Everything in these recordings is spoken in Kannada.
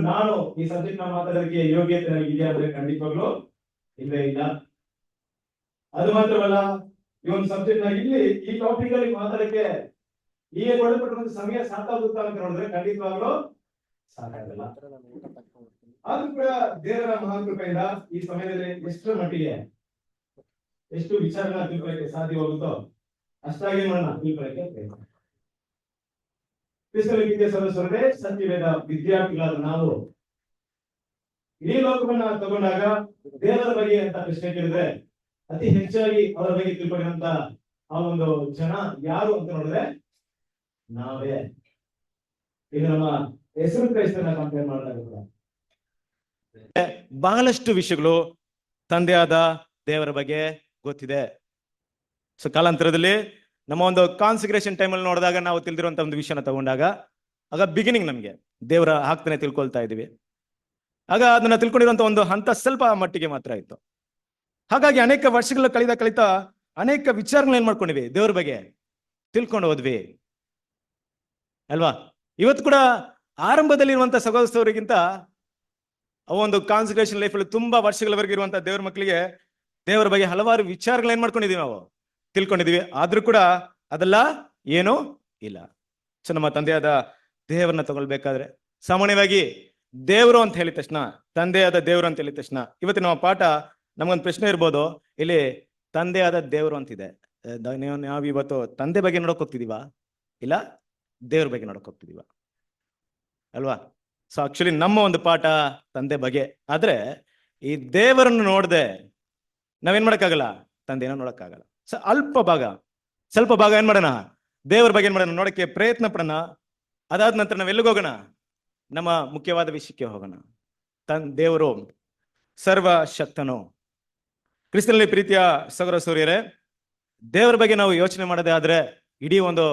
ನಾನು ಈ ಸಬ್ಜೆಕ್ಟ್ ನ ಮಾತಾಡೋದಕ್ಕೆ ಯೋಗ್ಯತೆ ನನಗಿದೆಯಾ ಅಂದ್ರೆ ಖಂಡಿತವಾಗ್ಲೂ ಇಲ್ಲೇ ಇಲ್ಲ. ಅದು ಮಾತ್ರವಲ್ಲ, ಈ ಒಂದು ಸಬ್ಜೆಕ್ಟ್ ನ ಇಲ್ಲಿ ಈ ಟಾಪಿಕ್ ಅಲ್ಲಿ ಮಾತಾಡಕ್ಕೆ ಈಗ ಕೊಡಲ್ಪಟ್ಟಿರುವಂತ ಸಮಯ ಸಾಕಾಗುತ್ತಾ ಅಂತ ನೋಡಿದ್ರೆ ಖಂಡಿತವಾಗ್ಲೂ ಸಾಕಾಗಲ್ಲ. ಆದ್ರೂ ಕೂಡ ದೇವರ ಮಹಾಕೃಪೆಯಿಂದ ಈ ಸಮಯದಲ್ಲಿ ಎಷ್ಟರ ಮಟ್ಟಿಗೆ ಎಷ್ಟು ವಿಚಾರಗಳನ್ನ ತಿಳ್ಕೊಳ್ಳಕ್ಕೆ ಸಾಧ್ಯವಾಗುತ್ತೋ ಅಷ್ಟಾಗಿ ಮಾಡೋಣ ತಿಳ್ಕೊಳ್ಳಕ್ಕೆ ಪ್ರಯತ್ನ. ಕ್ರಿಸ್ತನಿಗೆ ಸದಸ್ಯರೇ, ಸತ್ಯವೇದ ವಿದ್ಯಾರ್ಥಿಗಳಾದ ನಾವು ಇಡೀ ಲೋಕವನ್ನ ತಗೊಂಡಾಗ ದೇವರ ಬಗ್ಗೆ ಅಂತ ಪ್ರಶ್ನೆ ಕೇಳಿದ್ರೆ ಅತಿ ಹೆಚ್ಚಾಗಿ ಅವರ ಬಗ್ಗೆ ತಿಳ್ಕೊಂಡಿರುವಂತ ಆ ಒಂದು ಜನ ಯಾರು ಅಂತ ನೋಡಿದ್ರೆ ನಾವೇ. ಇದು ನಮ್ಮ ಹೆಸರು ಕ್ರೈಸ್ತರನ್ನ ಕಂಪೇರ್ ಮಾಡಿದಾಗ ಬಹಳಷ್ಟು ವಿಷಯಗಳು ತಂದೆಯಾದ ದೇವರ ಬಗ್ಗೆ ಗೊತ್ತಿದೆ. ಸೊ ಕಾಲಾಂತರದಲ್ಲಿ ನಮ್ಮ ಒಂದು ಕಾನ್ಸಿಗ್ರೇಷನ್ ಟೈಮಲ್ಲಿ ನೋಡಿದಾಗ ನಾವು ತಿಳಿದಿರುವಂತ ಒಂದು ವಿಷಯನ ತಗೊಂಡಾಗ ಆಗ ಬಿಗಿನಿಂಗ್ ನಮಗೆ ದೇವರ ಹಾಕ್ತಾನೆ ತಿಳ್ಕೊಳ್ತಾ ಇದೀವಿ. ಆಗ ಅದನ್ನ ತಿಳ್ಕೊಂಡಿರುವಂತ ಒಂದು ಹಂತ ಸ್ವಲ್ಪ ಮಟ್ಟಿಗೆ ಮಾತ್ರ ಇತ್ತು. ಹಾಗಾಗಿ ಅನೇಕ ವರ್ಷಗಳ ಕಳೀತಾ ಅನೇಕ ವಿಚಾರಗಳನ್ನ ಏನ್ ಮಾಡ್ಕೊಂಡಿವಿ, ದೇವ್ರ ಬಗ್ಗೆ ತಿಳ್ಕೊಂಡು ಹೋದ್ವಿ ಅಲ್ವಾ. ಇವತ್ತು ಕೂಡ ಆರಂಭದಲ್ಲಿರುವಂತ ಸಹೋದರರಿಗಿಂತ ಒಂದು ಕಾನ್ಸಂಟ್ರೇಷನ್ ಲೈಫಲ್ಲಿ ತುಂಬಾ ವರ್ಷಗಳವರೆಗೆ ಇರುವಂತಹ ದೇವ್ರ ಮಕ್ಕಳಿಗೆ ದೇವರ ಬಗ್ಗೆ ಹಲವಾರು ವಿಚಾರಗಳು ಏನ್ ಮಾಡ್ಕೊಂಡಿದೀವಿ, ನಾವು ತಿಳ್ಕೊಂಡಿದೀವಿ. ಆದ್ರೂ ಕೂಡ ಅದೆಲ್ಲ ಏನೂ ಇಲ್ಲ. ಸೊ ನಮ್ಮ ತಂದೆಯಾದ ದೇವರನ್ನ ತಗೊಳ್ಬೇಕಾದ್ರೆ ಸಾಮಾನ್ಯವಾಗಿ ದೇವರು ಅಂತ ಹೇಳಿದ ತಕ್ಷಣ, ತಂದೆಯಾದ ದೇವರು ಅಂತ ಹೇಳಿದ ತಕ್ಷಣ ಇವತ್ತಿನ ನಮ್ಮ ಪಾಠ ನಮ್ಗೊಂದು ಪ್ರಶ್ನೆ ಇರ್ಬೋದು, ಇಲ್ಲಿ ತಂದೆಯಾದ ದೇವರು ಅಂತಿದೆ, ನಾವು ಇವತ್ತು ತಂದೆ ಬಗ್ಗೆ ನೋಡಕ್ ಹೋಗ್ತಿದೀವ ಇಲ್ಲ ದೇವ್ರ ಬಗ್ಗೆ ನೋಡಕ್ ಹೋಗ್ತಿದೀವ ಅಲ್ವಾ. ಸೊ ಆಕ್ಚುಲಿ ನಮ್ಮ ಒಂದು ಪಾಠ ತಂದೆ ಬಗ್ಗೆ ಆದ್ರೆ ಈ ದೇವರನ್ನು ನೋಡದೆ ನಾವೇನ್ ಮಾಡಕ್ಕಾಗಲ್ಲ, ತಂದೆನ ನೋಡಕ್ಕಾಗಲ್ಲ. ಸೊ ಸ್ವಲ್ಪ ಭಾಗ ಏನ್ ಮಾಡೋಣ, ದೇವರ ಬಗ್ಗೆ ಏನ್ ಮಾಡೋಣ ನೋಡಕ್ಕೆ ಪ್ರಯತ್ನ ಪಡೋಣ. ಅದಾದ ನಂತರ ನಾವೆಲ್ಲಿಗೆ ಹೋಗೋಣ, ನಮ್ಮ ಮುಖ್ಯವಾದ ವಿಷಯಕ್ಕೆ ಹೋಗೋಣ. ದೇವರು ಸರ್ವಶಕ್ತನು. ಕ್ರಿಸ್ತನಲ್ಲಿ ಪ್ರೀತಿಯ ಸಹೋದರ ಸಹೋದರಿಯರೇ, ದೇವರ ಬಗ್ಗೆ ನಾವು ಯೋಚನೆ ಮಾಡದೆ ಆದ್ರೆ ಇಡೀ ಒಂದು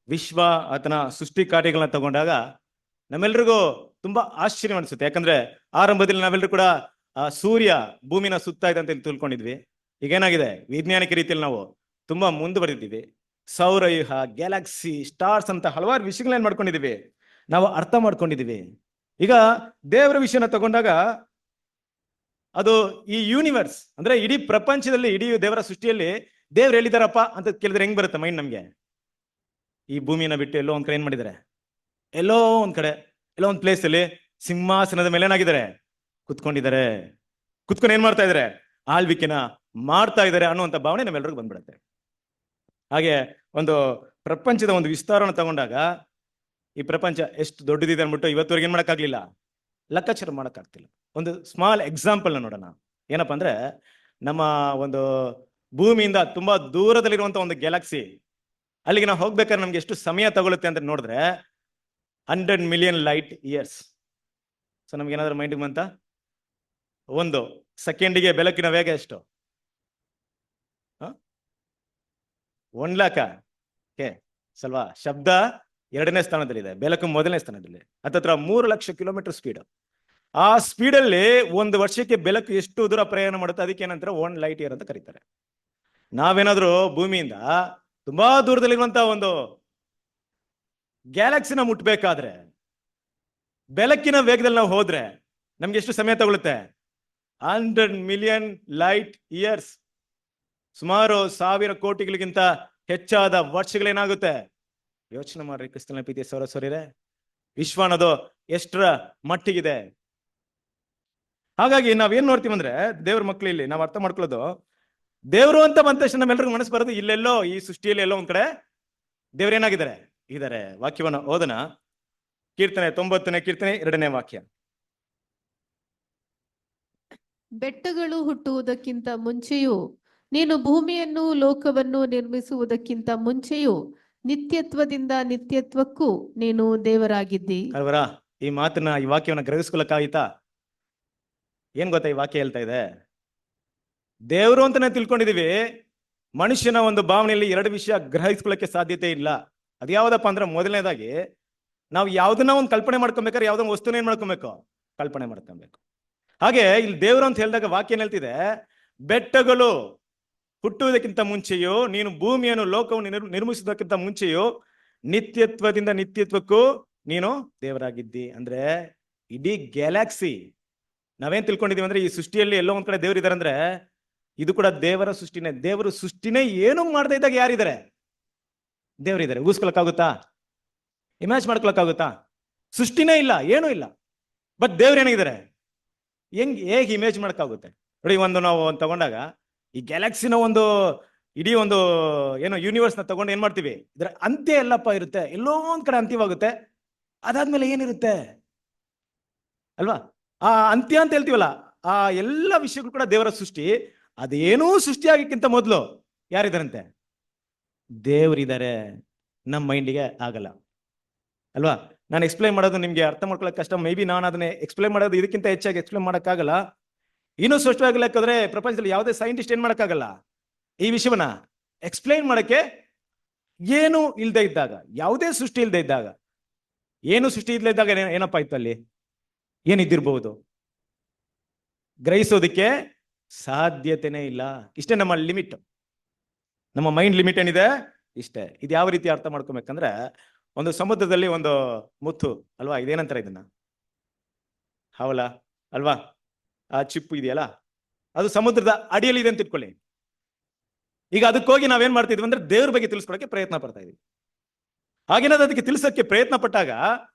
ವಿಶ್ವ ಆತನ ಸೃಷ್ಟಿ ಕಾರ್ಯಗಳನ್ನ ತಗೊಂಡಾಗ ನಮ್ಮೆಲ್ರಿಗೂ ತುಂಬಾ ಆಶ್ಚರ್ಯ ಅನಿಸುತ್ತೆ. ಯಾಕಂದ್ರೆ ಆರಂಭದಲ್ಲಿ ನಾವೆಲ್ಲರೂ ಕೂಡ ಸೂರ್ಯ ಭೂಮಿನ ಸುತ್ತಾ ಇದೆ ಅಂತ ತಿಳ್ಕೊಂಡಿದ್ವಿ. ಈಗ ಏನಾಗಿದೆ, ವೈಜ್ಞಾನಿಕ ರೀತಿಯಲ್ಲಿ ನಾವು ತುಂಬಾ ಮುಂದುವರೆದಿದ್ದೀವಿ. ಸೌರವ್ಯೂಹ, ಗ್ಯಾಲಕ್ಸಿ, ಸ್ಟಾರ್ಸ್ ಅಂತ ಹಲವಾರು ವಿಷಯಗಳನ್ನ ಮಾಡ್ಕೊಂಡಿದೀವಿ, ನಾವು ಅರ್ಥ ಮಾಡ್ಕೊಂಡಿದೀವಿ. ಈಗ ದೇವರ ವಿಷಯನ ತಗೊಂಡಾಗ ಅದು ಈ ಯೂನಿವರ್ಸ್ ಅಂದ್ರೆ ಇಡೀ ಪ್ರಪಂಚದಲ್ಲಿ, ಇಡೀ ದೇವರ ಸೃಷ್ಟಿಯಲ್ಲಿ ದೇವ್ರು ಹೇಳಿದಾರಪ್ಪ ಅಂತ ಕೇಳಿದ್ರೆ ಹೆಂಗ್ ಬರುತ್ತೆ ಮೈಂಡ್ ನಮ್ಗೆ? ಈ ಭೂಮಿಯನ್ನ ಬಿಟ್ಟು ಎಲ್ಲೋ ಒಂದ್ ಕಡೆ ಏನ್ ಮಾಡಿದ್ದಾರೆ, ಎಲ್ಲೋ ಒಂದ್ ಪ್ಲೇಸ್ ಅಲ್ಲಿ ಸಿಂಹಾಸನದ ಮೇಲೆ ಏನಾಗಿದ್ದಾರೆ, ಕುತ್ಕೊಂಡಿದ್ದಾರೆ. ಕುತ್ಕೊಂಡು ಏನ್ ಮಾಡ್ತಾ ಇದಾರೆ, ಆಳ್ವಿಕೆನ ಮಾಡ್ತಾ ಇದ್ದಾರೆ ಅನ್ನುವಂಥ ಭಾವನೆ ನಮ್ಮೆಲ್ಲರಿಗೂ ಬಂದ್ಬಿಡುತ್ತೆ. ಹಾಗೆ ಒಂದು ಪ್ರಪಂಚದ ಒಂದು ವಿಸ್ತಾರನ ತಗೊಂಡಾಗ ಈ ಪ್ರಪಂಚ ಎಷ್ಟು ದೊಡ್ಡದಿದೆ ಅನ್ಬಿಟ್ಟು ಇವತ್ತವರೆಗೆ ಏನ್ ಮಾಡಕ್ಕಾಗ್ಲಿಲ್ಲ, ಲೆಕ್ಕಾಚಾರ ಮಾಡಕ್ಕಾಗ್ತಿಲ್ಲ. ಒಂದು ಸ್ಮಾಲ್ ಎಕ್ಸಾಂಪಲ್ ನೋಡೋಣ. ಏನಪ್ಪಾ ಅಂದ್ರೆ, ನಮ್ಮ ಒಂದು ಭೂಮಿಯಿಂದ ತುಂಬಾ ದೂರದಲ್ಲಿರುವಂತ ಒಂದು ಗ್ಯಾಲಕ್ಸಿ, ಅಲ್ಲಿಗೆ ನಾವು ಹೋಗ್ಬೇಕಾದ್ರೆ ನಮ್ಗೆ ಎಷ್ಟು ಸಮಯ ತಗೊಳುತ್ತೆ ಅಂತ ನೋಡಿದ್ರೆ 100 ಮಿಲಿಯನ್ ಲೈಟ್ ಇಯರ್ಸ್. ಸೊ ನಮ್ಗೆ ಏನಾದ್ರೂ ಮೈಂಡಿಗೆ ಬಂತ, ಒಂದು ಸೆಕೆಂಡಿಗೆ ಬೆಳಕಿನ ವೇಗ ಎಷ್ಟು? 1 ಲಕ್ಷ. ಸಲ್ವಾ? ಶಬ್ದ 2ನೇ ಸ್ಥಾನದಲ್ಲಿದೆ, ಬೆಳಕು 1ನೇ ಸ್ಥಾನದಲ್ಲಿ. ಹತ್ತತ್ರ 3 ಲಕ್ಷ ಕಿಲೋಮೀಟರ್ ಸ್ಪೀಡ್. ಆ ಸ್ಪೀಡಲ್ಲಿ 1 ವರ್ಷಕ್ಕೆ ಬೆಳಕು ಎಷ್ಟು ದೂರ ಪ್ರಯಾಣ ಮಾಡುತ್ತೆ, ಅದಕ್ಕೆ ಏನಂತಾರೆ 1 ಲೈಟ್ ಇಯರ್ ಅಂತ ಕರೀತಾರೆ. ನಾವೇನಾದ್ರೂ ಭೂಮಿಯಿಂದ ತುಂಬಾ ದೂರದಲ್ಲಿರುವಂತಹ ಒಂದು ಗ್ಯಾಲಕ್ಸಿನ ಮುಟ್ಬೇಕಾದ್ರೆ ಬೆಳಕಿನ ವೇಗದಲ್ಲಿ ನಾವು ಹೋದ್ರೆ ನಮ್ಗೆ ಎಷ್ಟು ಸಮಯ ತಗೊಳುತ್ತೆ? 100 ಮಿಲಿಯನ್ ಲೈಟ್ ಇಯರ್ಸ್. ಸುಮಾರು 1000 ಕೋಟಿಗಳಿಗಿಂತ ಹೆಚ್ಚಾದ ವರ್ಷಗಳೇನಾಗುತ್ತೆ. ಯೋಚನೆ ಮಾಡ್ರಿ ಕ್ರಿಸ್ತನ ಪ್ರೀತಿಯ ಸಹೋದರ ಸಹೋದರಿಯರೇ, ವಿಶ್ವ ಅನ್ನೋದು ಎಷ್ಟರ ಮಟ್ಟಿಗಿದೆ. ಹಾಗಾಗಿ ನಾವೇನ್ ನೋಡ್ತೀವಿ ಅಂದ್ರೆ, ದೇವ್ರ ಮಕ್ಕಳಲ್ಲಿ ನಾವು ಅರ್ಥ ಮಾಡ್ಕೊಳ್ಳೋದು, ದೇವರು ಅಂತ ಬಂದ ತಕ್ಷಣ ನಮ್ಮೆಲ್ಲರಿಗೂ ಮನಸ್ಸು ಬರೋದು ಇಲ್ಲೆಲ್ಲೋ ಈ ಸೃಷ್ಟಿಯಲ್ಲಿ ಎಲ್ಲೋ ಒಂದ್ ಕಡೆ ದೇವ್ರೇನಾಗಿದ್ದಾರೆ, ಇದ್ದಾರೆ. ವಾಕ್ಯವನ್ನು ಓದನ, ಕೀರ್ತನೆ 90ನೇ ಕೀರ್ತನೆ 2ನೇ ವಾಕ್ಯ. ಬೆಟ್ಟಗಳು ಹುಟ್ಟುವುದಕ್ಕಿಂತ ಮುಂಚೆಯೂ, ನೀನು ಭೂಮಿಯನ್ನು ಲೋಕವನ್ನು ನಿರ್ಮಿಸುವುದಕ್ಕಿಂತ ಮುಂಚೆಯೂ ನಿತ್ಯತ್ವದಿಂದ ನಿತ್ಯತ್ವಕ್ಕೂ ನೀನು ದೇವರಾಗಿದ್ದಿ. ಅಲ್ವರಾ? ಈ ಮಾತನ್ನ, ಈ ವಾಕ್ಯವನ್ನ ಗ್ರಹಿಸ್ಕೊಳಕ್ಕಾಗಿತ್ತಾ? ಏನ್ ಗೊತ್ತಾ ಈ ವಾಕ್ಯ ಹೇಳ್ತಾ ಇದೆ? ದೇವರು ಅಂತಾನೆ ತಿಳ್ಕೊಂಡಿದೀವಿ, ಮನುಷ್ಯನ ಒಂದು ಭಾವನೆಯಲ್ಲಿ 2 ವಿಷಯ ಗ್ರಹಿಸ್ಕೊಳ್ಳಕ್ಕೆ ಸಾಧ್ಯತೆ ಇಲ್ಲ. ಅದ್ಯಾವುದಪ್ಪ ಅಂದ್ರೆ, ಮೊದಲನೇದಾಗಿ ನಾವು ಯಾವ್ದನ್ನ ಒಂದು ಕಲ್ಪನೆ ಮಾಡ್ಕೊಬೇಕಾದ್ರೆ ಯಾವ್ದೋ ವಸ್ತುನ ಏನ್ ಮಾಡ್ಕೊಬೇಕು, ಕಲ್ಪನೆ ಮಾಡ್ಕೊಬೇಕು. ಹಾಗೆ ಇಲ್ಲಿ ದೇವರು ಅಂತ ಹೇಳಿದಾಗ ವಾಕ್ಯ ಏನ್ ಹೇಳ್ತಿದೆ, ಬೆಟ್ಟಗಳು ಹುಟ್ಟುವುದಕ್ಕಿಂತ ಮುಂಚೆಯೋ, ನೀನು ಭೂಮಿಯನ್ನು ಲೋಕವನ್ನು ನಿರ್ಮಿಸುವುದಕ್ಕಿಂತ ಮುಂಚೆಯೋ ನಿತ್ಯತ್ವದಿಂದ ನಿತ್ಯತ್ವಕ್ಕೂ ನೀನು ದೇವರಾಗಿದ್ದಿ. ಅಂದ್ರೆ ಇಡೀ ಗ್ಯಾಲಾಕ್ಸಿ ನಾವೇನ್ ತಿಳ್ಕೊಂಡಿದೀವಿ ಅಂದ್ರೆ ಈ ಸೃಷ್ಟಿಯಲ್ಲಿ ಎಲ್ಲೋ ಒಂದ್ ಕಡೆ ದೇವ್ರು ಇದಾರೆ ಅಂದ್ರೆ ಇದು ಕೂಡ ದೇವರ ಸೃಷ್ಟಿನೇ. ದೇವರು ಸೃಷ್ಟಿನೇ ಏನು ಮಾಡದೇ ಇದ್ದಾಗ ಯಾರಿದ್ದಾರೆ? ದೇವರಿದ್ದಾರೆ. ಊಹಿಸ್ಕೊಳಕ್ಕಾಗುತ್ತಾ? ಇಮ್ಯಾಜ್ ಮಾಡ್ಕೊಳಕ್ಕಾಗುತ್ತಾ? ಸೃಷ್ಟಿನೇ ಇಲ್ಲ, ಏನೂ ಇಲ್ಲ, ಬಟ್ ದೇವ್ರು ಏನಾಗಿದ್ದಾರೆ? ಹೇಗೆ ಇಮೇಜ್ ಮಾಡಕ್ಕಾಗುತ್ತೆ ನೋಡಿ. ನಾವು ತಗೊಂಡಾಗ ಈ ಗ್ಯಾಲಾಕ್ಸಿನ ಇಡೀ ಏನೋ ಯೂನಿವರ್ಸ್ ನ ತಗೊಂಡು ಏನ್ ಮಾಡ್ತೀವಿ, ಇದ್ರ ಅಂತ್ಯ ಎಲ್ಲಪ್ಪ ಇರುತ್ತೆ, ಎಲ್ಲೋ ಒಂದ್ ಕಡೆ ಅಂತ್ಯವಾಗುತ್ತೆ. ಅದಾದ್ಮೇಲೆ ಏನಿರುತ್ತೆ ಅಲ್ವಾ? ಆ ಅಂತ್ಯ ಅಂತ ಹೇಳ್ತೀವಲ್ಲ, ಆ ಎಲ್ಲ ವಿಷಯಗಳು ಕೂಡ ದೇವರ ಸೃಷ್ಟಿ. ಅದೇನೂ ಸೃಷ್ಟಿ ಆಗಕ್ಕಿಂತ ಮೊದಲು ಯಾರಿದಾರಂತೆ? ದೇವರಿದ್ದಾರೆ. ನಮ್ಮ ಮೈಂಡಿಗೆ ಆಗಲ್ಲ ಅಲ್ವಾ? ನಾನು ಎಕ್ಸ್ಪ್ಲೈನ್ ಮಾಡೋದು ನಿಮ್ಗೆ ಅರ್ಥ ಮಾಡ್ಕೊಳ್ಳೋಕೆ ಕಷ್ಟ. ಮೇ ಬಿ ನಾನು ಅದನ್ನ ಎಕ್ಸ್ಪ್ಲೈನ್ ಮಾಡೋದು ಇದಕ್ಕಿಂತ ಹೆಚ್ಚಾಗಿ ಎಕ್ಸ್ಪ್ಲೈನ್ ಮಾಡೋಕ್ಕಾಗಲ್ಲ. ಇನ್ನೂ ಸ್ಪಷ್ಟವಾಗಲಿಕ್ಕಾದ್ರೆ ಪ್ರಪಂಚದಲ್ಲಿ ಯಾವುದೇ ಸೈಂಟಿಸ್ಟ್ ಏನ್ ಮಾಡೋಕ್ಕಾಗಲ್ಲ ಈ ವಿಷಯವನ್ನ ಎಕ್ಸ್ಪ್ಲೈನ್ ಮಾಡಕ್ಕೆ. ಏನು ಇಲ್ಲದೆ ಇದ್ದಾಗ, ಯಾವುದೇ ಸೃಷ್ಟಿ ಇಲ್ಲದೆ ಇದ್ದಾಗ, ಏನು ಸೃಷ್ಟಿ ಇಲ್ಲದೆ ಇದ್ದಾಗ ಏನಪ್ಪ ಇತ್ತು ಅಲ್ಲಿ? ಏನಿದ್ದಿರ್ಬಹುದು? ಗ್ರಹಿಸೋದಕ್ಕೆ ಸಾಧ್ಯತೆನೇ ಇಲ್ಲ. ಇಷ್ಟೇ ನಮ್ಮ ಲಿಮಿಟ್, ನಮ್ಮ ಮೈಂಡ್ ಲಿಮಿಟ್ ಏನಿದೆ ಇಷ್ಟೇ. ಇದು ಯಾವ ರೀತಿ ಅರ್ಥ ಮಾಡ್ಕೊಬೇಕಂದ್ರೆ, ಒಂದು ಸಮುದ್ರದಲ್ಲಿ ಒಂದು ಮುತ್ತು ಅಲ್ವಾ, ಇದೇನಂತಾರೆ ಇದನ್ನ? ಹವಳ ಅಲ್ವಾ? ಆ ಚಿಪ್ಪು ಇದೆಯಲ್ಲ, ಅದು ಸಮುದ್ರದ ಅಡಿಯಲ್ಲಿ ಇದೆ ಅಂತ ಇಟ್ಕೊಳ್ಳಿ. ಈಗ ಅದಕ್ಕೋಗಿ ನಾವೇನ್ ಮಾಡ್ತಿದ್ವಿ ಅಂದ್ರೆ ದೇವ್ರ ಬಗ್ಗೆ ತಿಳಿಸ್ಕೊಳಕ್ಕೆ ಪ್ರಯತ್ನ ಪಡ್ತಾ ಇದೀವಿ. ಹಾಗೇನಾದ್ರು ಅದಕ್ಕೆ ತಿಳಿಸೋಕೆ ಪ್ರಯತ್ನ ಪಟ್ಟಾಗ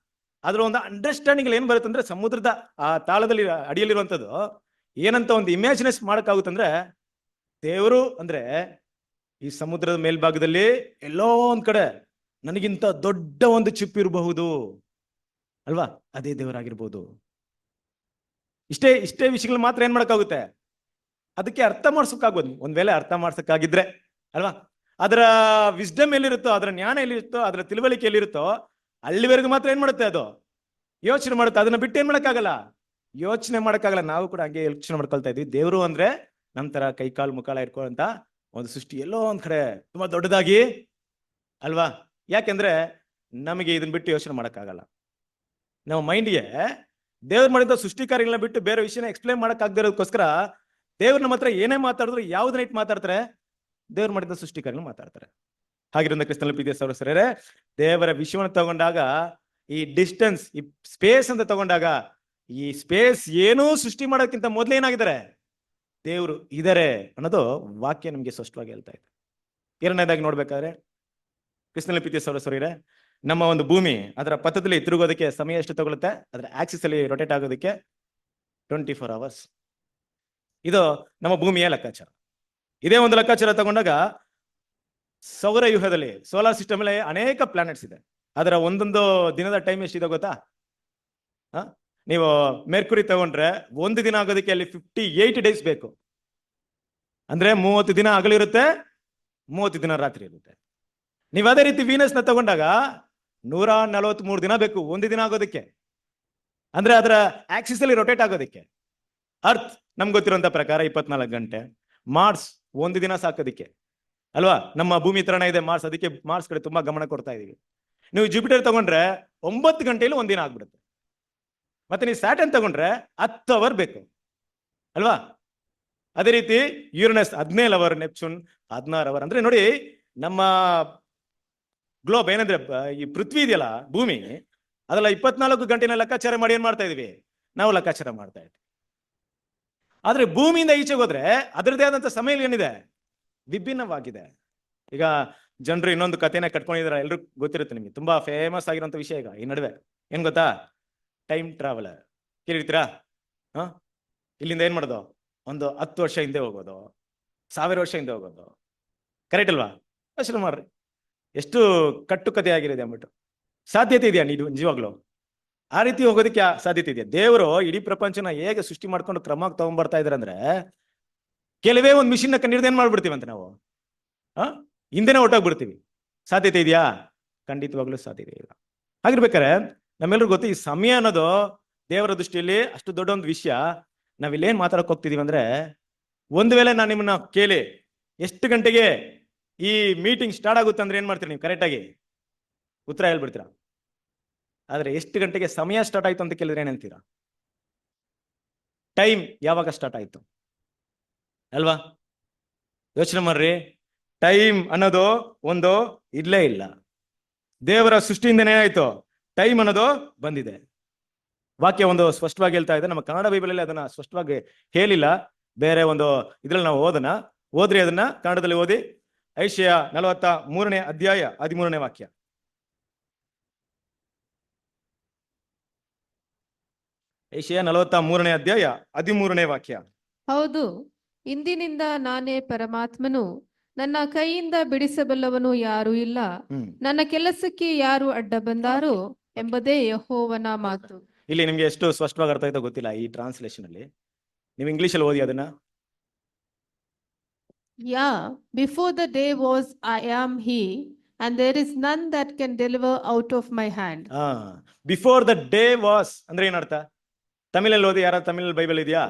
ಅದ್ರ ಒಂದು ಅಂಡರ್ಸ್ಟ್ಯಾಂಡಿಂಗ್ ಏನ್ ಬರುತ್ತೆ ಅಂದ್ರೆ, ಸಮುದ್ರದ ಆ ತಾಳದಲ್ಲಿ ಅಡಿಯಲ್ಲಿರುವಂಥದ್ದು ಏನಂತ ಒಂದು ಇಮ್ಯಾಜಿನೇಷನ್ ಮಾಡಕ್ಕಾಗುತ್ತಂದ್ರೆ, ದೇವರು ಅಂದ್ರೆ ಈ ಸಮುದ್ರದ ಮೇಲ್ಭಾಗದಲ್ಲಿ ಎಲ್ಲೋ ಒಂದ್ ಕಡೆ ನನಗಿಂತ ದೊಡ್ಡ ಒಂದು ಚಿಪ್ ಇರಬಹುದು ಅಲ್ವಾ? ಅದೇ ದೇವರಾಗಿರ್ಬೋದು. ಇಷ್ಟೇ ವಿಷಯಗಳು ಮಾತ್ರ ಏನ್ ಮಾಡಕ್ಕಾಗುತ್ತೆ, ಅದಕ್ಕೆ ಅರ್ಥ ಮಾಡ್ಸೋಕ್ಕಾಗ್ಬೋದು. ಒಂದ್ ವೇಳೆ ಅರ್ಥ ಮಾಡ್ಸಕ್ಕಾಗಿದ್ರೆ ಅಲ್ವಾ? ಅದರ ವಿಸ್ಡಮ್ ಎಲ್ಲಿರುತ್ತೋ, ಅದರ ಜ್ಞಾನ ಎಲ್ಲಿರುತ್ತೋ, ಅದರ ತಿಳುವಳಿಕೆ ಎಲ್ಲಿರುತ್ತೋ ಅಲ್ಲಿವರೆಗೂ ಮಾತ್ರ ಏನ್ ಮಾಡುತ್ತೆ, ಅದು ಯೋಚನೆ ಮಾಡುತ್ತೆ. ಅದನ್ನ ಬಿಟ್ಟು ಏನ್ ಮಾಡಕ್ಕಾಗಲ್ಲ, ಯೋಚನೆ ಮಾಡಕ್ಕಾಗಲ್ಲ. ನಾವು ಕೂಡ ಹಂಗೆ ಯೋಚನೆ ಮಾಡ್ಕೊಳ್ತಾ ಇದ್ವಿ. ದೇವರು ಅಂದ್ರೆ ನಮ್ ತರ ಕೈಕಾಲು ಮುಖಾಲ ಇಟ್ಕೊಳ್ಳೋಂತ ಒಂದು ಸೃಷ್ಟಿ ಎಲ್ಲೋ ಒಂದ್ ಕಡೆ ತುಂಬಾ ದೊಡ್ಡದಾಗಿ ಅಲ್ವಾ? ಯಾಕೆಂದ್ರೆ ನಮಗೆ ಇದನ್ನ ಬಿಟ್ಟು ಯೋಚನೆ ಮಾಡಕ್ಕಾಗಲ್ಲ. ನಮ್ಮ ಮೈಂಡ್ಗೆ ದೇವ್ರು ಮಾಡಿದ ಸೃಷ್ಟಿ ಕಾರ್ಯಗಳನ್ನ ಬಿಟ್ಟು ಬೇರೆ ವಿಷಯನ ಎಕ್ಸ್ಪ್ಲೈನ್ ಮಾಡಕ್ ಆಗದಿರೋದಕ್ಕೋಸ್ಕರ ದೇವ್ರ ನಮ್ಮ ಹತ್ರ ಏನೇ ಮಾತಾಡಿದ್ರು ಯಾವ್ದನ್ನ ಇಟ್ಟು ಮಾತಾಡ್ತಾರೆ, ದೇವ್ರು ಮಾಡಿದ ಸೃಷ್ಟಿ ಕಾರ್ಯಗಳನ್ನ ಮಾತಾಡ್ತಾರೆ. ಹಾಗಿರೋದ್ರಿಂದ ಕ್ರಿಸ್ತನ ಪ್ರೀತಿಯ ಸಹೋದರರೇ, ದೇವರ ವಿಷಯವನ್ನು ತಗೊಂಡಾಗ, ಈ ಡಿಸ್ಟೆನ್ಸ್, ಈ ಸ್ಪೇಸ್ ಅಂತ ತಗೊಂಡಾಗ, ಈ ಸ್ಪೇಸ್ ಏನೂ ಸೃಷ್ಟಿ ಮಾಡೋಕ್ಕಿಂತ ಮೊದಲೇನಾಗಿದ್ದಾರೆ, ದೇವರು ಇದ್ದಾರೆ ಅನ್ನೋದು ವಾಕ್ಯ ನಮ್ಗೆ ಸ್ಪಷ್ಟವಾಗಿ ಹೇಳ್ತಾ ಇದೆ. ಎರಡನೇದಾಗಿ ನೋಡ್ಬೇಕಾದ್ರೆ ಕ್ರಿಸ್ತನ ಪ್ರೀತಿಯ ಸಹೋದರರೇ, ನಮ್ಮ ಒಂದು ಭೂಮಿ ಅದರ ಪಥದಲ್ಲಿ ತಿರುಗೋದಕ್ಕೆ ಸಮಯ ಎಷ್ಟು ತಗೊಳುತ್ತೆ? ಅದರ ಆಕ್ಸಿಸ್ ಅಲ್ಲಿ ರೊಟೇಟ್ ಆಗೋದಕ್ಕೆ 24 hours. ಇದು ನಮ್ಮ ಭೂಮಿಯ ಲೆಕ್ಕಾಚಾರ. ಇದೇ ಒಂದು ಲೆಕ್ಕಾಚಾರ ತಗೊಂಡಾಗ ಸೌರವ್ಯೂಹದಲ್ಲಿ, ಸೋಲಾರ್ ಸಿಸ್ಟಮ್ ಅಲ್ಲಿ ಅನೇಕ ಪ್ಲಾನೆಟ್ಸ್ ಇದೆ. ಅದರ ಒಂದೊಂದು ದಿನದ ಟೈಮ್ ಎಷ್ಟಿದೆ ಗೊತ್ತಾ? ನೀವು ಮೆರ್ಕುರಿ ತಗೊಂಡ್ರೆ ಒಂದು ದಿನ ಆಗೋದಕ್ಕೆ ಅಲ್ಲಿ 58 days ಬೇಕು. ಅಂದ್ರೆ 30 ದಿನ ಹಗಲಿರುತ್ತೆ, 30 ದಿನ ರಾತ್ರಿ ಇರುತ್ತೆ. ನೀವು ಅದೇ ರೀತಿ ವೀನಸ್ ನ ತಗೊಂಡಾಗ 143 ದಿನ ಬೇಕು ಒಂದು ದಿನ ಆಗೋದಕ್ಕೆ, ಅಂದ್ರೆ ಅದರ ಆಕ್ಸಿಸ್ ಅಲ್ಲಿ ರೊಟೇಟ್ ಆಗೋದಕ್ಕೆ. ಅರ್ತ್ ನಮ್ಗೆ ಗೊತ್ತಿರುವಂತ ಪ್ರಕಾರ 24 ಗಂಟೆ. ಮಾರ್ಸ್ ಒಂದು ದಿನ ಸಾಕೋದಿಕ್ಕೆ ಅಲ್ವಾ? ನಮ್ಮ ಭೂಮಿ ತರನೇ ಇದೆ ಮಾರ್ಸ್, ಅದಕ್ಕೆ ಮಾರ್ಸ್ ಕಡೆ ತುಂಬಾ ಗಮನ ಕೊಡ್ತಾ ಇದೀವಿ. ನೀವು ಜುಪಿಟರ್ ತಗೊಂಡ್ರೆ 9 ಗಂಟೆಯಲ್ಲಿ ಒಂದಿನ ಆಗ್ಬಿಡುತ್ತೆ. ಮತ್ತೆ ನೀವು ಸ್ಯಾಟರ್ನ್ ತಗೊಂಡ್ರೆ 10 hour ಬೇಕು ಅಲ್ವಾ? ಅದೇ ರೀತಿ ಯುರೇನಸ್ 17 hour, ನೆಪ್ಚೂನ್ 16 hour. ಅಂದ್ರೆ ನೋಡಿ, ನಮ್ಮ ಗ್ಲೋಬ್ ಏನಂದ್ರೆ ಈ ಪೃಥ್ವಿ ಇದೆಯಲ್ಲ, ಭೂಮಿ, ಅದೆಲ್ಲ 24 ಗಂಟೆನ ಲೆಕ್ಕಾಚಾರ ಮಾಡಿ ಏನ್ ಮಾಡ್ತಾ ಇದೀವಿ ನಾವು? ಲೆಕ್ಕಾಚಾರ ಮಾಡ್ತಾ ಇದ್ವಿ. ಆದ್ರೆ ಭೂಮಿಯಿಂದ ಈಚೆಗೆ ಹೋದ್ರೆ ಅದರದೇ ಆದಂತ ಸಮಯ ಏನಿದೆ, ವಿಭಿನ್ನವಾಗಿದೆ. ಈಗ ಜನರು ಇನ್ನೊಂದು ಕಥೆನ ಕಟ್ಕೊಂಡಿದಾರೆ, ಎಲ್ರು ಗೊತ್ತಿರುತ್ತೆ ನಿಮ್ಗೆ, ತುಂಬಾ ಫೇಮಸ್ ಆಗಿರುವಂತ ವಿಷಯ ಈಗ ಈ ನಡುವೆ. ಏನ್ ಗೊತ್ತಾ? ಟೈಮ್ ಟ್ರಾವೆಲರ್ ಕೇಳಿರ್ತೀರಾ? ಇಲ್ಲಿಂದ ಏನ್ ಮಾಡೋದು, ಒಂದು 10 ವರ್ಷ ಹಿಂದೆ ಹೋಗೋದು, 1000 ವರ್ಷ ಹಿಂದೆ ಹೋಗೋದು. ಕರೆಕ್ಟ್ ಅಲ್ವಾ? ಯೋಚನೆ ಮಾಡ್ರಿ, ಎಷ್ಟು ಕಟ್ಟುಕತೆ ಆಗಿರಿದೆ ಅಂದ್ಬಿಟ್ಟು. ಸಾಧ್ಯತೆ ಇದೆಯಾ ನಿಜವಾಗ್ಲು ಆ ರೀತಿ ಹೋಗೋದಕ್ಕೆ ಸಾಧ್ಯತೆ ಇದೆಯಾ? ದೇವರು ಇಡೀ ಪ್ರಪಂಚನ ಹೇಗೆ ಸೃಷ್ಟಿ ಮಾಡ್ಕೊಂಡು ಕ್ರಮವಾಗಿ ತಗೊಂಡ್ಬರ್ತಾ ಇದಾರೆ ಅಂದ್ರೆ, ಕೆಲವೇ ಒಂದು ಮಿಷಿನ್ ನ ಕಂಡಿಡ್ದು ಏನ್ ಮಾಡ್ಬಿಡ್ತೀವಂತ ನಾವು ಹಿಂದೆನೆ ಹೊಟ್ಟೋಗ್ಬಿಡ್ತೀವಿ. ಸಾಧ್ಯತೆ ಇದೆಯಾ? ಖಂಡಿತವಾಗ್ಲೂ ಸಾಧ್ಯತೆ ಇಲ್ಲ. ಹಾಗಿರ್ಬೇಕಾರೆ ನಮ್ಮೆಲ್ಲರಿಗೂ ಗೊತ್ತು, ಈ ಸಮಯ ಅನ್ನೋದು ದೇವರ ದೃಷ್ಟಿಯಲ್ಲಿ ಅಷ್ಟು ದೊಡ್ಡ ಒಂದು ವಿಷಯ. ನಾವಿಲ್ಲೇನ್ ಮಾತಾಡಕ್ ಹೋಗ್ತಿದೀವಿ ಅಂದ್ರೆ, ಒಂದು ವೇಳೆ ನಾನು ನಿಮ್ಮನ್ನ ಕೇಳಿ ಎಷ್ಟು ಗಂಟೆಗೆ ಈ ಮೀಟಿಂಗ್ ಸ್ಟಾರ್ಟ್ ಆಗುತ್ತೆ ಅಂದ್ರೆ ಏನ್ ಮಾಡ್ತೀರಿ ನೀವು? ಕರೆಕ್ಟ್ ಆಗಿ ಉತ್ತರ ಹೇಳ್ಬಿಡ್ತೀರಾ. ಆದ್ರೆ ಎಷ್ಟು ಗಂಟೆಗೆ ಸಮಯ ಸ್ಟಾರ್ಟ್ ಆಯ್ತು ಅಂತ ಕೇಳಿದ್ರೆ ಏನಂತೀರಾ? ಟೈಮ್ ಯಾವಾಗ ಸ್ಟಾರ್ಟ್ ಆಯ್ತು ಅಲ್ವಾ? ಯೋಚನೆ ಮಾಡ್ರಿ. ಟೈಮ್ ಅನ್ನೋದು ಒಂದು ಇರ್ಲೇ ಇಲ್ಲ. ದೇವರ ಸೃಷ್ಟಿಯಿಂದನೇ ಆಯ್ತು ಟೈಮ್ ಅನ್ನೋದು ಬಂದಿದೆ. ವಾಕ್ಯ ಒಂದು ಸ್ಪಷ್ಟವಾಗಿ ಹೇಳ್ತಾ ಇದೆ. ನಮ್ಮ ಕನ್ನಡ ಬೈಬಲಲ್ಲಿ ಅದನ್ನ ಸ್ಪಷ್ಟವಾಗಿ ಹೇಳಿಲ್ಲ, ಬೇರೆ ಒಂದು ಇದ್ರಲ್ಲಿ ನಾವು ಓದ್ರಿ ಅದನ್ನ ಕನ್ನಡದಲ್ಲಿ ಓದಿ. ಐಷಯ 43ನೇ ಅಧ್ಯಾಯ 13ನೇ ವಾಕ್ಯ. ಐಷಯ 43ನೇ ಅಧ್ಯಾಯ 13ನೇ ವಾಕ್ಯ. ಹೌದು, ಇಂದಿನಿಂದ ನಾನೇ ಪರಮಾತ್ಮನು, ನನ್ನ ಕೈಯಿಂದ ಬಿಡಿಸಬಲ್ಲವನು ಯಾರೂ ಇಲ್ಲ, ನನ್ನ ಕೆಲಸಕ್ಕೆ ಯಾರು ಅಡ್ಡ ಬಂದಾರೋ ಎಂಬುದೇ ಯೆಹೋವನ ಮಾತು. ಇಲ್ಲಿ ನಿಮ್ಗೆ ಎಷ್ಟು ಸ್ಪಷ್ಟವಾಗಿ ಅರ್ಥ ಆಯ್ತೋ ಗೊತ್ತಿಲ್ಲ ಈ ಟ್ರಾನ್ಸ್ಲೇಷನ್ ಅಲ್ಲಿ. ನೀವು ಇಂಗ್ಲಿಷ್ ಅಲ್ಲಿ ಓದಿ ಅದನ್ನ. Before the day was I am he, and there is none that can deliver out of my hand. Before the day was ಅಂದ್ರೆ ಏನರ್ಥ? ತಮಿಳಲ್ಲಿ ಓದಿ. ಯಾರ ತಮಿಳ್ ಬೈಬಲ್ ಇದೆಯಾ?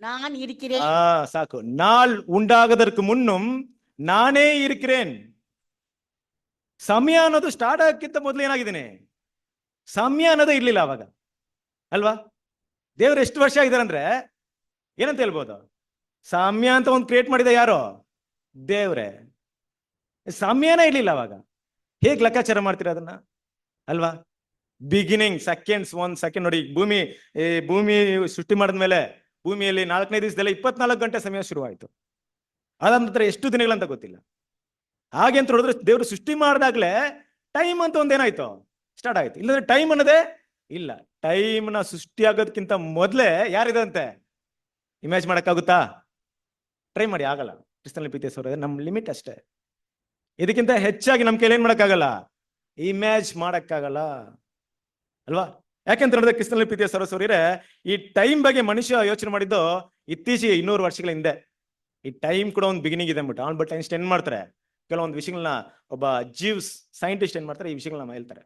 நான் இருக்கிறேன். ಸಾಕು. ನಾಳ್ ಉಂಟಾಗದಕ್ಕೆ ಮುನ್ನುಂ ನಾನೇ ಇರ್ಕಿರೇನ್. ಸಮಯ ಅನ್ನೋದು ಸ್ಟಾರ್ಟ್ ಆಗಕ್ಕಿಂತ ಮೊದಲು ಏನಾಗಿದ್ದೀನಿ? ಸಮಯ ಅನ್ನೋದೇ ಇರ್ಲಿಲ್ಲ ಅವಾಗ ಅಲ್ವಾ? ದೇವ್ರು ಎಷ್ಟು ವರ್ಷ ಆಗಿದ್ದಾರೆ ಅಂದ್ರೆ ಏನಂತ ಹೇಳ್ಬೋದು? ಸಮಯ ಅಂತ ಒಂದು ಕ್ರಿಯೇಟ್ ಮಾಡಿದ ಯಾರೋ? ದೇವ್ರೆ. ಸಮಯನೇ ಇರ್ಲಿಲ್ಲ ಅವಾಗ. ಹೇಗ್ ಲೆಕ್ಕಾಚಾರ ಮಾಡ್ತೀರಾ ಅದನ್ನ ಅಲ್ವಾ? ಬಿಗಿನಿಂಗ್ ಸೆಕೆಂಡ್ಸ್, 1 ಸೆಕೆಂಡ್ ನೋಡಿ. ಭೂಮಿ ಸೃಷ್ಟಿ ಮಾಡಿದ್ಮೇಲೆ ಭೂಮಿಯಲ್ಲಿ 4ನೇ ದಿವಸದಲ್ಲೇ 24 ಗಂಟೆ ಸಮಯ ಶುರುವಾಯಿತು. ಅದಾದ ನಂತರ ಎಷ್ಟು ದಿನಗಳಂತ ಗೊತ್ತಿಲ್ಲ. ಹಾಗೆ ಅಂತ ನೋಡಿದ್ರೆ ದೇವರು ಸೃಷ್ಟಿ ಮಾಡಿದಾಗ್ಲೇ ಟೈಮ್ ಅಂತ ಒಂದೇನಾಯ್ತು? ಸ್ಟಾರ್ಟ್ ಆಯ್ತು. ಇಲ್ಲಂದ್ರೆ ಟೈಮ್ ಅನ್ನೋದೇ ಇಲ್ಲ. ಟೈಮ್ನ ಸೃಷ್ಟಿ ಆಗೋದಕ್ಕಿಂತ ಮೊದಲೇ ಯಾರಿದಂತೆ ಇಮ್ಯಾಜ್ ಮಾಡಕ್ಕಾಗುತ್ತಾ? ಟ್ರೈ ಮಾಡಿ, ಆಗಲ್ಲ. ಕ್ರಿಸ್ತನಲ್ಲಿ ಪ್ರೀತಿಸೋರು ನಮ್ಮ ಲಿಮಿಟ್ ಅಷ್ಟೇ. ಇದಕ್ಕಿಂತ ಹೆಚ್ಚಾಗಿ ನಮ್ಮ ಕೈಲಿ ಏನ್ ಮಾಡಕ್ಕಾಗಲ್ಲ? ಇಮ್ಯಾಜ್ ಮಾಡಕ್ಕಾಗಲ್ಲ ಅಲ್ವಾ? ಯಾಕೆಂತ ನೋಡಿದ್ರೆ ಕ್ರಿಸ್ತನಲ್ಲಿ ಪ್ರೀತಿಯ ಸರೋಸರಿರೆ, ಈ ಟೈಮ್ ಬಗ್ಗೆ ಮನುಷ್ಯ ಯೋಚನೆ ಮಾಡಿದ್ದು ಇತ್ತೀಚೆಗೆ 200 ವರ್ಷಗಳ ಹಿಂದೆ. ಈ ಟೈಮ್ ಕೂಡ ಒಂದು ಬಿಗಿನಿಂಗ್ ಇದೆ ಅಂದ್ಬಿಟ್ಟು ಆಲ್ಬರ್ಟ್ ಐನ್ಸ್ಟೈನ್ ಏನ್ ಮಾಡ್ತಾರೆ, ಕೆಲವೊಂದು ವಿಷಯಗಳನ್ನ, ಒಬ್ಬ ಜೀವ್ಸ್ ಸೈಂಟಿಸ್ಟ್ ಏನ್ ಮಾಡ್ತಾರೆ, ಈ ವಿಷಯಗಳನ್ನ ಹೇಳ್ತಾರೆ.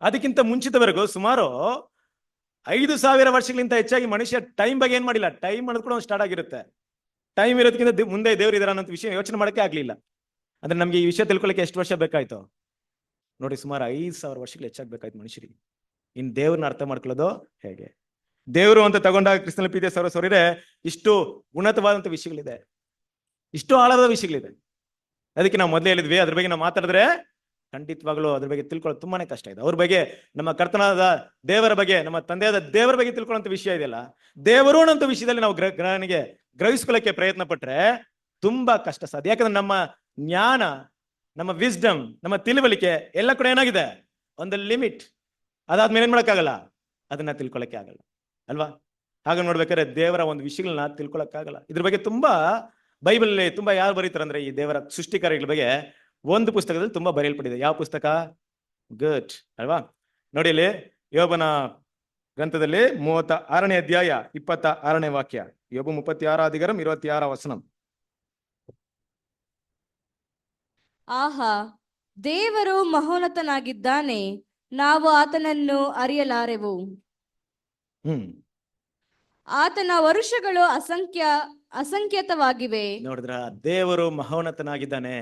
ಅದಕ್ಕಿಂತ ಮುಂಚಿತವರೆಗೂ ಸುಮಾರು 5000 ವರ್ಷಗಳಿಂದ ಹೆಚ್ಚಾಗಿ ಮನುಷ್ಯ ಟೈಮ್ ಬಗ್ಗೆ ಏನ್ ಮಾಡಿಲ್ಲ. ಟೈಮ್ ಅನ್ನೋದು ಕೂಡ ಒಂದು ಸ್ಟಾರ್ಟ್ ಆಗಿರುತ್ತೆ. ಟೈಮ್ ಇರೋದಕ್ಕಿಂತ ಮುಂದೆ ದೇವ್ರು ಇದಾರ ಅನ್ನೋ ವಿಷಯ ಯೋಚನೆ ಮಾಡಕ್ಕೆ ಆಗ್ಲಿಲ್ಲ. ಅಂದ್ರೆ ನಮ್ಗೆ ಈ ವಿಷಯ ತಿಳ್ಕೊಳ್ಳಕ್ಕೆ ಎಷ್ಟು ವರ್ಷ ಬೇಕಾಯ್ತು ನೋಡಿ? ಸುಮಾರು 5000 ವರ್ಷಗಳು ಹೆಚ್ಚಾಗಿ ಬೇಕಾಯ್ತು ಮನುಷ್ಯರಿಗೆ. ಇನ್ ದೇವ್ರನ್ನ ಅರ್ಥ ಮಾಡ್ಕೊಳ್ಳೋದು ಹೇಗೆ? ದೇವರು ಅಂತ ತಗೊಂಡಾಗ ಕ್ರಿಸ್ತನಲ್ಲಿ ಪ್ರೀತಿಯ ಸರೋಸರಿರೆ, ಇಷ್ಟು ಉನ್ನತವಾದಂತ ವಿಷಯಗಳಿದೆ, ಇಷ್ಟು ಆಳವಾದ ವಿಷಯಗಳಿದೆ. ಅದಕ್ಕೆ ನಾವು ಮೊದಲೇ ಹೇಳಿದ್ವಿ, ಅದ್ರ ಬಗ್ಗೆ ನಾವು ಮಾತಾಡಿದ್ರೆ ಖಂಡಿತವಾಗ್ಲೂ ಅದ್ರ ಬಗ್ಗೆ ತಿಳ್ಕೊಳ್ಳೋದು ತುಂಬಾನೇ ಕಷ್ಟ ಇದೆ. ಅವ್ರ ಬಗ್ಗೆ, ನಮ್ಮ ಕರ್ತನಾದ ದೇವರ ಬಗ್ಗೆ, ನಮ್ಮ ತಂದೆಯಾದ ದೇವರ ಬಗ್ಗೆ ತಿಳ್ಕೊಳ್ಳೋಂಥ ವಿಷಯ ಇದೆಯಲ್ಲ, ದೇವರು ಅನ್ನೋ ವಿಷಯದಲ್ಲಿ ನಾವು ಗ್ರಹಿಸ್ಕೊಳ್ಳಕ್ಕೆ ಪ್ರಯತ್ನ ಪಟ್ರೆ ತುಂಬಾ ಕಷ್ಟ ಸಾಧ್ಯ. ಯಾಕಂದ್ರೆ ನಮ್ಮ ಜ್ಞಾನ, ನಮ್ಮ ವಿಸ್ಡಮ್, ನಮ್ಮ ತಿಳುವಳಿಕೆ ಎಲ್ಲ ಕೂಡ ಏನಾಗಿದೆ, ಒಂದು ಲಿಮಿಟ್. ಅದಾದ್ಮೇಲೆ ಏನ್ ಮಾಡಕ್ಕಾಗಲ್ಲ, ಅದನ್ನ ತಿಳ್ಕೊಳಕ್ಕೆ ಆಗಲ್ಲ ಅಲ್ವಾ? ಹಾಗೆ ನೋಡ್ಬೇಕಾದ್ರೆ ದೇವರ ಒಂದು ವಿಷಯಗಳನ್ನ ತಿಳ್ಕೊಳಕ್ಕಾಗಲ್ಲ. ಇದ್ರ ಬಗ್ಗೆ ತುಂಬಾ ಬೈಬಲ್ ತುಂಬಾ ಯಾರು ಬರೀತಾರಂದ್ರೆ, ಈ ದೇವರ ಸೃಷ್ಟಿಕಾರ್ಯಗಳ ಬಗ್ಗೆ ಒಂದು ಪುಸ್ತಕದಲ್ಲಿ ತುಂಬಾ ಬರೆಯಲ್ಪಟ್ಟಿದೆ. ಯಾವ ಪುಸ್ತಕ? ಗುಡ್ ಅಲ್ವಾ? ನೋಡಿ ಇಲ್ಲಿ ಯೋಬನ ಗ್ರಂಥದಲ್ಲಿ 36ನೇ ಅಧ್ಯಾಯ 26ನೇ ವಾಕ್ಯ. ಯೋಬ 36 26 ವಚನ. ಆಹಾ, ದೇವರು ಮಹೋನ್ನತನಾಗಿದ್ದಾನೆ, ನಾವು ಆತನನ್ನು ಅರಿಯಲಾರೆವು. ಆತನ ವರುಷಗಳು ಅಸಂಖ್ಯಾತವಾಗಿವೆ. ನೋಡಿದ್ರ, ದೇವರು ಮಹೋನ್ನತನಾಗಿದ್ದಾನೆ,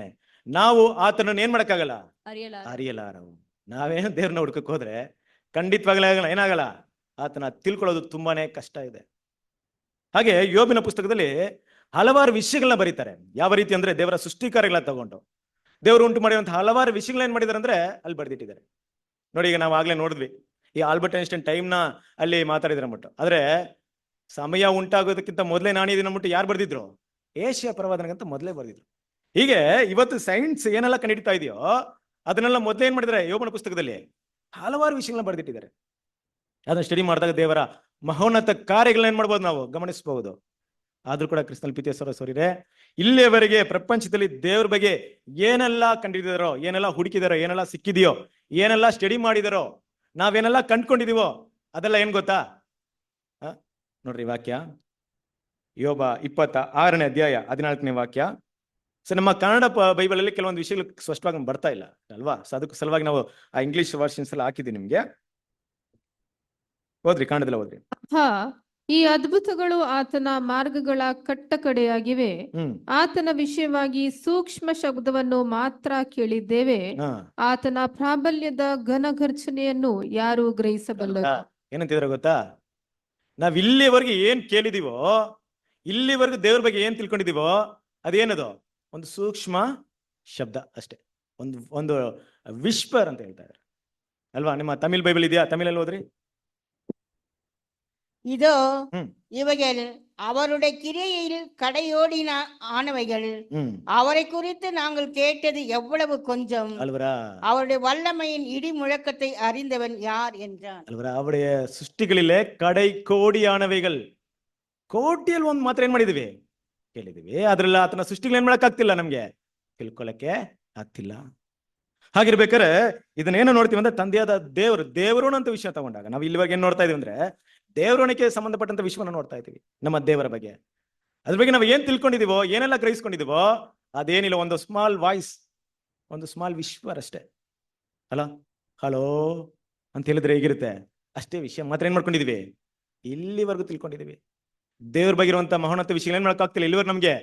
ನಾವು ಆತನನ್ನು ಏನ್ ಮಾಡಕ್ಕಾಗಲ್ಲ, ಅರಿಯಲಾರವು. ನಾವೇನು ದೇವ್ರನ್ನ ಹುಡ್ಕಕ್ ಹೋದ್ರೆ ಖಂಡಿತವಾಗ್ಲೂ ಏನಾಗಲ್ಲ, ಆತನ ತಿಳ್ಕೊಳ್ಳೋದು ತುಂಬಾನೇ ಕಷ್ಟ ಇದೆ. ಹಾಗೆ ಯೋಬಿನ ಪುಸ್ತಕದಲ್ಲಿ ಹಲವಾರು ವಿಷಯಗಳನ್ನ ಬರೀತಾರೆ. ಯಾವ ರೀತಿ ಅಂದ್ರೆ, ದೇವರ ಸೃಷ್ಟಿಕಾರ್ಯಗಳನ್ನ ತಗೊಂಡು ದೇವರು ಉಂಟು ಮಾಡಿರುವಂತಹ ಹಲವಾರು ವಿಷಯಗಳನ್ನ ಏನ್ ಮಾಡಿದಾರೆ ಅಂದ್ರೆ ಅಲ್ಲಿ ಬರ್ದಿಟ್ಟಿದ್ದಾರೆ. ನೋಡಿ, ಈಗ ನಾವು ಆಗ್ಲೇ ನೋಡಿದ್ವಿ, ಈ ಆಲ್ಬರ್ಟ್ ಐನ್ಸ್ಟೈನ್ ಟೈಮ್ನ ಅಲ್ಲಿ ಮಾತಾಡಿದ್ರೆ ಅಂದ್ಬಿಟ್ಟು. ಆದ್ರೆ ಸಮಯ ಉಂಟಾಗೋದಕ್ಕಿಂತ ಮೊದಲೇ ನಾನಿದ್ದೀನಿ ಅಂದ್ಬಿಟ್ಟು ಯಾರು ಬರ್ದಿದ್ರು? ಏಷ್ಯಾ ಪ್ರವಾದನಗಂತ ಮೊದಲೇ ಬರ್ದಿದ್ರು. ಹೀಗೆ ಇವತ್ತು ಸೈನ್ಸ್ ಏನೆಲ್ಲ ಕಂಡಿಡ್ತಾ ಇದೆಯೋ ಅದನ್ನೆಲ್ಲ ಮೊದಲೇ ಏನ್ ಮಾಡಿದ್ದಾರೆ, ಯೋಬನ ಪುಸ್ತಕದಲ್ಲಿ ಹಲವಾರು ವಿಷಯಗಳನ್ನ ಬರ್ದಿಟ್ಟಿದ್ದಾರೆ. ಅದನ್ನ ಸ್ಟಡಿ ಮಾಡಿದಾಗ ದೇವರ ಮಹೋನ್ನತ ಕಾರ್ಯಗಳನ್ನ ಏನ್ ಮಾಡ್ಬೋದು, ನಾವು ಗಮನಿಸಬಹುದು. ಆದ್ರೂ ಕೂಡ ಕ್ರಿಸ್ತನಲ್ಲಿ ಪ್ರೀತಿಯ ಸಹೋದರರೇ, ಇಲ್ಲಿಯವರೆಗೆ ಪ್ರಪಂಚದಲ್ಲಿ ದೇವ್ರ ಬಗ್ಗೆ ಏನೆಲ್ಲ ಕಂಡಿದ್ದಾರೋ, ಏನೆಲ್ಲ ಹುಡುಕಿದಾರೋ, ಏನೆಲ್ಲ ಸಿಕ್ಕಿದೆಯೋ, ಏನೆಲ್ಲ ಸ್ಟಡಿ ಮಾಡಿದಾರೋ, ನಾವೇನೆಲ್ಲ ಕಂಡ್ಕೊಂಡಿದೀವೋ ಅದೆಲ್ಲ ಏನ್ ಗೊತ್ತಾ? ನೋಡ್ರಿ ವಾಕ್ಯ, ಯೋಬ 26ನೇ ಅಧ್ಯಾಯ 14ನೇ ವಾಕ್ಯ. ಸೊ ನಮ್ಮ ಕನ್ನಡ ಬೈಬಲ್ ಅಲ್ಲಿ ಕೆಲವೊಂದು ವಿಷಯಗಳು ಸ್ಪಷ್ಟವಾಗಿ ಬರ್ತಾ ಇಲ್ಲ ಅಲ್ವಾ? ಸೊ ಅದಕ್ಕೆ ಸಲುವಾಗಿ ನಾವು ಆ ಇಂಗ್ಲಿಷ್ ವರ್ಷನ್ಸ್ ಎಲ್ಲ ಹಾಕಿದ್ವಿ ನಿಮ್ಗೆ. ಓದ್ರಿ, ಕನ್ನಡದಲ್ಲಿ ಓದ್ರಿ. ಈ ಅದ್ಭುತಗಳು ಆತನ ಮಾರ್ಗಗಳ ಕಟ್ಟಕಡೆಯಾಗಿವೆ. ಆತನ ವಿಷಯವಾಗಿ ಸೂಕ್ಷ್ಮ ಶಬ್ದವನ್ನು ಮಾತ್ರ ಕೇಳಿದ್ದೇವೆ. ಆತನ ಪ್ರಾಬಲ್ಯದ ಘನಘರ್ಷಣೆಯನ್ನು ಯಾರು ಗ್ರಹಿಸಬಲ್ಲರು? ಏನಂತಿದ್ರೆ ಗೊತ್ತಾ? ನಾವ್ ಇಲ್ಲಿವರೆಗೆ ಏನ್ ಕೇಳಿದೀವೋ, ಇಲ್ಲಿವರೆಗೂ ದೇವ್ರ ಬಗ್ಗೆ ಏನ್ ತಿಳ್ಕೊಂಡಿದೀವೋ ಅದೇನದು? ಒಂದು ಸೂಕ್ಷ್ಮ ಶಬ್ದ ಅಷ್ಟೇ, ಒಂದು ವಿಶ್ಪರ್ ಅಂತ ಹೇಳ್ತಾ ಇದ್ದಾರೆ. ಅಲ್ವಾ? ನಿಮ್ಮ ತಮಿಳ್ ಬೈಬಲ್ ಇದೆಯಾ? ತಮಿಳಲ್ಲಿ ಓದ್ರಿ. இதோ ம். இவைகள் அவருடைய கிரியையில் கடையோடின ஆனவைகள். ಹ್ಮ್. அவரை குறித்து நாங்கள் கேட்டது எவ்வளவு கொஞ்சம். ಅಲ್ವರಾ? அவருடைய வல்லமையின் இடி முழக்கத்தை அறிந்தவன் யார் என்றான். ಅಲ್ವರಾ? ಅವடைய ಸೃಷ್ಟಿಗಳಿಲೆ ಕಡೈ ಕೋಡಿಯಾನவைகள். ಕೋಟಿಯಲ್ಲಿ ಒಂದ್ ಮಾತ್ರ ಏನ್ ಮಾಡಿದೀವಿ? ಕೇಳಿದೀವಿ. ಅದ್ರಲ್ಲಿ ಆತನ ಸೃಷ್ಟಿಗಳು ಏನ್ ಮಾಡಕ್ ಆಗ್ತಿಲ್ಲ, ನಮ್ಗೆ ತಿಳ್ಕೊಳಕ್ಕೆ ಆಗ್ತಿಲ್ಲ. ಹಾಗಿರ್ಬೇಕಾರೆ ಇದನ್ನೇನೋ ನೋಡ್ತೀವಿ ಅಂದ್ರೆ ತಂದೆಯಾದ ದೇವರು ಅಂತ ವಿಷಯ ತಗೊಂಡಾಗ ನಾವು ಇಲ್ಲಿವರೆಗೆ ಏನ್ ನೋಡ್ತಾ ಇದೀವಿ ಅಂದ್ರೆ ದೇವರೊಣಕ್ಕೆ ಸಂಬಂಧಪಟ್ಟಂತ ವಿಷಯವನ್ನ ನೋಡ್ತಾ ಇದೀವಿ. ನಮ್ಮ ದೇವರ ಬಗ್ಗೆ, ಅದ್ರ ಬಗ್ಗೆ ನಾವು ಏನ್ ತಿಳ್ಕೊಂಡಿದೀವೋ, ಏನೆಲ್ಲ ಗ್ರಹಿಸ್ಕೊಂಡಿದೀವೋ ಅದೇನಿಲ್ಲ, ಒಂದು ಸ್ಮಾಲ್ ವಾಯ್ಸ್, ಒಂದು ಸ್ಮಾಲ್ ವಿಶ್ವರ್ ಅಷ್ಟೇ ಅಲ್ಲ. ಹಲೋ ಅಂತ ಹೇಳಿದ್ರೆ ಹೇಗಿರುತ್ತೆ ಅಷ್ಟೇ ವಿಷಯ ಮಾತ್ರ ಏನ್ ಮಾಡ್ಕೊಂಡಿದೀವಿ, ಇಲ್ಲಿವರೆಗೂ ತಿಳ್ಕೊಂಡಿದೀವಿ. ದೇವ್ರ ಬಗ್ಗೆ ಇರುವಂತ ಮಹೋನ್ನತ ವಿಷಯ ಏನ್ ಮಾಡಕ್ಕಾಗ್ತಿಲ್ಲ, ಇಲ್ಲಿವರೆಗೂ ನಮ್ಗೆ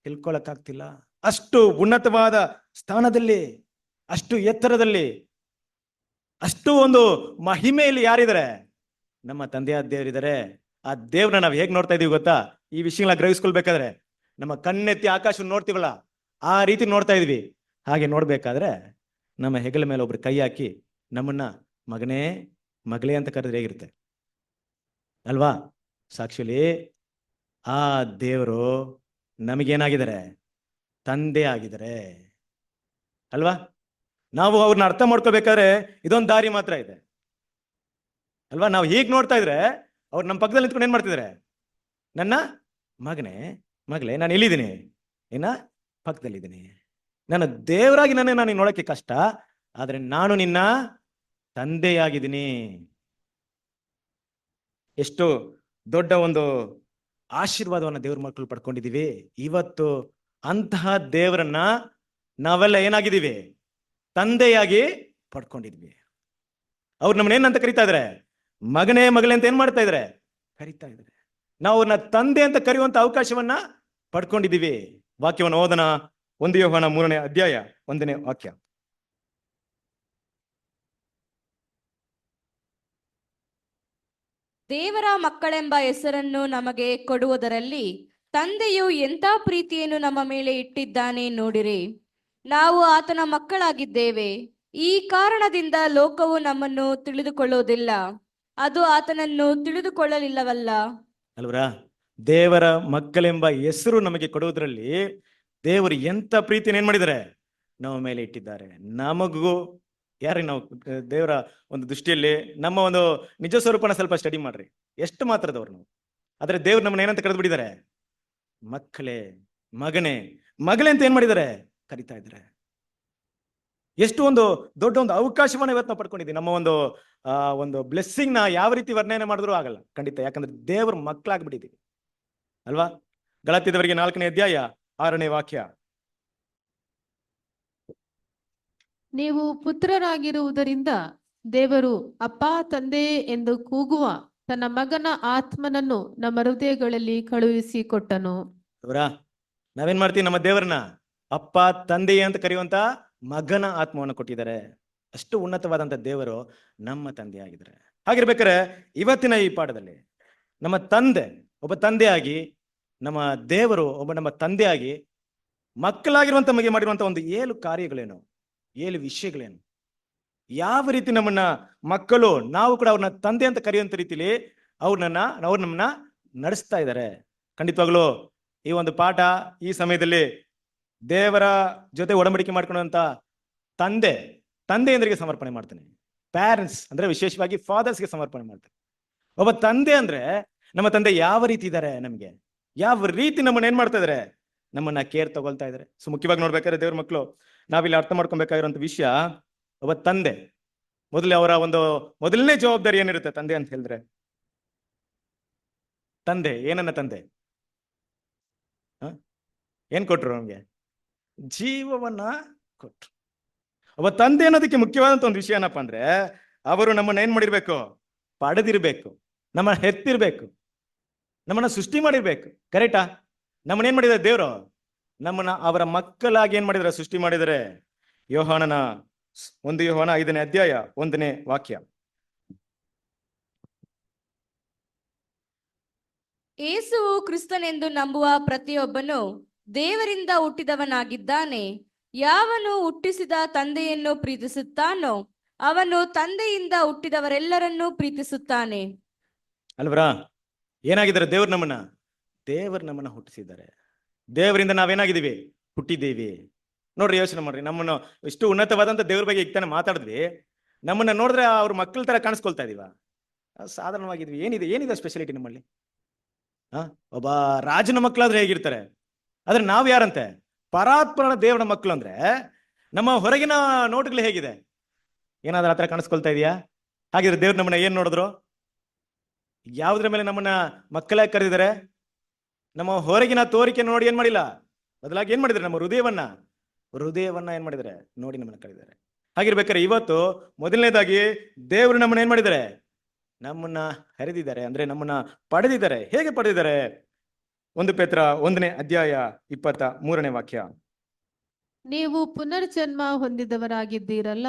ತಿಳ್ಕೊಳಕ್ಕಾಗ್ತಿಲ್ಲ. ಅಷ್ಟು ಉನ್ನತವಾದ ಸ್ಥಾನದಲ್ಲಿ, ಅಷ್ಟು ಎತ್ತರದಲ್ಲಿ, ಅಷ್ಟು ಒಂದು ಮಹಿಮೆಯಲ್ಲಿ ಯಾರಿದ್ದಾರೆ? ನಮ್ಮ ತಂದೆಯಾದ ದೇವರಿದ್ದಾರೆ. ಆ ದೇವ್ರನ್ನ ನಾವು ಹೇಗ್ ನೋಡ್ತಾ ಇದೀವಿ ಗೊತ್ತಾ? ಈ ವಿಷಯಗಳನ್ನ ಗ್ರಹಿಸ್ಕೊಳ್ಬೇಕಾದ್ರೆ ನಮ್ಮ ಕಣ್ಣೆತ್ತಿ ಆಕಾಶ ನೋಡ್ತೀವಲ್ಲ, ಆ ರೀತಿ ನೋಡ್ತಾ ಇದೀವಿ. ಹಾಗೆ ನೋಡ್ಬೇಕಾದ್ರೆ ನಮ್ಮ ಹೆಗಲ ಮೇಲೆ ಒಬ್ರು ಕೈ ಹಾಕಿ ನಮ್ಮನ್ನ ಮಗನೇ ಮಗಳೇ ಅಂತ ಕರೆದ್ರೆ ಹೇಗಿರುತ್ತೆ ಅಲ್ವಾ? ಸಾಕ್ಷಿಲಿ ಆ ದೇವರು ನಮಗೇನಾಗಿದ್ದಾರೆ? ತಂದೆ ಆಗಿದ್ದಾರೆ ಅಲ್ವಾ? ನಾವು ಅವ್ರನ್ನ ಅರ್ಥ ಮಾಡ್ಕೋಬೇಕಾದ್ರೆ ಇದೊಂದು ದಾರಿ ಮಾತ್ರ ಇದೆ ಅಲ್ವಾ? ನಾವು ಹೀಗ್ ನೋಡ್ತಾ ಇದ್ರೆ ಅವ್ರು ನಮ್ಮ ಪಕ್ಕದಲ್ಲಿ ನಿಂತ್ಕೊಂಡು ಏನ್ ಮಾಡ್ತಿದ್ದಾರೆ? ನನ್ನ ಮಗನೇ ಮಗಳೇ ನಾನು ಎಲ್ಲಿದ್ದೀನಿ? ಏನ ಪಕ್ಕದಲ್ಲಿದ್ದೀನಿ. ನನ್ನ ದೇವರಾಗಿ ನಾನು ನೋಡಕ್ಕೆ ಕಷ್ಟ, ಆದ್ರೆ ನಾನು ನಿನ್ನ ತಂದೆಯಾಗಿದ್ದೀನಿ. ಎಷ್ಟು ದೊಡ್ಡ ಒಂದು ಆಶೀರ್ವಾದವನ್ನ ದೇವ್ರ ಮಕ್ಕಳು ಪಡ್ಕೊಂಡಿದೀವಿ ಇವತ್ತು. ಅಂತಹ ದೇವರನ್ನ ನಾವೆಲ್ಲ ಏನಾಗಿದ್ದೀವಿ? ತಂದೆಯಾಗಿ ಪಡ್ಕೊಂಡಿದ್ವಿ. ಅವ್ರು ನಮ್ಮನ್ನ ಏನಂತ ಕರಿತಾ ಇದಾರೆ? ಮಗನೇ ಮಗಳೇ ಅಂತ ಏನ್ ಮಾಡ್ತಾ ಇದಾರೆ? ಕರಿತಾ ಇದಾರೆ. ನಾವು ಅವ್ರನ್ನ ತಂದೆ ಅಂತ ಕರೆಯುವಂತ ಅವಕಾಶವನ್ನ ಪಡ್ಕೊಂಡಿದೀವಿ. ವಾಕ್ಯವನ್ನು ಓದನ. 1 ಯೋಹಾನ 3ನೇ ಅಧ್ಯಾಯ 1ನೇ ವಾಕ್ಯ. ದೇವರ ಮಕ್ಕಳೆಂಬ ಹೆಸರನ್ನು ನಮಗೆ ಕೊಡುವುದರಲ್ಲಿ ತಂದೆಯು ಎಂಥ ಪ್ರೀತಿಯನ್ನು ನಮ್ಮ ಮೇಲೆ ಇಟ್ಟಿದ್ದಾನೆ ನೋಡಿರಿ. ನಾವು ಆತನ ಮಕ್ಕಳಾಗಿದ್ದೇವೆ. ಈ ಕಾರಣದಿಂದ ಲೋಕವು ನಮ್ಮನ್ನು ತಿಳಿದುಕೊಳ್ಳುವುದಿಲ್ಲ, ಅದು ಆತನನ್ನು ತಿಳಿದುಕೊಳ್ಳಲಿಲ್ಲವಲ್ಲ. ಅಲ್ವರಾ? ದೇವರ ಮಕ್ಕಳೆಂಬ ಹೆಸರು ನಮಗೆ ಕೊಡುವುದರಲ್ಲಿ ದೇವರು ಎಂತ ಪ್ರೀತಿನ ಏನ್ ಮಾಡಿದ್ದಾರೆ? ನಮ್ಮ ಮೇಲೆ ಇಟ್ಟಿದ್ದಾರೆ. ನಮಗೂ ಯಾರಿಗೆ ನಾವು ದೇವರ ಒಂದು ದೃಷ್ಟಿಯಲ್ಲಿ ನಮ್ಮ ಒಂದು ನಿಜ ಸ್ವರೂಪನ ಸ್ವಲ್ಪ ಸ್ಟಡಿ ಮಾಡ್ರಿ. ಎಷ್ಟು ಮಾತ್ರದವ್ರು ನಾವು. ಆದ್ರೆ ದೇವ್ರು ನಮ್ಮನ್ನ ಏನಂತ ಕರೆದು ಬಿಟ್ಟಿದ್ದಾರೆ? ಮಕ್ಕಳೇ, ಮಗನೇ, ಮಗಳೇ ಅಂತ ಏನ್ ಮಾಡಿದ್ದಾರೆ? ಕರಿತಾ ಇದ್ದಾರೆ. ಎಷ್ಟು ಒಂದು ದೊಡ್ಡ ಒಂದು ಅವಕಾಶವನ್ನ ಇವತ್ತು ನಾವು ಪಡ್ಕೊಂಡಿದ್ದೀವಿ. ನಮ್ಮ ಒಂದು ಬ್ಲೆಸ್ಸಿಂಗ್ ನ ಯಾವ ರೀತಿ ವರ್ಣನೆ ಮಾಡಿದ್ರು ಆಗಲ್ಲ ಖಂಡಿತ. ಯಾಕಂದ್ರೆ ದೇವ್ರ ಮಕ್ಕಳಾಗ್ಬಿಟ್ಟಿದ್ದೀವಿ ಅಲ್ವಾ? ಗಲಾತ್ಯದವರಿಗೆ 4ನೇ ಅಧ್ಯಾಯ 6ನೇ ವಾಕ್ಯ. ನೀವು ಪುತ್ರರಾಗಿರುವುದರಿಂದ ದೇವರು ಅಪ್ಪ ತಂದೆ ಎಂದು ಕೂಗುವ ತನ್ನ ಮಗನ ಆತ್ಮನನ್ನು ನಮ್ಮ ಹೃದಯಗಳಲ್ಲಿ ಕಳುಹಿಸಿ ಕೊಟ್ಟನು. ಅವರಾ ನಾವೇನ್ ಮಾಡ್ತೀವಿ? ನಮ್ಮ ದೇವರನ್ನ ಅಪ್ಪ ತಂದೆ ಅಂತ ಕರೆಯುವಂತ ಮಗನ ಆತ್ಮವನ್ನು ಕೊಟ್ಟಿದ್ದಾರೆ. ಅಷ್ಟು ಉನ್ನತವಾದಂತ ದೇವರು ನಮ್ಮ ತಂದೆ ಆಗಿದ್ದಾರೆ. ಹಾಗಿರ್ಬೇಕಾದ್ರೆ ಇವತ್ತಿನ ಈ ಪಾಠದಲ್ಲಿ ನಮ್ಮ ತಂದೆ ಒಬ್ಬ ತಂದೆಯಾಗಿ, ನಮ್ಮ ದೇವರು ಒಬ್ಬ ನಮ್ಮ ತಂದೆಯಾಗಿ ಮಕ್ಕಳಾಗಿರುವಂತ ನಮಗೆ ಮಾಡಿರುವಂತ ಒಂದು 7 ಕಾರ್ಯಗಳೇನು, 7 ವಿಷಯಗಳೇನು, ಯಾವ ರೀತಿ ನಮ್ಮನ್ನ ಮಕ್ಕಳು ನಾವು ಕೂಡ ಅವ್ರನ್ನ ತಂದೆ ಅಂತ ಕರೆಯುವಂತ ರೀತಿಲಿ ಅವ್ರು ನಮ್ಮನ್ನ ನಡೆಸ್ತಾ ಇದ್ದಾರೆ. ಖಂಡಿತವಾಗ್ಲು ಈ ಒಂದು ಪಾಠ ಈ ಸಮಯದಲ್ಲಿ ದೇವರ ಜೊತೆ ಒಡಂಬಡಿಕೆ ಮಾಡ್ಕೊಳ್ಳುವಂತ ತಂದೆಯಂದ್ರಿಗೆ ಸಮರ್ಪಣೆ ಮಾಡ್ತೇನೆ. ಪ್ಯಾರೆಂಟ್ಸ್ ಅಂದ್ರೆ ವಿಶೇಷವಾಗಿ ಫಾದರ್ಸ್ಗೆ ಸಮರ್ಪಣೆ ಮಾಡ್ತೇನೆ. ಒಬ್ಬ ತಂದೆ ಅಂದ್ರೆ ನಮ್ಮ ತಂದೆ ಯಾವ ರೀತಿ ಇದ್ದಾರೆ, ನಮ್ಗೆ ಯಾವ ರೀತಿ ನಮ್ಮನ್ನ ಏನ್ ಮಾಡ್ತಾ ಇದಾರೆ? ನಮ್ಮನ್ನ ಕೇರ್ ತಗೊಳ್ತಾ ಇದಾರೆ. ಸೊ ಮುಖ್ಯವಾಗಿ ನೋಡ್ಬೇಕಾದ್ರೆ ದೇವ್ರ ಮಕ್ಕಳು ನಾವಿಲ್ಲಿ ಅರ್ಥ ಮಾಡ್ಕೊಬೇಕಾಗಿರುವಂತ ವಿಷಯ, ಒಬ್ಬ ತಂದೆ ಅವರ ಒಂದು ಮೊದಲನೇ ಜವಾಬ್ದಾರಿ ಏನಿರುತ್ತೆ ತಂದೆ ಅಂತ ಹೇಳಿದ್ರೆ? ತಂದೆ ಏನನ್ನ ತಂದೆ ಏನ್ ಕೊಟ್ರು? ನಮ್ಗೆ ಜೀವವನ್ನ ಕೊಟ್ರು. ಒಬ್ಬ ತಂದೆ ಅನ್ನೋದಕ್ಕೆ ಮುಖ್ಯವಾದಂತ ಒಂದು ವಿಷಯ ಏನಪ್ಪಾ ಅಂದ್ರೆ, ಅವರು ನಮ್ಮನ್ನ ಏನ್ ಮಾಡಿರ್ಬೇಕು? ಪಡೆದಿರ್ಬೇಕು, ನಮ್ಮನ್ನ ಹೆತ್ತಿರ್ಬೇಕು, ನಮ್ಮನ್ನ ಸೃಷ್ಟಿ ಮಾಡಿರ್ಬೇಕು. ಕರೆಕ್ಟಾ? ನಮ್ಮನ್ನ ಏನ್ ಮಾಡಿದ್ದಾರೆ ದೇವ್ರು? ನಮ್ಮನ್ನ ಅವರ ಮಕ್ಕಳಾಗಿ ಏನ್ ಮಾಡಿದಾರೆ? ಸೃಷ್ಟಿ ಮಾಡಿದರೆ. 1 ಯೋಹಾನ 5ನೇ ಅಧ್ಯಾಯ 1ನೇ ವಾಕ್ಯ. ಯೇಸುವು ಕ್ರಿಸ್ತನೆಂದು ನಂಬುವ ಪ್ರತಿಯೊಬ್ಬನು ದೇವರಿಂದ ಹುಟ್ಟಿದವನಾಗಿದ್ದಾನೆ. ಯಾವನು ಹುಟ್ಟಿಸಿದ ತಂದೆಯನ್ನು ಪ್ರೀತಿಸುತ್ತಾನೋ ಅವನು ತಂದೆಯಿಂದ ಹುಟ್ಟಿದವರೆಲ್ಲರನ್ನೂ ಪ್ರೀತಿಸುತ್ತಾನೆ. ಅಲ್ವರಾ? ಏನಾಗಿದ್ದಾರೆ ದೇವರು ನಮ್ಮನ್ನ ಹುಟ್ಟಿಸಿದ್ದಾರೆ. ದೇವರಿಂದ ನಾವೇನಾಗಿದ್ದೀವಿ? ಹುಟ್ಟಿದ್ದೀವಿ. ನೋಡ್ರಿ, ಯೋಚನೆ ಮಾಡ್ರಿ, ನಮ್ಮನ್ನು ಇಷ್ಟು ಉನ್ನತವಾದಂತ ದೇವ್ರ ಬಗ್ಗೆ ಈಗ ತಾನೇ ಮಾತಾಡಿದ್ವಿ. ನಮ್ಮನ್ನ ನೋಡಿದ್ರೆ ಅವ್ರ ಮಕ್ಕಳ ತರ ಕಾಣಿಸ್ಕೊಳ್ತಾ ಇದೀವ? ಸಾಧಾರಣವಾಗಿದ್ವಿ. ಏನಿದೆ ಸ್ಪೆಷಾಲಿಟಿ ನಮ್ಮಲ್ಲಿ? ಒಬ್ಬ ರಾಜನ ಮಕ್ಕಳಾದ್ರೆ ಹೇಗಿರ್ತಾರೆ, ಆದ್ರೆ ನಾವ್ ಯಾರಂತೆ? ಪರಾತ್ಪರನ ದೇವರ ಮಕ್ಕಳು ಅಂದ್ರೆ ನಮ್ಮ ಹೊರಗಿನ ನೋಟಗಳು ಹೇಗಿದೆ? ಏನಾದ್ರೂ ಆತರ ಕಾಣಿಸ್ಕೊಳ್ತಾ ಇದೆಯಾ? ಹಾಗಿದ್ರೆ ದೇವ್ರು ನಮ್ಮನ್ನ ಏನ್ ನೋಡಿದ್ರು? ಯಾವುದ್ರ ಮೇಲೆ ನಮ್ಮನ್ನ ಮಕ್ಕಳಾಗಿ ಕರೆದಿದ್ದಾರೆ? ನಮ್ಮ ಹೊರಗಿನ ತೋರಿಕೆ ನೋಡಿ ಏನ್ ಮಾಡಿಲ್ಲ, ಬದಲಾಗಿ ಏನ್ ಮಾಡಿದ್ರೆ ನಮ್ಮ ಹೃದಯವನ್ನ ಏನ್ ಮಾಡಿದ್ದಾರೆ ನೋಡಿ ನಮ್ಮನ್ನ ಕರೆದಿದ್ದಾರೆ. ಹಾಗಿರ್ಬೇಕಾದ್ರೆ ಇವತ್ತು ಮೊದಲನೇದಾಗಿ ದೇವರು ನಮ್ಮನ್ನ ಏನ್ ಮಾಡಿದ್ದಾರೆ? ನಮ್ಮನ್ನ ಹರಿದಿದ್ದಾರೆ, ಅಂದ್ರೆ ನಮ್ಮನ್ನ ಪಡೆದಿದ್ದಾರೆ. ಹೇಗೆ ಪಡೆದಿದ್ದಾರೆ? 1 ಪೇತ್ರ 1ನೇ ಅಧ್ಯಾಯ 23ನೇ ವಾಕ್ಯ. ನೀವು ಪುನರ್ಜನ್ಮ ಹೊಂದಿದವರಾಗಿದ್ದೀರಲ್ಲ,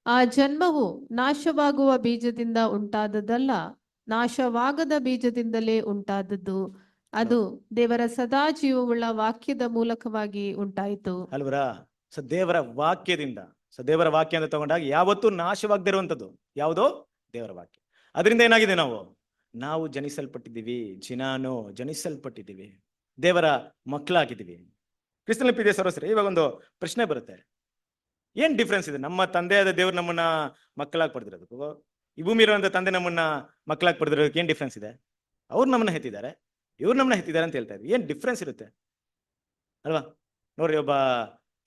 ಆ ಜನ್ಮವು ನಾಶವಾಗುವ ಬೀಜದಿಂದ ಉಂಟಾದದ್ದಲ್ಲ, ನಾಶವಾಗದ ಬೀಜದಿಂದಲೇ ಉಂಟಾದದ್ದು. ಅದು ದೇವರ ಸದಾ ಜೀವವುಳ್ಳ ವಾಕ್ಯದ ಮೂಲಕವಾಗಿ ಉಂಟಾಯಿತು. ಅಲ್ವರಾ? ದೇವರ ವಾಕ್ಯ ಅಂತ ತಗೊಂಡಾಗ ಯಾವತ್ತೂ ನಾಶವಾಗದಿರುವಂಥದ್ದು ಯಾವುದೋ? ದೇವರ ವಾಕ್ಯ. ಅದರಿಂದ ಏನಾಗಿದೆ? ನಾವು ಜನಿಸಲ್ಪಟ್ಟಿದ್ದೀವಿ, ಜನಿಸಲ್ಪಟ್ಟಿದ್ದೀವಿ, ದೇವರ ಮಕ್ಕಳಾಗಿದ್ದೀವಿ. ಕ್ರಿಸ್ತನಲ್ಲಿ ಪ್ರೀತಿಯ ಸಹೋದರರೇ, ಇವಾಗ ಒಂದು ಪ್ರಶ್ನೆ ಬರುತ್ತೆ. ಏನ್ ಡಿಫ್ರೆನ್ಸ್ ಇದೆ ನಮ್ಮ ತಂದೆಯಾದ ದೇವ್ರು ನಮ್ಮನ್ನ ಮಕ್ಕಳಾಗಿ ಪಡೆದಿರೋದಕ್ಕೂ ಈ ಭೂಮಿ ಇರುವಂತ ತಂದೆ ನಮ್ಮನ್ನ ಮಕ್ಕಳಾಗಿ ಪಡೆದಿರೋದಕ್ಕೆ ಏನ್ ಡಿಫ್ರೆನ್ಸ್ ಇದೆ? ಅವ್ರು ನಮ್ಮನ್ನ ಹೆತ್ತಿದ್ದಾರೆ, ಇವ್ರು ನಮ್ಮನ್ನ ಹೆತ್ತಿದ್ದಾರೆ ಅಂತ ಹೇಳ್ತಾ ಇದ್ವಿ. ಏನ್ ಡಿಫ್ರೆನ್ಸ್ ಇರುತ್ತೆ ಅಲ್ವಾ? ನೋಡ್ರಿ, ಒಬ್ಬ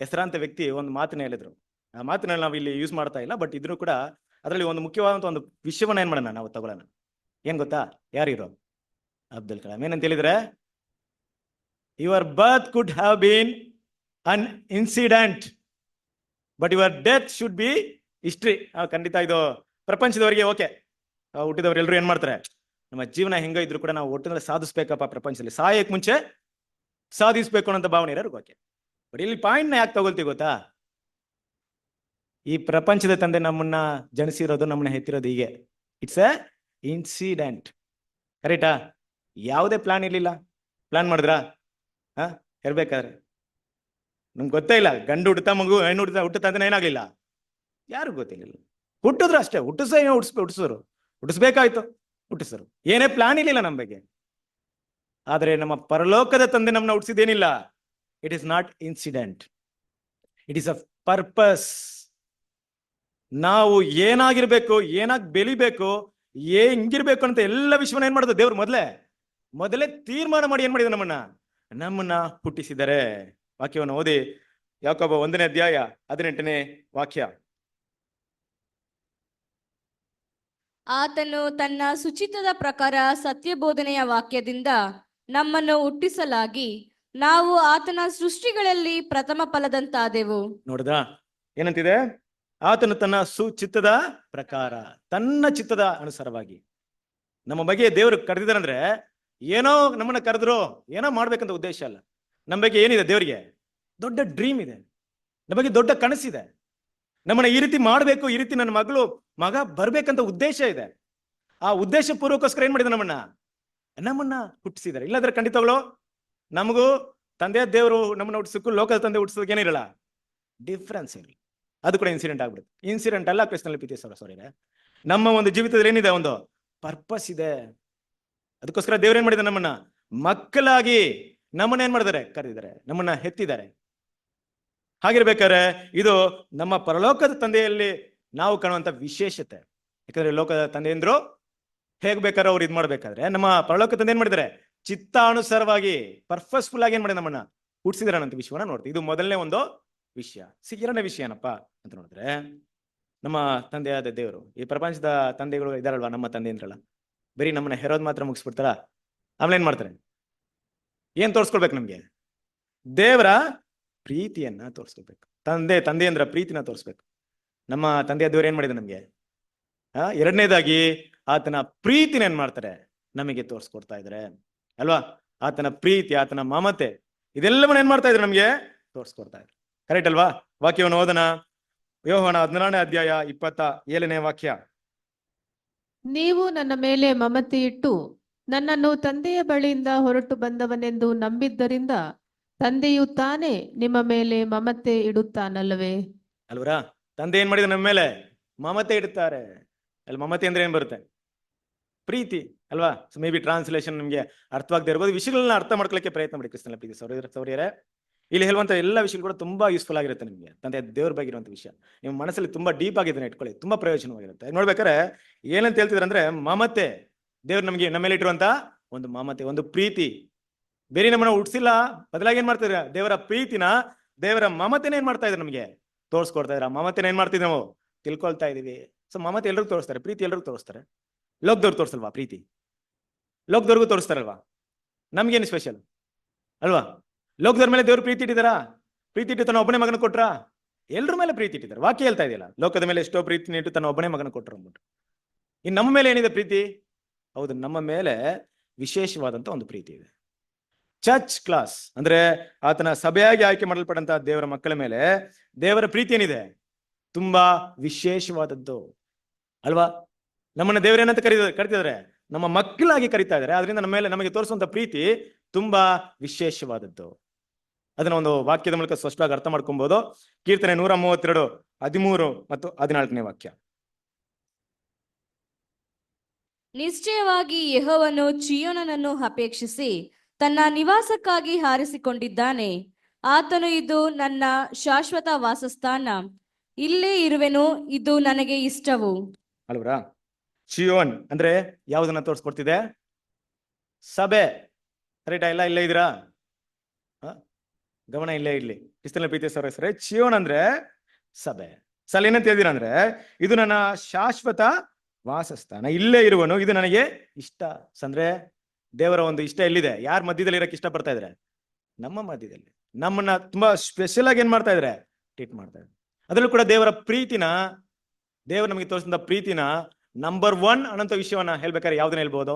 ಹೆಸರಾಂತ ವ್ಯಕ್ತಿ ಒಂದು ಮಾತನ್ನ ಹೇಳಿದ್ರು. ಆ ಮಾತನ್ನ ನಾವು ಇಲ್ಲಿ ಯೂಸ್ ಮಾಡ್ತಾ ಇಲ್ಲ, ಬಟ್ ಇದ್ರೂ ಕೂಡ ಅದರಲ್ಲಿ ಒಂದು ಮುಖ್ಯವಾದಂತ ಒಂದು ವಿಷಯವನ್ನ ಏನ್ ಮಾಡೋಣ, ನಾವು ತಗೊಳ್ಳೋಣ. ಏನ್ ಗೊತ್ತಾ? ಯಾರಿರೋ? ಅಬ್ದುಲ್ ಕಲಾಂ. ಏನಂತ ಹೇಳಿದ್ರೆ, your birth could have been an incident but your death should be history. ಖಂಡಿತ ಇದು ಪ್ರಪಂಚದವರಿಗೆ ಓಕೆ. ಹುಟ್ಟಿದವ್ರು ಎಲ್ಲರೂ ಏನ್ ಮಾಡ್ತಾರೆ, ನಮ್ಮ ಜೀವನ ಹೆಂಗ ಇದ್ರು ಕೂಡ ನಾವು ಒಟ್ಟಿನಲ್ಲಿ ಸಾಧಿಸ್ಬೇಕಪ್ಪ, ಪ್ರಪಂಚದಲ್ಲಿ ಸಾಯಕ್ ಮುಂಚೆ ಸಾಧಿಸ್ಬೇಕು ಅನ್ನೋ ಭಾವನೆ ಇರೋರು ಓಕೆ. ಬಟ್ ಇಲ್ಲಿ ಪಾಯಿಂಟ್ ನ ಯಾಕೆ ತಗೊಳ್ತೀವಿ ಗೊತ್ತಾ? ಈ ಪ್ರಪಂಚದ ತಂದೆ ನಮ್ಮನ್ನ ಜನಿಸಿರೋದು, ನಮ್ಮನ್ನ ಹೆತ್ತಿರೋದು ಹೀಗೆ. It's A incident. ಕರೆಕ್ಟಾ? ಯಾವುದೇ ಪ್ಲಾನ್ ಇರ್ಲಿಲ್ಲ. ಪ್ಲಾನ್ ಮಾಡಿದ್ರಾ? ಇರ್ಬೇಕಾದ್ರೆ ನಮ್ಗೆ ಗೊತ್ತೇ ಇಲ್ಲ. ಗಂಡು ಹುಟ್ಟುತ್ತಾ, ಮಗು ಹೆಣ್ಣು ಹುಟ್ಟುತ್ತಾ ಅಂತ ಏನಾಗ್ಲಿಲ್ಲ, ಯಾರು ಗೊತ್ತಿರ್ಲಿಲ್ಲ. ಹುಟ್ಟಿದ್ರು ಅಷ್ಟೇ, ಹುಟ್ಟಿಸ್ಬೇಕಾಯ್ತು, ಹುಟ್ಟಿಸರು. ಏನೇ ಪ್ಲಾನ್ ಇರ್ಲಿಲ್ಲ ನಮ್ಮ ಬಗ್ಗೆ. ಆದ್ರೆ ನಮ್ಮ ಪರಲೋಕದ ತಂದೆ ನಮ್ಮನ್ನ ಹುಟ್ಟಿಸಿದೇನಿಲ್ಲ. It is not incident, it is a purpose. ನಾವು ಏನಾಗಿರ್ಬೇಕು, ಏನಾಗಿ ಬೆಳಿಬೇಕು, ಹೆಂಗಿರ್ಬೇಕು ಅಂತ ಎಲ್ಲ ವಿಷಯವನ್ನ ಏನ್ ಮಾಡೋದು ದೇವ್ರು ಮೊದಲೇ ತೀರ್ಮಾನ ಮಾಡಿ ಏನ್ ಮಾಡಿದ ನಮ್ಮನ್ನ ಹುಟ್ಟಿಸಿದ್ದಾರೆ. ವಾಕ್ಯವನ್ನು ಓದಿ, ಯಾಕೋಬ 1ನೇ ಅಧ್ಯಾಯ 18ನೇ ವಾಕ್ಯ. ಆತನು ತನ್ನ ಸುಚಿತದ ಪ್ರಕಾರ ಸತ್ಯಬೋಧನೆಯ ವಾಕ್ಯದಿಂದ ನಮ್ಮನ್ನು ಹುಟ್ಟಿಸಲಾಗಿ ನಾವು ಆತನ ಸೃಷ್ಟಿಗಳಲ್ಲಿ ಪ್ರಥಮ ಫಲದಂತಾದೆವು. ನೋಡಿದ್ರಾ ಏನಂತಿದೆ? ಆತನು ತನ್ನ ಸುಚಿತ್ತದ ಪ್ರಕಾರ, ತನ್ನ ಚಿತ್ತದ ಅನುಸಾರವಾಗಿ ನಮ್ಮ ಬಗ್ಗೆ ದೇವರು ಕರೆದಿದ್ದಾರಂದ್ರೆ ಏನೋ ನಮ್ಮನ್ನ ಕರೆದ್ರು, ಏನೋ ಮಾಡ್ಬೇಕಂತ ಉದ್ದೇಶ ಅಲ್ಲ. ನಮ್ಮ ಬಗ್ಗೆ ಏನಿದೆ? ದೇವರಿಗೆ ದೊಡ್ಡ ಡ್ರೀಮ್ ಇದೆ, ನಮ್ಮ ಬಗ್ಗೆ ದೊಡ್ಡ ಕನಸಿದೆ. ನಮ್ಮನ್ನ ಈ ರೀತಿ ಮಾಡ್ಬೇಕು, ಈ ರೀತಿ ನನ್ನ ಮಗ ಬರ್ಬೇಕಂತ ಉದ್ದೇಶ ಇದೆ. ಆ ಉದ್ದೇಶ ಪೂರ್ವಕ್ಕೋಸ್ಕರ ಏನ್ ಮಾಡಿದ ನಮ್ಮನ್ನ ಹುಟ್ಟಿಸಿದ್ದಾರೆ. ಇಲ್ಲಾಂದ್ರೆ ಖಂಡಿತಗಳು ನಮಗೂ ತಂದೆ ದೇವರು ನಮ್ಮನ್ನ ಹುಟ್ಟಿಸಕ್ಕೂ ಲೋಕದ ತಂದೆ ಹುಟ್ಟಿಸೋದಕ್ಕೆ ಏನಿರಲ್ಲ, ಡಿಫ್ರೆನ್ಸ್ ಇರಲಿ. ಅದು ಕೂಡ ಇನ್ಸಿಡೆಂಟ್ ಆಗ್ಬಿಡುತ್ತೆ. ಇನ್ಸಿಡೆಂಟ್ ಅಲ್ಲ ಕ್ರಿಸ್ತನಲ್ಲಿ ಪ್ರೀತಿಯ ಸಹೋದರರೇ. ನಮ್ಮ ಒಂದು ಜೀವಿತದಲ್ಲಿ ಏನಿದೆ, ಒಂದು ಪರ್ಪಸ್ ಇದೆ. ಅದಕ್ಕೋಸ್ಕರ ದೇವ್ರು ಏನ್ ಮಾಡಿದ ನಮ್ಮನ್ನ ಮಕ್ಕಳಾಗಿ ನಮ್ಮನ್ನ ಏನ್ ಮಾಡಿದ್ದಾರೆ? ಕರೆದಿದ್ದಾರೆ, ನಮ್ಮನ್ನ ಹೆತ್ತಿದ್ದಾರೆ. ಹಾಗಿರ್ಬೇಕಾದ್ರೆ ಇದು ನಮ್ಮ ಪರಲೋಕದ ತಂದೆಯಲ್ಲಿ ನಾವು ಕಾಣುವಂತ ವಿಶೇಷತೆ. ಯಾಕಂದ್ರೆ ಲೋಕದ ತಂದೆಯಂದ್ರು ಹೇಗ್ ಬೇಕಾದ್ರೆ ಅವ್ರು ಇದ್ ಮಾಡ್ಬೇಕಾದ್ರೆ, ನಮ್ಮ ಪರಲೋಕ ತಂದೆ ಏನ್ ಮಾಡಿದ್ದಾರೆ? ಚಿತ್ತಾನುಸಾರವಾಗಿ ಪರ್ಪಸ್ಫುಲ್ ಆಗಿ ಏನ್ ಮಾಡಿ ನಮ್ಮನ್ನ ಹುಟ್ಟಿಸಿದಾರೆ ಅನ್ನೋ ವಿಷಯವನ್ನ ನೋಡ್ತೀವಿ. ಇದು ಮೊದಲನೇ ಒಂದು ವಿಷಯ. ಎರಡನೇ ವಿಷಯ ಏನಪ್ಪಾ ಅಂತ ನೋಡಿದ್ರೆ, ನಮ್ಮ ತಂದೆಯಾದ ದೇವರು, ಈ ಪ್ರಪಂಚದ ತಂದೆಗಳು ಇದಾರಲ್ವಾ, ನಮ್ಮ ತಂದೆ ಅಂದ್ರಲ್ಲ, ಬರೀ ನಮ್ಮನ್ನ ಹೆರೋದ್ ಮಾತ್ರ ಮುಗಿಸ್ಬಿಡ್ತಾರ. ಆಮೇಲೆ ಏನ್ ಮಾಡ್ತಾರೆ? ಏನ್ ತೋರಿಸ್ಕೊಳ್ಬೇಕು ನಮ್ಗೆ? ದೇವರ ಪ್ರೀತಿಯನ್ನ ತೋರಿಸ್ಕೊಳ್ಬೇಕು. ತಂದೆ ಅಂದ್ರ ಪ್ರೀತಿನ ತೋರಿಸ್ಬೇಕು. ನಮ್ಮ ತಂದೆಯ ದೇವರು ಏನ್ ಮಾಡಿದೆ ನಮ್ಗೆ? ಎರಡನೇದಾಗಿ ಆತನ ಪ್ರೀತಿನ ಏನ್ ಮಾಡ್ತಾರೆ? ನಮಗೆ ತೋರಿಸ್ಕೊಡ್ತಾ ಇದಾರೆ ಅಲ್ವಾ? ಆತನ ಪ್ರೀತಿ, ಆತನ ಮಮತೆ, ಇದೆಲ್ಲವನ್ನ ಏನ್ ಮಾಡ್ತಾ ಇದ್ರೆ ನಮ್ಗೆ ತೋರಿಸ್ಕೊಡ್ತಾ ಇದ್ರು. ಕರೆಕ್ಟ್ ಅಲ್ವಾ? ವಾಕ್ಯವನ್ನು ಓದನ. ಯೋಹಾನ 14ನೇ ಅಧ್ಯಾಯ 27ನೇ ವಾಕ್ಯ. ನೀವು ನನ್ನ ಮೇಲೆ ಮಮತೆ ಇಟ್ಟು ನನ್ನನ್ನು ತಂದೆಯ ಬಳಿಯಿಂದ ಹೊರಟು ಬಂದವನೆಂದು ನಂಬಿದ್ದರಿಂದ ತಂದೆಯು ತಾನೇ ನಿಮ್ಮ ಮೇಲೆ ಮಮತೆ ಇಡುತ್ತಾನಲ್ಲವೇ? ಅಲ್ವರಾ? ತಂದೆ ಏನ್ ಮಾಡಿದ ನಮ್ಮ ಮೇಲೆ? ಮಮತೆ ಇಡ್ತಾರೆ. ಅಲ್ಲಿ ಮಮತೆ ಅಂದ್ರೆ ಏನ್ ಬರುತ್ತೆ? ಪ್ರೀತಿ ಅಲ್ವಾ? ಸೊ ಮೇ ಬಿ ಟ್ರಾನ್ಸ್ಲೇಷನ್ ನಿಮಗೆ ಅರ್ಥವಾಗದೇ ಇರ್ಬೋದು. ವಿಷಯಗಳನ್ನ ಅರ್ಥ ಮಾಡ್ಕೊಳ್ಳಕ್ಕೆ ಪ್ರಯತ್ನ ಮಾಡಿ ಕ್ರಿಸ್ತನ ಪ್ರೀತಿ ಸೌರ್ಯರೇ. ಇಲ್ಲಿ ಹೇಳುವಂತ ಎಲ್ಲ ವಿಷಯಗಳು ಕೂಡ ತುಂಬಾ ಯೂಸ್ಫುಲ್ ಆಗಿರುತ್ತೆ ನಿಮಗೆ. ತಂದೆ ದೇವ್ರ ಬಗ್ಗೆ ಇರುವಂತ ವಿಷಯ ನಿಮ್ಮ ಮನಸ್ಸಲ್ಲಿ ತುಂಬಾ ಡೀಪ್ ಆಗಿ ಇದನ್ನ ಇಟ್ಕೊಳ್ಳಿ, ತುಂಬಾ ಪ್ರಯೋಜನವಾಗಿರುತ್ತೆ. ನೋಡ್ಬೇಕಾದ್ರೆ ಏನಂತ ಹೇಳ್ತಿದ್ರೆ ಅಂದ್ರೆ ಮಮತೆ. ದೇವ್ರು ನಮಗೆ ನಮ್ಮ ಮೇಲೆ ಇಟ್ಟಿರುವಂತ ಒಂದು ಮಮತೆ, ಒಂದು ಪ್ರೀತಿ. ಬೇರೆ ನಮ್ಮನ್ನ ಹುಟ್ಟಿಸಿಲ್ಲ, ಬದಲಾಗಿ ಏನ್ ಮಾಡ್ತಿದ್ರ? ದೇವರ ಪ್ರೀತಿನ, ದೇವರ ಮಮತೆನ ಏನ್ ಮಾಡ್ತಾ ಇದ್ರೆ ನಮಗೆ ತೋರಿಸ್ಕೊಡ್ತಾ ಇದ್ರ. ಮಮತೆನ ಏನ್ ಮಾಡ್ತಿದ್ವಿ ನಾವು? ತಿಳ್ಕೊಳ್ತಾ ಇದೀವಿ. ಸೊ ಮಮತೆ ಎಲ್ರಿಗೂ ತೋರಿಸ್ತಾರೆ, ಪ್ರೀತಿ ಎಲ್ರಿಗೂ ತೋರಿಸ್ತಾರೆ. ಲೋಕದವ್ರು ತೋರಿಸಲ್ವಾ ಪ್ರೀತಿ? ಲೋಕದವ್ರಿಗೂ ತೋರಿಸ್ತಾರಲ್ವಾ? ನಮ್ಗೇನು ಸ್ಪೆಷಲ್ ಅಲ್ವಾ? ಲೋಕದವ್ರ ಮೇಲೆ ದೇವ್ರು ಪ್ರೀತಿ ಇಟ್ಟಿದಾರಾ? ಪ್ರೀತಿ ಇಟ್ಟು ತನ್ನ ಒಬ್ಬನೇ ಮಗನ ಕೊಟ್ರಾ? ಎಲ್ರ ಮೇಲೆ ಪ್ರೀತಿ ಇಟ್ಟಿದ್ದಾರೆ. ವಾಕ್ಯ ಹೇಳ್ತಾ ಇದೆಯಲ್ಲ, ಲೋಕದ ಮೇಲೆ ಎಷ್ಟೋ ಪ್ರೀತಿ ಇಟ್ಟು ತನ್ನ ಒಬ್ಬನೇ ಮಗನ ಕೊಟ್ಟರು ಅಂದ್ಬಿಟ್ಟು. ಇನ್ನು ನಮ್ಮ ಮೇಲೆ ಏನಿದೆ ಪ್ರೀತಿ? ಹೌದು, ನಮ್ಮ ಮೇಲೆ ವಿಶೇಷವಾದಂತ ಒಂದು ಪ್ರೀತಿ ಇದೆ. ಚರ್ಚ್ ಕ್ಲಾಸ್ ಅಂದ್ರೆ ಆತನ ಸಭೆಯಾಗಿ ಆಯ್ಕೆ ಮಾಡಲ್ಪಟ್ಟಂತಹ ದೇವರ ಮಕ್ಕಳ ಮೇಲೆ ದೇವರ ಪ್ರೀತಿ ಏನಿದೆ? ತುಂಬಾ ವಿಶೇಷವಾದದ್ದು ಅಲ್ವಾ? ನಮ್ಮನ್ನ ದೇವರೇನಂತ ಕರಿತಿದ್ದಾರೆ? ನಮ್ಮ ಮಕ್ಕಳಾಗಿ ಕರಿತಾ ಇದ್ದಾರೆ. ಆದ್ರಿಂದ ನಮ್ಮ ಮೇಲೆ ನಮಗೆ ತೋರಿಸುವಂತ ಪ್ರೀತಿ ತುಂಬಾ ವಿಶೇಷವಾದದ್ದು. ಅದನ್ನ ಒಂದು ವಾಕ್ಯದ ಮೂಲಕ ಸ್ಪಷ್ಟವಾಗಿ ಅರ್ಥ ಮಾಡ್ಕೊಬಹುದು. ಕೀರ್ತನೆ 132, 13 ಮತ್ತು 14ನೇ ವಾಕ್ಯ. ನಿಶ್ಚಯವಾಗಿ ಯೆಹೋವನು ಚೀಯೋನನನ್ನು ಅಪೇಕ್ಷಿಸಿ ತನ್ನ ನಿವಾಸಕ್ಕಾಗಿ ಹಾರಿಸಿಕೊಂಡಿದ್ದಾನೆ. ಆತನು, ಇದು ನನ್ನ ಶಾಶ್ವತ ವಾಸಸ್ಥಾನ, ಇಲ್ಲೇ ಇರುವೆನು, ಇದು ನನಗೆ ಇಷ್ಟವು. ಅಲ್ವರಾ? ಚಿಯೋನ್ ಅಂದ್ರೆ ಯಾವುದನ್ನ ತೋರಿಸ್ಕೊಡ್ತಿದೆ? ಸಭೆ. ರೈಟಾ? ಇಲ್ಲ ಇಲ್ಲೇ ಇದ್ದೀರಾ? ಗಮನ ಇಲ್ಲೇ ಇರ್ಲಿ. ಕ್ರಿಸ್ತನ ಪ್ರೀತಿ ಸರ್. ಚಿಯೋನ್ ಅಂದ್ರೆ ಸಭೆ. ಸಲ ಏನಂತ ಹೇಳಿದಿರ ಅಂದ್ರೆ ಇದು ನನ್ನ ಶಾಶ್ವತ ವಾಸಸ್ಥಾನ, ಇಲ್ಲೇ ಇರುವನು, ಇದು ನನಗೆ ಇಷ್ಟ. ಅಂದ್ರೆ ದೇವರ ಒಂದು ಇಷ್ಟ ಎಲ್ಲಿದೆ? ಯಾರ ಮಧ್ಯದಲ್ಲಿ ಇರಕ್ಕೆ ಇಷ್ಟ ಪಡ್ತಾ ಇದ್ರೆ? ನಮ್ಮ ಮಧ್ಯದಲ್ಲಿ. ನಮ್ಮನ್ನ ತುಂಬಾ ಸ್ಪೆಷಲ್ ಆಗಿ ಏನ್ ಮಾಡ್ತಾ ಇದ್ರೆ? ಟ್ರೀಟ್ ಮಾಡ್ತಾ ಇದ್ರೆ. ಅದರಲ್ಲೂ ಕೂಡ ದೇವರ ಪ್ರೀತಿನ, ದೇವರು ನಮಗೆ ತೋರಿಸಿದ ಪ್ರೀತಿನ ನಂಬರ್ 1 ಅನ್ನೋಂಥ ವಿಷಯವನ್ನ ಹೇಳ್ಬೇಕಾದ್ರೆ ಯಾವ್ದನ್ನ ಹೇಳ್ಬೋದು?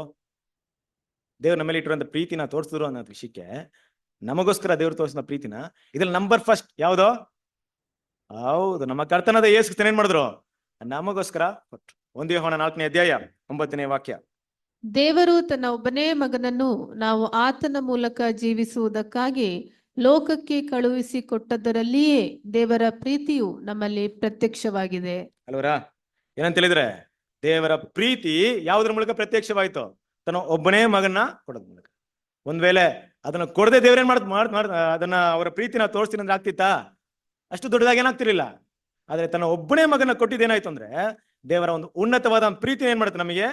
ದೇವ್ರು ನಮ್ಮಲ್ಲಿ ಇಟ್ಟಿರುವಂತ ಪ್ರೀತಿನ ತೋರಿಸಿದ್ರು ಅನ್ನೋ ವಿಷಯಕ್ಕೆ, ನಮಗೋಸ್ಕರ ದೇವ್ರು ತೋರಿಸಿದ ಪ್ರೀತಿನ ಇದ್ರಲ್ಲಿ ನಂಬರ್ ಫಸ್ಟ್ ಯಾವ್ದು? ಹೌದು, ನಮ್ಮ ಕರ್ತನಾದ ಯೇಸು ಕ್ರಿಸ್ತನು ಏನ್ ಮಾಡಿದ್ರು? ನಮಗೋಸ್ಕರ ಕೊಟ್ರು. 1 ಯೋಹಾನ 4ನೇ ಅಧ್ಯಾಯ 9ನೇ ವಾಕ್ಯ. ದೇವರು ತನ್ನ ಒಬ್ಬನೇ ಮಗನನ್ನು ನಾವು ಆತನ ಮೂಲಕ ಜೀವಿಸುವುದಕ್ಕಾಗಿ ಲೋಕಕ್ಕೆ ಕಳುಹಿಸಿ ಕೊಟ್ಟದರಲ್ಲಿಯೇ ದೇವರ ಪ್ರೀತಿಯು ನಮ್ಮಲ್ಲಿ ಪ್ರತ್ಯಕ್ಷವಾಗಿದೆ. ಅಲ್ವರಾ? ಏನಂತ ಹೇಳಿದ್ರೆ ದೇವರ ಪ್ರೀತಿ ಯಾವುದ್ರ ಮೂಲಕ ಪ್ರತ್ಯಕ್ಷವಾಯಿತು? ತನ್ನ ಒಬ್ಬನೇ ಮಗನ್ನ ಕೊಡೋದ್ ಮೂಲಕ. ಒಂದ್ ವೇಳೆ ಅದನ್ನ ಕೊಡದೆ ದೇವ್ರೇನ್ ಅದನ್ನ ಅವರ ಪ್ರೀತಿನ ತೋರಿಸ್ತೀನಿ ಅಂದ್ರೆ ಆಗ್ತಿತ್ತಾ? ಅಷ್ಟು ದೊಡ್ಡದಾಗಿ ಏನಾಗ್ತಿರ್ಲಿಲ್ಲ. ಆದ್ರೆ ತನ್ನ ಒಬ್ಬನೇ ಮಗನ ಕೊಟ್ಟಿದ್ದೇನಾಯ್ತು ಅಂದ್ರೆ ದೇವರ ಒಂದು ಉನ್ನತವಾದ ಪ್ರೀತಿ ಏನ್ ಮಾಡುತ್ತೆ? ನಮಗೆ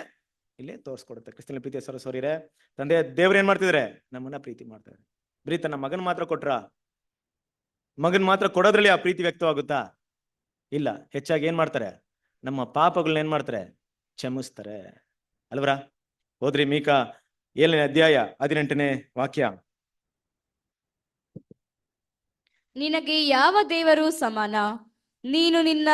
ಇಲ್ಲೇ ತೋರಿಸ್ಕೊಡುತ್ತೆ. ಕ್ರಿಸ್ತನ ಪ್ರೀತಿಯ ಸರಸ್ವರಿರೇ, ತಂದೆ ದೇವ್ರು ಏನ್ ಮಾಡ್ತಿದ್ರೆ? ನಮ್ಮನ್ನ ಪ್ರೀತಿ ಮಾಡ್ತಾರೆ. ಬರೀ ತನ್ನ ಮಗನ್ ಮಾತ್ರ ಕೊಟ್ರ? ಮಗನ್ ಮಾತ್ರ ಕೊಡೋದ್ರಲ್ಲಿ ಆ ಪ್ರೀತಿ ವ್ಯಕ್ತವಾಗುತ್ತಾ? ಇಲ್ಲ. ಹೆಚ್ಚಾಗಿ ಏನ್ ಮಾಡ್ತಾರೆ? ನಮ್ಮ ಪಾಪಗಳನ್ನ ಏನ್ ಮಾಡ್ತಾರೆ? ಕ್ಷಮಿಸ್ತಾರೆ. ಅಲ್ವರಾ? ಹೋದ್ರಿ ಮೀಕಾ 7ನೇ ಅಧ್ಯಾಯ 18ನೇ ವಾಕ್ಯ. ನಿನಗೆ ಯಾವ ದೇವರು ಸಮಾನ? ನೀನು ನಿನ್ನ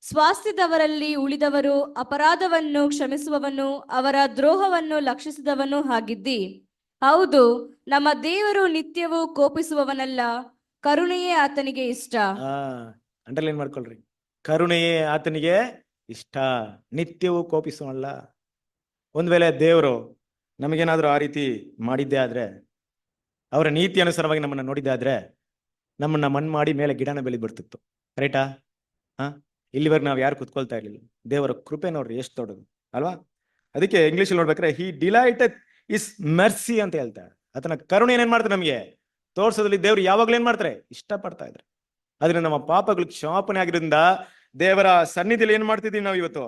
ಸ್ವಾಸ್ಥ್ಯದವರಲ್ಲಿ ಉಳಿದವರು ಅಪರಾಧವನ್ನು ಕ್ಷಮಿಸುವವನು, ಅವರ ದ್ರೋಹವನ್ನು ಲಕ್ಷಿಸಿದವನು ಆಗಿದ್ದಿ. ಹೌದು, ನಮ್ಮ ದೇವರು ನಿತ್ಯವೂ ಕೋಪಿಸುವವನಲ್ಲ, ಕರುಣೆಯೇ ಆತನಿಗೆ ಇಷ್ಟ. ಅಂಡರ್ಲೈನ್ ಮಾಡ್ಕೊಳ್ರಿ. ಕರುಣೆಯೇ ಆತನಿಗೆ ಇಷ್ಟ, ನಿತ್ಯವೂ ಕೋಪಿಸುವಲ್ಲ. ಒಂದ್ ವೇಳೆ ದೇವರು ನಮಗೇನಾದ್ರೂ ಆ ರೀತಿ ಮಾಡಿದ್ದೇ ಆದ್ರೆ, ಅವರ ನೀತಿ ಅನುಸಾರವಾಗಿ ನಮ್ಮನ್ನ ನೋಡಿದ್ದೆ ಆದ್ರೆ, ನಮ್ಮನ್ನ ಮಣ್ಣು ಮಾಡಿ ಮೇಲೆ ಗಿಡನ ಬೆಳೆದ್ ಬಿಡ್ತಿತ್ತು. ಕರೆಕ್ಟಾ? ಇಲ್ಲಿವರೆಗೆ ನಾವು ಯಾರು ಕುತ್ಕೊಳ್ತಾ ಇರ್ಲಿಲ್ಲ. ದೇವರ ಕೃಪೆ ನೋಡ್ರಿ ಎಷ್ಟು ದೊಡ್ಡದು ಅಲ್ವಾ? ಅದಕ್ಕೆ ಇಂಗ್ಲಿಷ್ ನೋಡ್ಬೇಕಾದ್ರೆ ಹಿ ಡಿಲೈಟೆಡ್ ಇಸ್ ಮೆರ್ಸಿ ಅಂತ ಹೇಳ್ತಾರೆ. ಆತನ ಕರುಣೆ ಏನ್ ಮಾಡ್ತಾರೆ? ನಮಗೆ ತೋರ್ಸೋದ್ರಲ್ಲಿ ದೇವ್ರು ಯಾವಾಗ್ಲೂ ಏನ್ ಮಾಡ್ತಾರೆ? ಇಷ್ಟಪಡ್ತಾ ಇದ್ರೆ. ಅದರಿಂದ ನಮ್ಮ ಪಾಪಗಳು ಕ್ಷಮಾಪಣೆ ಆಗಿರೋದ್ರಿಂದ ದೇವರ ಸನ್ನಿಧಿಯಲ್ಲಿ ಏನ್ ಮಾಡ್ತಿದೀವಿ? ನಾವು ಇವತ್ತು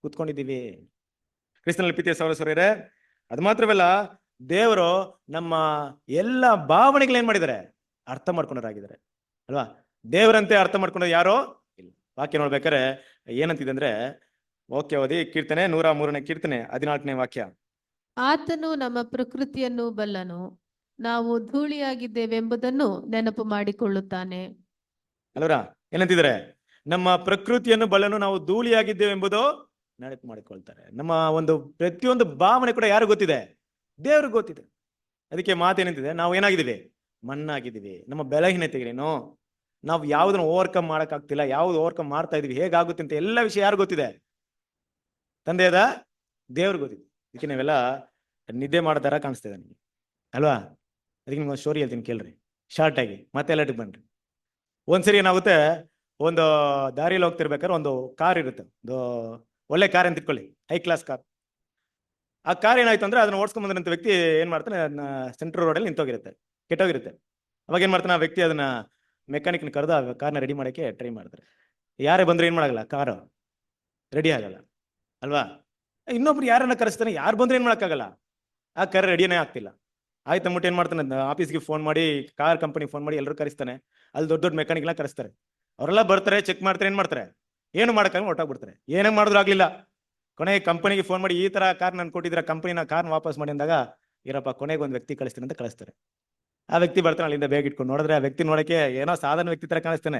ಕೂತ್ಕೊಂಡಿದ್ದೀವಿ. ಕ್ರಿಸ್ತನಲ್ಲಿ ಪ್ರೀತಿಯ ಸಹೋದರರೇ, ಅದು ಮಾತ್ರವಲ್ಲ, ದೇವರು ನಮ್ಮ ಎಲ್ಲ ಭಾವನೆಗಳು ಏನ್ ಮಾಡಿದ್ದಾರೆ? ಅರ್ಥ ಮಾಡ್ಕೊಂಡರಾಗಿದ್ದಾರೆ ಅಲ್ವಾ? ದೇವರಂತೆ ಅರ್ಥ ಮಾಡ್ಕೊಂಡೋದು ಯಾರೋ ಇಲ್ಲ. ವಾಕ್ಯ ನೋಡ್ಬೇಕಾರೆ ಏನಂತಿದೆ ಅಂದ್ರೆ, ವಾಕ್ಯ ಓದಿ. ಕೀರ್ತನೆ 103ನೇ ಕೀರ್ತನೆ 14ನೇ ವಾಕ್ಯ. ಆತನು ನಮ್ಮ ಪ್ರಕೃತಿಯನ್ನು ಬಲ್ಲನು, ನಾವು ಧೂಳಿಯಾಗಿದ್ದೇವೆಂಬುದನ್ನು ನೆನಪು ಮಾಡಿಕೊಳ್ಳುತ್ತಾನೆ. ಅಲ್ವರಾ? ಏನಂತಿದ್ದಾರೆ? ನಮ್ಮ ಪ್ರಕೃತಿಯನ್ನು ಬಲ್ಲನು, ನಾವು ಧೂಳಿಯಾಗಿದ್ದೇವೆ ಎಂಬುದು ನೆನಪು ಮಾಡಿಕೊಳ್ತಾರೆ. ನಮ್ಮ ಒಂದು ಪ್ರತಿಯೊಂದು ಭಾವನೆ ಕೂಡ ಯಾರು ಗೊತ್ತಿದೆ? ದೇವ್ರಿಗೆ ಗೊತ್ತಿದೆ. ಅದಕ್ಕೆ ಮಾತೇನಂತಿದೆ? ನಾವು ಏನಾಗಿದ್ದೀವಿ? ಮಣ್ಣಾಗಿದ್ದೀವಿ. ನಮ್ಮ ಬಲಹೀನತೆಗಳೇನು, ನಾವು ಯಾವ್ದನ್ನ ಓವರ್ಕಮ್ ಮಾಡಕ್ ಆಗ್ತಿಲ್ಲ, ಯಾವ್ದು ಓವರ್ಕಮ್ ಮಾಡ್ತಾ ಇದೀವಿ, ಹೇಗಾಗುತ್ತೆ ಅಂತ ಎಲ್ಲ ವಿಷಯ ಯಾರು ಗೊತ್ತಿದೆ? ತಂದೆಯದ ದೇವ್ರಿಗೆ ಗೊತ್ತಿದೆ. ಅದಕ್ಕೆ ನಾವೆಲ್ಲ ನಿದ್ದೆ ಮಾಡೋ ಕಾಣಿಸ್ತಿದೆ ನನಗೆ ಅಲ್ವಾ? ಅದಕ್ಕೆ ನಿಮ್ಗೆ ಸ್ಟೋರಿ ಹೇಳ್ತೀನಿ ಕೇಳ್ರಿ ಶಾರ್ಟ್ ಆಗಿ, ಮತ್ತೆ ಎಲ್ಲಟಿಗೆ ಬನ್ರಿ. ಒಂದ್ಸರಿ ಏನಾಗುತ್ತೆ, ಒಂದು ದಾರಿಯಲ್ಲಿ ಹೋಗ್ತಿರ್ಬೇಕಾದ್ರೆ ಒಂದು ಕಾರ್ ಇರುತ್ತೆ, ಒಂದು ಒಳ್ಳೆ ಕಾರ್ ಅಂತ ಇಟ್ಕೊಳ್ಳಿ, ಹೈ ಕ್ಲಾಸ್ ಕಾರ್. ಆ ಕಾರ್ ಏನಾಯ್ತು ಅಂದ್ರೆ ಅದನ್ನ ಓಡಿಸ್ಕೊಂಡ್ ಬಂದಂತ ವ್ಯಕ್ತಿ ಏನ್ ಮಾಡ್ತಾನೆ, ಅದನ್ನ ಸೆಂಟ್ರಲ್ ರೋಡಲ್ಲಿ ನಿಂತೋಗಿರುತ್ತೆ, ಕೆಟ್ಟೋಗಿರುತ್ತೆ. ಅವಾಗ ಏನ್ ಮಾಡ್ತಾನೆ ಆ ವ್ಯಕ್ತಿ, ಅದನ್ನ ಮೆಕ್ಯಾನಿಕ್ನ ಕರೆದು ಆ ಕಾರ್ನ ರೆಡಿ ಮಾಡಕ್ಕೆ ಟ್ರೈ ಮಾಡ್ತಾರೆ. ಯಾರೇ ಬಂದ್ರೆ ಏನ್ ಮಾಡಲ್ಲ, ಕಾರು ರೆಡಿ ಆಗಲ್ಲ ಅಲ್ವಾ. ಇನ್ನೊಬ್ರು ಯಾರನ್ನ ಕರೆಸ್ತಾನೆ, ಯಾರು ಬಂದ್ರೆ ಏನ್ ಮಾಡಕ್ಕಾಗಲ್ಲ, ಆ ಕಾರ್ ರೆಡಿನೇ ಆಗ್ತಿಲ್ಲ. ಆಯ್ತು ಅಂದ್ಬಿಟ್ಟು ಏನ್ ಮಾಡ್ತಾನೆ, ಆಫೀಸ್ಗೆ ಫೋನ್ ಮಾಡಿ, ಕಾರ್ ಕಂಪನಿಗೆ ಫೋನ್ ಮಾಡಿ ಎಲ್ಲರೂ ಕರೆಸ್ತಾನೆ. ಅಲ್ಲಿ ದೊಡ್ಡ ದೊಡ್ಡ ಮೆಕ್ಯಾನಿಕ್ನ ಕರೆಸ್ತಾರೆ. ಅವರೆಲ್ಲ ಬರ್ತಾರೆ, ಚೆಕ್ ಮಾಡ್ತಾರೆ, ಏನ್ ಮಾಡ್ತಾರೆ, ಏನು ಮಾಡಕ್ಕಾಗ ಹೊರಟೋಗ್ಬಿಡ್ತಾರೆ. ಏನೇ ಮಾಡಿದ್ರು ಆಗ್ಲಿಲ್ಲ. ಕೊನೆಗೆ ಕಂಪನಿಗೆ ಫೋನ್ ಮಾಡಿ, ಈ ತರ ಕಾರ್ ನನ್ ಕೊಟ್ಟಿದ್ರ, ಕಂಪನಿನ ಕಾರ್ನ ವಾಪಸ್ ಮಾಡಿ ಅಂದಾಗ, ಇರಪ್ಪ ಕೊನೆಗೆ ಒಂದು ವ್ಯಕ್ತಿ ಕಳಿಸ್ತೀನಿ ಅಂತ ಕಳಿಸ್ತಾರೆ. ಆ ವ್ಯಕ್ತಿ ಬರ್ತಾನೆ, ಅಲ್ಲಿಂದ ಬೇಗ ಇಟ್ಕೊಂಡು ನೋಡಿದ್ರೆ ಆ ವ್ಯಕ್ತಿ ನೋಡಕ್ಕೆ ಏನೋ ಸಾಧಾರಣ ವ್ಯಕ್ತಿ ತರ ಕಾಣಿಸ್ತಾನೆ.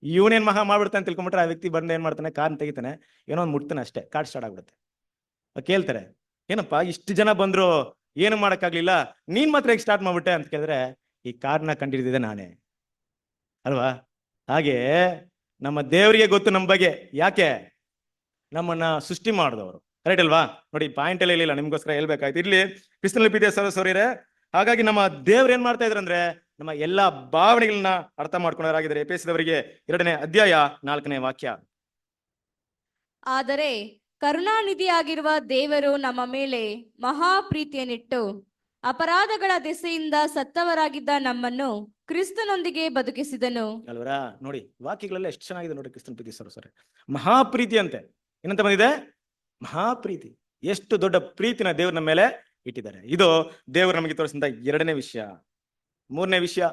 ಇವನೇನ್ ಮಹಾ ಮಾಡ್ಬಿಡ್ತಾನೆ ತಿಳ್ಕೊಂಬಿಟ್ರೆ, ಆ ವ್ಯಕ್ತಿ ಬಂದು ಏನ್ ಮಾಡ್ತಾನೆ, ಕಾರ್ನ ತೆಗಿತಾನೆ, ಏನೋ ಒಂದು ಮುಟ್ತಾನೆ ಅಷ್ಟೇ, ಕಾರ್ ಸ್ಟಾರ್ಟ್ ಆಗ್ಬಿಡುತ್ತೆ. ಕೇಳ್ತಾರೆ, ಏನಪ್ಪಾ ಇಷ್ಟು ಜನ ಬಂದ್ರು ಏನು ಮಾಡಕ್ಕಾಗ್ಲಿಲ್ಲ, ನೀನ್ ಮಾತ್ರ ಹೇಗೆ ಸ್ಟಾರ್ಟ್ ಮಾಡ್ಬಿಟ್ಟೆ ಅಂತ ಕೇಳಿದ್ರೆ, ಈ ಕಾರ್ನ ಕಂಡಿಡಿದಿದೆ ನಾನೇ ಅಲ್ವಾ. ಹಾಗೆ ನಮ್ಮ ದೇವರಿಗೆ ಗೊತ್ತು ನಮ್ಮ ಬಗ್ಗೆ. ಯಾಕೆ? ನಮ್ಮನ್ನ ಸೃಷ್ಟಿ ಮಾಡಿದವರು, ರೈಟ್ ಅಲ್ವಾ. ನೋಡಿ ಪಾಯಿಂಟ್ ಎಲ್ಲ ಇಲ್ಲ, ನಿಮ್ಗೋಸ್ಕರ ಹೇಳ್ಬೇಕಾಯ್ತು. ಇಲ್ಲಿ ಕ್ರಿಸ್ತನಲ್ಲಿ ಪ್ರೀತಿಯ ಸಹೋದರರೇ, ಹಾಗಾಗಿ ನಮ್ಮ ದೇವ್ರು ಏನ್ ಮಾಡ್ತಾ ಇದ್ರಂದ್ರೆ, ನಮ್ಮ ಎಲ್ಲಾ ಭಾವನೆಗಳನ್ನ ಅರ್ಥ ಮಾಡ್ಕೊಂಡವರಾಗಿದ್ದಾರೆ. ಎಫೆಸದವರಿಗೆ 2ನೇ ಅಧ್ಯಾಯ 4ನೇ ವಾಕ್ಯ. ಆದರೆ ಕರುಣಾನಿಧಿಯಾಗಿರುವ ದೇವರು ನಮ್ಮ ಮೇಲೆ ಮಹಾ ಪ್ರೀತಿಯನ್ನಿಟ್ಟು ಅಪರಾಧಗಳ ದೆಸೆಯಿಂದ ಸತ್ತವರಾಗಿದ್ದ ನಮ್ಮನ್ನು ಕ್ರಿಸ್ತನೊಂದಿಗೆ ಬದುಕಿಸಿದನು. ಅಲ್ವರಾ. ನೋಡಿ ವಾಕ್ಯಗಳೆಲ್ಲ ಎಷ್ಟು ಚೆನ್ನಾಗಿದೆ ನೋಡಿ. ಕ್ರಿಸ್ತನ ಪ್ರೀತಿ ಸರ್ ಮಹಾಪ್ರೀತಿ ಅಂತೆ. ಏನಂತ ಬಂದಿದೆ? ಮಹಾಪ್ರೀತಿ. ಎಷ್ಟು ದೊಡ್ಡ ಪ್ರೀತಿನ ದೇವ್ರ ನಮ್ಮ ಮೇಲೆ ಇಟ್ಟಿದ್ದಾರೆ. ಇದು ದೇವರು ನಮಗೆ ತೋರಿಸಿದ 2ನೇ ವಿಷಯ. 3ನೇ ವಿಷಯ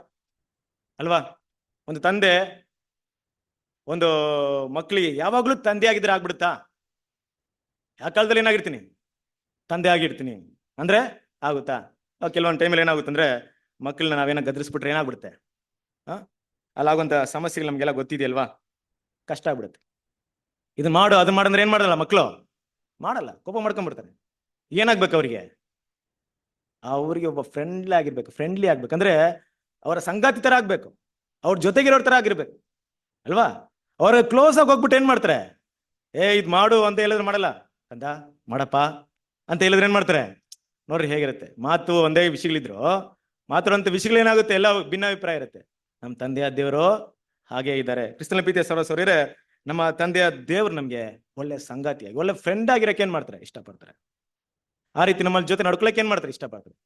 ಅಲ್ವಾ, ಒಂದು ತಂದೆ ಒಂದು ಮಕ್ಕಳಿಗೆ ಯಾವಾಗ್ಲೂ ತಂದೆ ಆಗಿದ್ರೆ ಆಗ್ಬಿಡುತ್ತಾ? ಯಾವ ಕಾಲದಲ್ಲಿ ಏನಾಗಿರ್ತೀನಿ, ತಂದೆ ಆಗಿರ್ತೀನಿ ಅಂದ್ರೆ ಆಗುತ್ತಾ? ಕೆಲವೊಂದು ಟೈಮಲ್ಲಿ ಏನಾಗುತ್ತಂದ್ರೆ, ಮಕ್ಕಳನ್ನ ನಾವೇನೋ ಗದರಿಸ್ಬಿಟ್ರೆ ಏನಾಗ್ಬಿಡುತ್ತೆ, ಅಲ್ಲಾಗುವಂತ ಸಮಸ್ಯೆಗಳು ನಮ್ಗೆಲ್ಲ ಗೊತ್ತಿದೆಯಲ್ವಾ, ಕಷ್ಟ ಆಗ್ಬಿಡುತ್ತೆ. ಇದನ್ನ ಮಾಡು ಅದನ್ನ ಮಾಡಂದ್ರೆ ಏನ್ ಮಾಡಲ್ಲ ಮಕ್ಕಳು, ಮಾಡಲ್ಲ, ಕೋಪ ಮಾಡ್ಕೊಂಡ್ಬಿಡ್ತಾರೆ. ಏನಾಗ್ಬೇಕು ಅವ್ರಿಗೆ ಒಬ್ಬ ಫ್ರೆಂಡ್ಲಿ ಆಗ್ಬೇಕಂದ್ರೆ ಅವರ ಸಂಗಾತಿ ತರ ಆಗ್ಬೇಕು, ಅವ್ರ ಜೊತೆಗಿರೋರ್ ತರ ಆಗಿರ್ಬೇಕು ಅಲ್ವಾ. ಅವ್ರ ಕ್ಲೋಸ್ ಆಗಿ ಹೋಗ್ಬಿಟ್ಟು ಏನ್ ಮಾಡ್ತಾರೆ, ಇದ್ ಮಾಡು ಅಂತ ಹೇಳಿದ್ರೆ ಮಾಡಲ್ಲ, ಅಂದ ಮಾಡಪ್ಪ ಅಂತ ಹೇಳಿದ್ರೆ ಏನ್ ಮಾಡ್ತಾರೆ. ನೋಡ್ರಿ ಹೇಗಿರುತ್ತೆ, ಮಾತು ಒಂದೇ ವಿಷಯಗಳಿದ್ರು ಮಾತಾಡುವಂತ ವಿಷಯಗಳು ಏನಾಗುತ್ತೆ, ಎಲ್ಲ ಭಿನ್ನಾಭಿಪ್ರಾಯ ಇರುತ್ತೆ. ನಮ್ಮ ತಂದೆಯ ದೇವರು ಹಾಗೆ ಇದ್ದಾರೆ. ಕ್ರಿಸ್ತನ ಪ್ರೀತಿಯ ಸಹೋದರರೇ, ನಮ್ಮ ತಂದೆಯ ದೇವ್ರು ನಮ್ಗೆ ಒಳ್ಳೆ ಸಂಗಾತಿಯಾಗಿ, ಒಳ್ಳೆ ಫ್ರೆಂಡ್ ಆಗಿರಕ್ಕೆ ಏನ್ ಮಾಡ್ತಾರೆ, ಇಷ್ಟಪಡ್ತಾರೆ. ಆ ರೀತಿ ನಮ್ಮ ಜೊತೆ ನಡ್ಕೊಳಕ್ಕೆ ಏನ್ ಮಾಡ್ತಾರೆ, ಇಷ್ಟಪಡ್ತಾರೆ.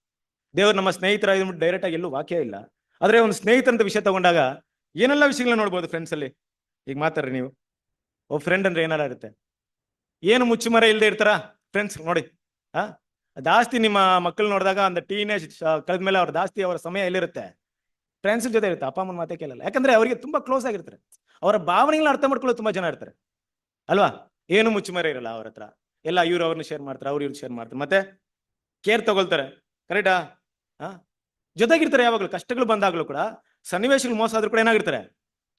ದೇವ್ರು ನಮ್ಮ ಸ್ನೇಹಿತರ ಡೈರೆಕ್ಟ್ ಆಗಿ ಎಲ್ಲೂ ವಾಕ್ಯ ಇಲ್ಲ, ಆದ್ರೆ ಒಂದು ಸ್ನೇಹಿತರಂತ ವಿಷಯ ತಗೊಂಡಾಗ ಏನೆಲ್ಲ ವಿಷಯಗಳನ್ನ ನೋಡ್ಬೋದು ಫ್ರೆಂಡ್ಸ್ ಅಲ್ಲಿ. ಈಗ ಮಾತಾಡ್ರಿ ನೀವು, ಫ್ರೆಂಡ್ ಅಂದ್ರೆ ಏನಾರ ಇರುತ್ತೆ, ಏನು ಮುಚ್ಚುಮರೆ ಇಲ್ಲದೆ ಇರ್ತಾರ ಫ್ರೆಂಡ್ಸ್ ನೋಡಿ. ಜಾಸ್ತಿ ನಿಮ್ಮ ಮಕ್ಕಳು ನೋಡಿದಾಗ ಒಂದು ಟೀನೇಜ್ ಕಳೆದ್ಮೇಲೆ ಅವ್ರ ಜಾಸ್ತಿ ಅವರ ಸಮಯ ಎಲ್ಲಿರುತ್ತೆ, ಫ್ರೆಂಡ್ಸ್ ಜೊತೆ ಇರುತ್ತೆ. ಅಪ್ಪ ಅಮ್ಮನ ಮಾತೇ ಕೇಳಲ್ಲ, ಯಾಕಂದ್ರೆ ಅವರಿಗೆ ತುಂಬಾ ಕ್ಲೋಸ್ ಆಗಿರ್ತಾರೆ. ಅವರ ಭಾವನೆಗಳನ್ನ ಅರ್ಥ ಮಾಡ್ಕೊಳ್ಳೋದು ತುಂಬಾ ಜನ ಇರ್ತಾರೆ ಅಲ್ವಾ. ಏನು ಮುಚ್ಚುಮರೆ ಇರಲ್ಲ ಅವ್ರ ಹತ್ರ, ಎಲ್ಲ ಇವ್ರು ಅವ್ರನ್ನ ಶೇರ್ ಮಾಡ್ತಾರೆ, ಇವ್ರು ಶೇರ್ ಮಾಡ್ತಾರೆ, ಮತ್ತೆ ಕೇರ್ ತಗೊಳ್ತಾರೆ. ಕರೆಕ್ಟಾ? ಜೊತೆಗಿರ್ತಾರೆ. ಯಾವಾಗಲೂ ಕಷ್ಟಗಳು ಬಂದಾಗ್ಲೂ ಕೂಡ, ಸನ್ನಿವೇಶಗಳು ಮೋಸ ಆದ್ರೂ ಕೂಡ ಏನಾಗಿರ್ತಾರೆ,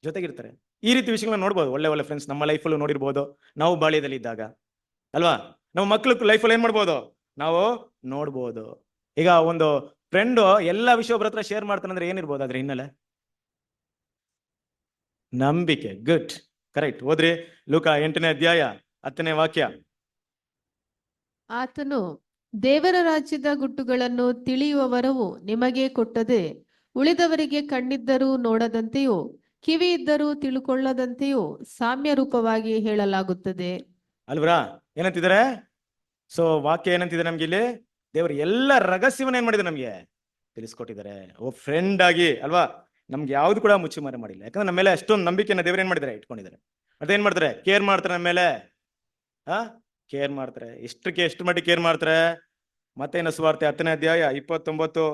ಜೊತೆಗಿರ್ತಾರೆ. ಈ ರೀತಿ ವಿಷಯಗಳನ್ನ ನೋಡ್ಬೋದು. ಒಳ್ಳೆ ಒಳ್ಳೆ ಫ್ರೆಂಡ್ಸ್ ನಮ್ಮ ಲೈಫಲ್ಲೂ ನೋಡಿರ್ಬೋದು, ನಾವು ಬಾಳ್ಯದಲ್ಲಿ ಇದ್ದಾಗ ಅಲ್ವಾ. ನಮ್ಮ ಮಕ್ಳು ಲೈಫಲ್ಲಿ ಏನ್ ಮಾಡ್ಬೋದು, ನಾವು ನೋಡ್ಬೋದು. ಈಗ ಒಂದು ಫ್ರೆಂಡ್ ಎಲ್ಲ ವಿಷಯ ಒಬ್ಬರ ಹತ್ರ ಶೇರ್ ಮಾಡ್ತಾನಂದ್ರೆ ಏನಿರ್ಬೋದು ಅದ್ರ ಹಿನ್ನೆಲೆ? ನಂಬಿಕೆ. Good, correct. ಓದ್ರಿ ಲೂಕ 8ನೇ ಅಧ್ಯಾಯ 10ನೇ ವಾಕ್ಯ. ಆತನು ದೇವರ ರಾಜ್ಯದ ಗುಟ್ಟುಗಳನ್ನು ತಿಳಿಯುವ ವರವು ನಿಮಗೆ ಕೊಟ್ಟದೆ, ಉಳಿದವರಿಗೆ ಕಣ್ಣಿದ್ದರೂ ನೋಡದಂತೆಯೂ ಕಿವಿ ಇದ್ದರೂ ತಿಳುಕೊಳ್ಳದಂತೆಯೂ ಸಾಮ್ಯ ರೂಪವಾಗಿ ಹೇಳಲಾಗುತ್ತದೆ. ಅಲ್ವರಾ? ಏನಂತಿದ್ದಾರೆ? ಸೊ ವಾಕ್ಯ ಏನಂತಿದೆ ನಮ್ಗೆ ಇಲ್ಲಿ? ದೇವರು ಎಲ್ಲ ರಹಸ್ಯವನ್ನ ಏನ್ ಮಾಡಿದ್ದಾರೆ, ನಮ್ಗೆ ತಿಳಿಸ್ಕೊಟ್ಟಿದ್ದಾರೆ. ಫ್ರೆಂಡ್ ಆಗಿ ಅಲ್ವಾ, ನಮ್ಗೆ ಯಾವ್ದು ಕೂಡ ಮುಚ್ಚುಮರೆ ಮಾಡಿಲ್ಲ. ಯಾಕಂದ್ರೆ ನಮ್ಮ ಮೇಲೆ ಅಷ್ಟೊಂದು ನಂಬಿಕೆನ ದೇವ್ರು ಏನ್ ಮಾಡಿದ್ದಾರೆ, ಇಟ್ಕೊಂಡಿದ್ದಾರೆ. ಮತ್ತೆ ಏನ್ ಮಾಡ್ತಾರೆ, ಕೇರ್ ಮಾಡ್ತಾರೆ ನಮ್ಮ ಮೇಲೆ. ಕೇರ್ ಮಾಡ್ತಾರೆ. ಎಷ್ಟು ಮಟ್ಟಿಗೆ ಕೇರ್ ಮಾಡ್ತಾರೆ? ಮತ್ತೇನು ಸುವಾರ್ತೆ 10ನೇ ಅಧ್ಯಾಯ 29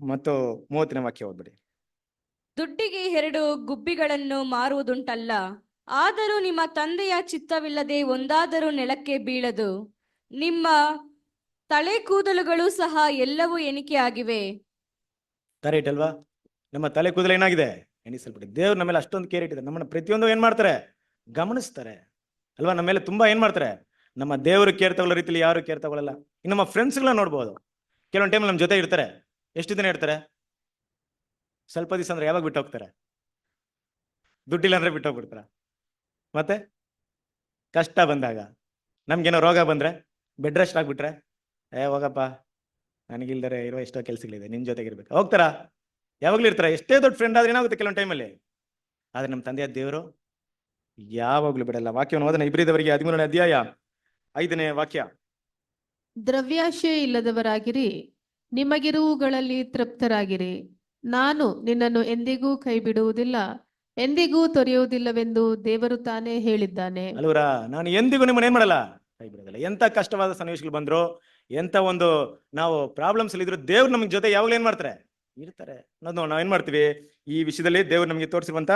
ಮತ್ತು 30ನೇ ವಾಕ್ಯ ಓದ್ಬಿಡಿ. ದುಡ್ಡಿಗೆ 2 ಗುಬ್ಬಿಗಳನ್ನು ಮಾರುವುದುಂಟಲ್ಲ, ಆದರೂ ನಿಮ್ಮ ತಂದೆಯ ಚಿತ್ತವಿಲ್ಲದೆ ಒಂದಾದರೂ ನೆಲಕ್ಕೆ ಬೀಳದು. ನಿಮ್ಮ ತಲೆ ಕೂದಲುಗಳು ಸಹ ಎಲ್ಲವೂ ಎಣಿಕೆ ಆಗಿವೆ. ಕರೆಕ್ಟ್ ಅಲ್ವಾ? ನಮ್ಮ ತಲೆ ಕೂದಲು ಏನಾಗಿದೆ, ಎಣಿಸಲ್ಪಡಿ. ದೇವ್ರು ನಮ್ಮ ಮೇಲೆ ಅಷ್ಟೊಂದು ಕೇರ್ ಇಟ್ಟಿದ್ದಾರೆ. ನಮ್ಮನ್ನ ಪ್ರತಿಯೊಂದು ಏನ್ ಮಾಡ್ತಾರೆ, ಗಮನಿಸ್ತಾರೆ ಅಲ್ವಾ. ನಮ್ಮ ಮೇಲೆ ತುಂಬಾ ಏನ್ ಮಾಡ್ತಾರೆ. ನಮ್ಮ ದೇವರು ಕೇರ್ ತಗೊಳ್ಳೋ ರೀತಿಲಿ ಯಾರು ಕೇರ್ ತಗೊಳ್ಳಲ್ಲ. ಇನ್ನು ನಮ್ಮ ಫ್ರೆಂಡ್ಸ್ಗಳನ್ನ ನೋಡ್ಬೋದು. ಕೆಲವೊಂದು ಟೈಮ್ ನಮ್ಮ ಜೊತೆ ಇರ್ತಾರೆ, ಎಷ್ಟು ದಿನ ಇರ್ತಾರೆ? ಸ್ವಲ್ಪ ದಿವಸ ಅಂದ್ರೆ ಯಾವಾಗ ಬಿಟ್ಟು ಹೋಗ್ತಾರೆ? ದುಡ್ಡಿಲ್ಲ ಅಂದ್ರೆ ಬಿಟ್ಟು ಹೋಗ್ಬಿಡ್ತಾರ. ಮತ್ತೆ ಕಷ್ಟ ಬಂದಾಗ, ನಮ್ಗೇನೋ ರೋಗ ಬಂದ್ರೆ, ಬೆಡ್ ರೆಸ್ಟ್ ಆಗ್ಬಿಟ್ರೆ, ಹೋಗಪ್ಪ ನನಗಿಲ್ದರೆ ಇರೋ ಎಷ್ಟೋ ಕೆಲ್ಸಗಳಿದೆ, ನಿನ್ ಜೊತೆಗಿರ್ಬೇಕು, ಹೋಗ್ತಾರ? ಯಾವಾಗ್ಲೂ ಇರ್ತಾರ. ಎಷ್ಟೇ ದೊಡ್ಡ ಫ್ರೆಂಡ್ ಆದ್ರೆ ಏನಾಗುತ್ತೆ ಕೆಲವೊಂದು ಟೈಮಲ್ಲಿ. ಆದ್ರೆ ನಮ್ಮ ತಂದೆಯ ದೇವರು ಯಾವಾಗ್ಲೂ ಬಿಡಲ್ಲ. ವಾಕ್ಯವನ್ನು ಓದೋಣ. ಇಬ್ರಿದವರಿಗೆ 13ನೇ ಅಧ್ಯಾಯ 5ನೇ ವಾಕ್ಯ. ದ್ರವ್ಯಾಶೆ ಇಲ್ಲದವರಾಗಿರಿ, ನಿಮಗಿರುವುಗಳಲ್ಲಿ ತೃಪ್ತರಾಗಿರಿ. ನಾನು ನಿನ್ನನ್ನು ಎಂದಿಗೂ ಕೈ ಬಿಡುವುದಿಲ್ಲ, ಎಂದಿಗೂ ತೊರೆಯುವುದಿಲ್ಲವೆಂದು ದೇವರು ತಾನೇ ಹೇಳಿದ್ದಾನೆ. ಅಲ್ವರ, ನಾನು ಎಂದಿಗೂ ನಿಮ್ಮನ್ನ ಏನ್ ಮಾಡಲ್ಲ, ಕೈ ಬಿಡೋದಿಲ್ಲ. ಎಂತ ಕಷ್ಟವಾದ ಸನ್ನಿವೇಶಗಳು ಬಂದ್ರು, ಎಂತ ಒಂದು ನಾವು ಪ್ರಾಬ್ಲಮ್ಸ್ ಇದ್ರು, ದೇವ್ರು ನಮ್ಗೆ ಜೊತೆ ಯಾವಾಗಲೂ ಏನ್ ಮಾಡ್ತಾರೆ, ಇರ್ತಾರೆ ಅನ್ನೋದು ನಾವ್ ಏನ್ ಮಾಡ್ತೀವಿ. ಈ ವಿಷಯದಲ್ಲಿ ದೇವ್ರು ನಮ್ಗೆ ತೋರಿಸಿರುವಂತ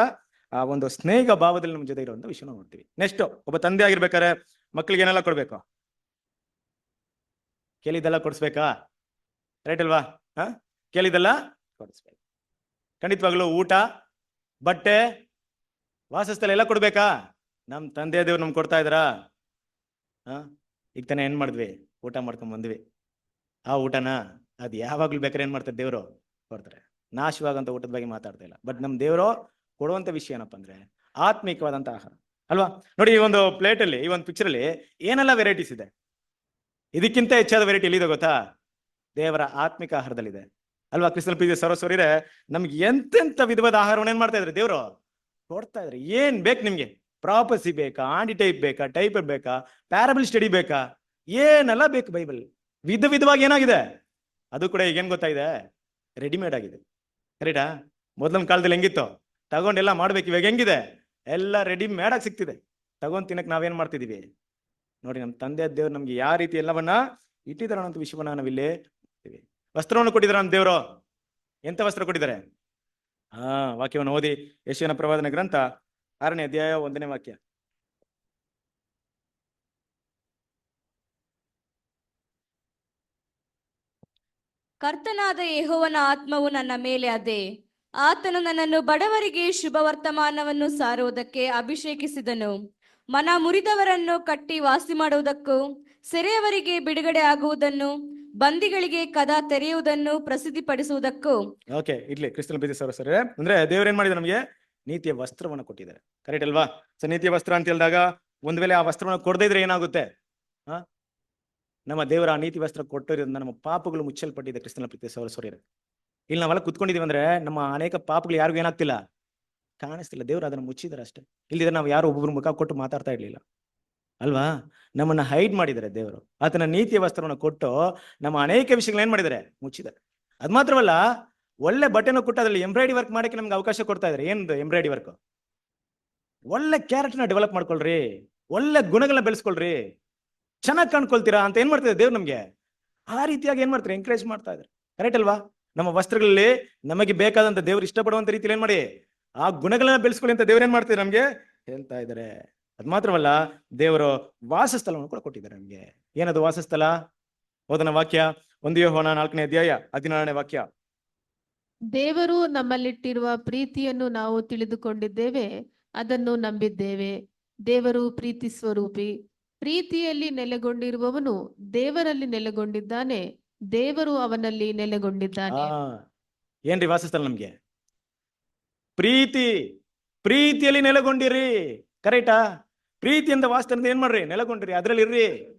ಆ ಒಂದು ಸ್ನೇಹ ಭಾವದಲ್ಲಿ ನಮ್ ಜೊತೆ ಇರುವಂತ ವಿಷಯ ನೋಡ್ತೀವಿ. ನೆಕ್ಸ್ಟ್, ಒಬ್ಬ ತಂದೆ ಆಗಿರ್ಬೇಕಾದ್ರೆ ಮಕ್ಳಿಗೆ ಏನೆಲ್ಲ ಕೊಡ್ಬೇಕು, ಕೇಳಿದ್ದೆಲ್ಲ ಕೊಡಿಸ್ಬೇಕಾ? ರೈಟ್ ಅಲ್ವಾ? ಕೇಳಿದ್ದೆಲ್ಲ ಕೊಡಿಸ್ಬೇಕು. ಖಂಡಿತವಾಗ್ಲೂ ಊಟ, ಬಟ್ಟೆ, ವಾಸಸ್ಥಳ ಎಲ್ಲ ಕೊಡ್ಬೇಕಾ? ನಮ್ ತಂದೆ ದೇವ್ರು ನಮ್ಗೆ ಕೊಡ್ತಾ ಇದ್ರಾ? ಈಗ ತಾನೇ ಏನ್ ಮಾಡಿದ್ವಿ, ಊಟ ಮಾಡ್ಕೊಂಡ್ ಬಂದ್ವಿ. ಆ ಊಟನ ಅದ್ ಯಾವಾಗ್ಲೂ ಬೇಕಾದ್ರೆ ಏನ್ ಮಾಡ್ತಾರೆ, ದೇವ್ರು ಕೊಡ್ತಾರೆ. ನಾಶವಾಗಂತ ಊಟದ ಬಗ್ಗೆ ಮಾತಾಡ್ತಾ ಇಲ್ಲ, ಬಟ್ ನಮ್ ದೇವ್ರು ಕೊಡುವಂತ ವಿಷಯ ಏನಪ್ಪಾ ಅಂದ್ರೆ ಆತ್ಮಿಕವಾದಂತ ಆಹಾರ ಅಲ್ವಾ? ನೋಡಿ, ಈ ಒಂದು ಪ್ಲೇಟ್ ಅಲ್ಲಿ, ಈ ಒಂದು ಪಿಕ್ಚರ್ ಅಲ್ಲಿ ಏನೆಲ್ಲ ವೆರೈಟೀಸ್ ಇದೆ. ಇದಕ್ಕಿಂತ ಹೆಚ್ಚಾದ ವೆರೈಟಿ ಎಲ್ಲಿದೆ ಗೊತ್ತಾ? ದೇವರ ಆತ್ಮಿಕ ಆಹಾರದಲ್ಲಿದೆ ಅಲ್ವಾ? ಕ್ರಿಸ್ತನ ಪ್ರೀತಿ ಸರೋಸರಿರೆ ನಮ್ಗೆ ಎಂತೆಂತ ವಿಧವಾದ ಆಹಾರವನ್ನು ಏನ್ ಮಾಡ್ತಾ ಇದ್ರೆ ದೇವ್ರು ಕೊಡ್ತಾ ಇದ್ರೆ. ಏನ್ ಬೇಕು ನಿಮ್ಗೆ? ಪ್ರಾಪಸಿ ಬೇಕಾ, ಆಂಟಿ ಟೈಪ್ ಬೇಕಾ, ಟೈಪ್ ಬೇಕಾ, ಪ್ಯಾರಬಲ್ ಸ್ಟಡಿ ಬೇಕಾ, ಏನೆಲ್ಲ ಬೇಕು ಬೈಬಲ್ ವಿಧ ವಿಧವಾಗಿ ಏನಾಗಿದೆ. ಅದು ಕೂಡ ಈಗ ಏನ್ ಗೊತ್ತಾಗಿದೆ, ರೆಡಿಮೇಡ್ ಆಗಿದೆ. ಕರೆಕ್ಟಾ? ಮೊದಲನ ಕಾಲದಲ್ಲಿ ಹೆಂಗಿತ್ತು, ತಗೊಂಡೆಲ್ಲ ಮಾಡ್ಬೇಕು. ಇವಾಗ ಹೆಂಗಿದೆ, ಎಲ್ಲ ರೆಡಿಮೇಡ್ ಆಗಿ ಸಿಗ್ತಿದೆ. ತಗೊಂಡ್ ತಿನ್ನಕ್ ನಾವೇನ್ ಮಾಡ್ತಿದೀವಿ ನೋಡಿ. ನಮ್ಮ ತಂದೆ ದೇವ್ರು ನಮ್ಗೆ ಯಾವ ರೀತಿ ಎಲ್ಲವನ್ನ ಇಟ್ಟಿದಾರ ಅನ್ನೋ ವಿಷಯವನ್ನ ನಾವಿಲ್ಲಿ ನೋಡ್ತೀವಿ. ವಸ್ತ್ರವನ್ನು ಕೊಟ್ಟಿದ್ದಾರೆ ನಮ್ಮ ದೇವರು. ಎಂತ ವಸ್ತ್ರ ಕೊಟ್ಟಿದ್ದಾರೆ? ವಾಕ್ಯವನ್ನು ಓದಿ. ಯೆಶಾಯನ ಪ್ರವಾದನ ಗ್ರಂಥ 6ನೇ ಅಧ್ಯಾಯ 1ನೇ ವಾಕ್ಯ. ಕರ್ತನಾದ ಯೆಹೋವನ ಆತ್ಮವು ನನ್ನ ಮೇಲೆ ಅದೆ, ಆತನು ನನ್ನನ್ನು ಬಡವರಿಗೆ ಶುಭ ವರ್ತಮಾನವನ್ನು ಸಾರುವುದಕ್ಕೆ ಅಭಿಷೇಕಿಸಿದನು. ಮನ ಮುರಿದವರನ್ನು ಕಟ್ಟಿ ವಾಸಿ ಮಾಡುವುದಕ್ಕೂ, ಸೆರೆಯವರಿಗೆ ಬಿಡುಗಡೆ ಆಗುವುದನ್ನು, ಬಂದಿಗಳಿಗೆ ಕದ ತೆರೆಯುವುದನ್ನು ಪ್ರಸಿದ್ಧಿಪಡಿಸುವುದಕ್ಕೂ. ಓಕೆ, ಇಡ್ಲಿ ಕ್ರಿಸ್ತನ ಪ್ರೀತಿ ಸರ್ ಅಂದ್ರೆ ದೇವ್ರ ಏನ್ ಮಾಡಿದ್ರೆ ನಮಗೆ ನೀತಿಯ ವಸ್ತ್ರವನ್ನು ಕೊಟ್ಟಿದ್ದಾರೆ. ಕರೆಕ್ಟ್ ಅಲ್ವಾ? ಸೊ ನೀತಿಯ ವಸ್ತ್ರ ಅಂತ ಹೇಳಿದಾಗ ಒಂದ್ ವೇಳೆ ಆ ವಸ್ತ್ರವನ್ನು ಕೊಡದೇ ಇದ್ರೆ ಏನಾಗುತ್ತೆ? ನಮ್ಮ ದೇವರ ಆ ನೀತಿ ವಸ್ತ್ರ ಕೊಟ್ಟಿರೋದ್ರಿಂದ ನಮ್ಮ ಪಾಪಗಳು ಮುಚ್ಚಲ್ಪಟ್ಟಿದೆ. ಕ್ರಿಸ್ತನ ಪ್ರೀತಿ ಸೌರಸ್ವರ್ಯರು ಇಲ್ಲಿ ನಾವೆಲ್ಲ ಕುತ್ಕೊಂಡಿದೀವಿ ಅಂದ್ರೆ ನಮ್ಮ ಅನೇಕ ಪಾಪಗಳು ಯಾರಿಗೂ ಏನಾಗ್ತಿಲ್ಲ, ಕಾಣಿಸ್ತಿಲ್ಲ. ದೇವ್ರು ಅದನ್ನ ಮುಚ್ಚಿದಾರೆ ಅಷ್ಟೇ. ಇಲ್ಲಿದ್ರೆ ನಾವು ಯಾರು ಒಬ್ಬೊಬ್ರು ಮುಖ ಕೊಟ್ಟು ಮಾತಾಡ್ತಾ ಇರ್ಲಿಲ್ಲ ಅಲ್ವಾ? ನಮ್ಮನ್ನ ಹೈಡ್ ಮಾಡಿದ್ದಾರೆ ದೇವರು. ಆತನ ನೀತಿಯ ವಸ್ತ್ರವನ್ನು ಕೊಟ್ಟು ನಮ್ಮ ಅನೇಕ ವಿಷಯಗಳು ಏನ್ ಮಾಡಿದ್ದಾರೆ, ಮುಚ್ಚಿದ್ದಾರೆ. ಅದ್ ಮಾತ್ರವಲ್ಲ, ಒಳ್ಳೆ ಬಟ್ಟೆನ ಕೊಟ್ಟು ಅದ್ರಲ್ಲಿ ಎಂಬ್ರಾಯ್ಡಿ ವರ್ಕ್ ಮಾಡಕ್ಕೆ ನಮ್ಗೆ ಅವಕಾಶ ಕೊಡ್ತಾ ಇದ್ದಾರೆ. ಏನು ಎಂಬ್ರಾಯ್ಡಿ ವರ್ಕ್? ಒಳ್ಳೆ ಕ್ಯಾರೆಕ್ಟರ್ನ ಡೆವಲಪ್ ಮಾಡ್ಕೊಳ್ರಿ, ಒಳ್ಳೆ ಗುಣಗಳನ್ನ ಬೆಳೆಸ್ಕೊಳ್ರಿ, ಚೆನ್ನಾಗಿ ಕಾಣ್ಕೊಳ್ತೀರಾ ಅಂತ ಏನ್ ಮಾಡ್ತಿದ್ದಾರೆ ದೇವ್ರು ನಮ್ಗೆ ಆ ರೀತಿಯಾಗಿ ಏನ್ ಮಾಡ್ತಾರೆ, ಎಂಕರೇಜ್ ಮಾಡ್ತಾ ಇದ್ದಾರೆ. ಕರೆಕ್ಟ್ ಅಲ್ವಾ? ನಮ್ಮ ವಸ್ತ್ರಗಳಲ್ಲಿ ನಮಗೆ ಬೇಕಾದಂತ ದೇವ್ರು ಇಷ್ಟಪಡುವಂತ ರೀತಿಯಲ್ಲಿ ಏನ್ ಮಾಡಿ ಆ ಗುಣಗಳನ್ನ ಬೆಳೆಸ್ಕೊಳ್ಳಿ ಅಂತ ದೇವ್ರು ಏನ್ ಮಾಡ್ತಿದ್ದಾರೆ ನಮ್ಗೆ ಹೇಳ್ತಾ ಇದ್ದಾರೆ. ಅದ್ ಮಾತ್ರವಲ್ಲ, ದೇವರು ವಾಸಸ್ಥಳವನ್ನು ಕೂಡ ಕೊಟ್ಟಿದ್ದಾರೆ ನಮ್ಗೆ. ಏನದು ವಾಸಸ್ಥಳ? ಓದನ ವಾಕ್ಯ 1 ಯೋಹಾನ 4ನೇ ಅಧ್ಯಾಯ 14ನೇ ವಾಕ್ಯ. ದೇವರು ನಮ್ಮಲ್ಲಿಟ್ಟಿರುವ ಪ್ರೀತಿಯನ್ನು ನಾವು ತಿಳಿದುಕೊಂಡಿದ್ದೇವೆ, ಅದನ್ನು ನಂಬಿದ್ದೇವೆ. ದೇವರು ಪ್ರೀತಿ ಸ್ವರೂಪಿ. ಪ್ರೀತಿಯಲ್ಲಿ ನೆಲೆಗೊಂಡಿರುವವನು ದೇವರಲ್ಲಿ ನೆಲೆಗೊಂಡಿದ್ದಾನೆ, ದೇವರು ಅವನಲ್ಲಿ ನೆಲೆಗೊಂಡಿದ್ದಾನೆ. ಏನ್ರಿ ವಾಸಸ್ಥಳ ನಮ್ಗೆ? ಪ್ರೀತಿಯಲ್ಲಿ ನೆಲೆಗೊಂಡಿರಿ. ಕರೆಕ್ಟಾ? ಪ್ರೀತಿಯಿಂದ ವಾಸಸ್ಥಳದಿಂದ ಏನ್ ಮಾಡ್ರಿ, ನೆಲೆಗೊಂಡ್ರಿ, ಅದ್ರಲ್ಲಿ ಇರ್ರಿ,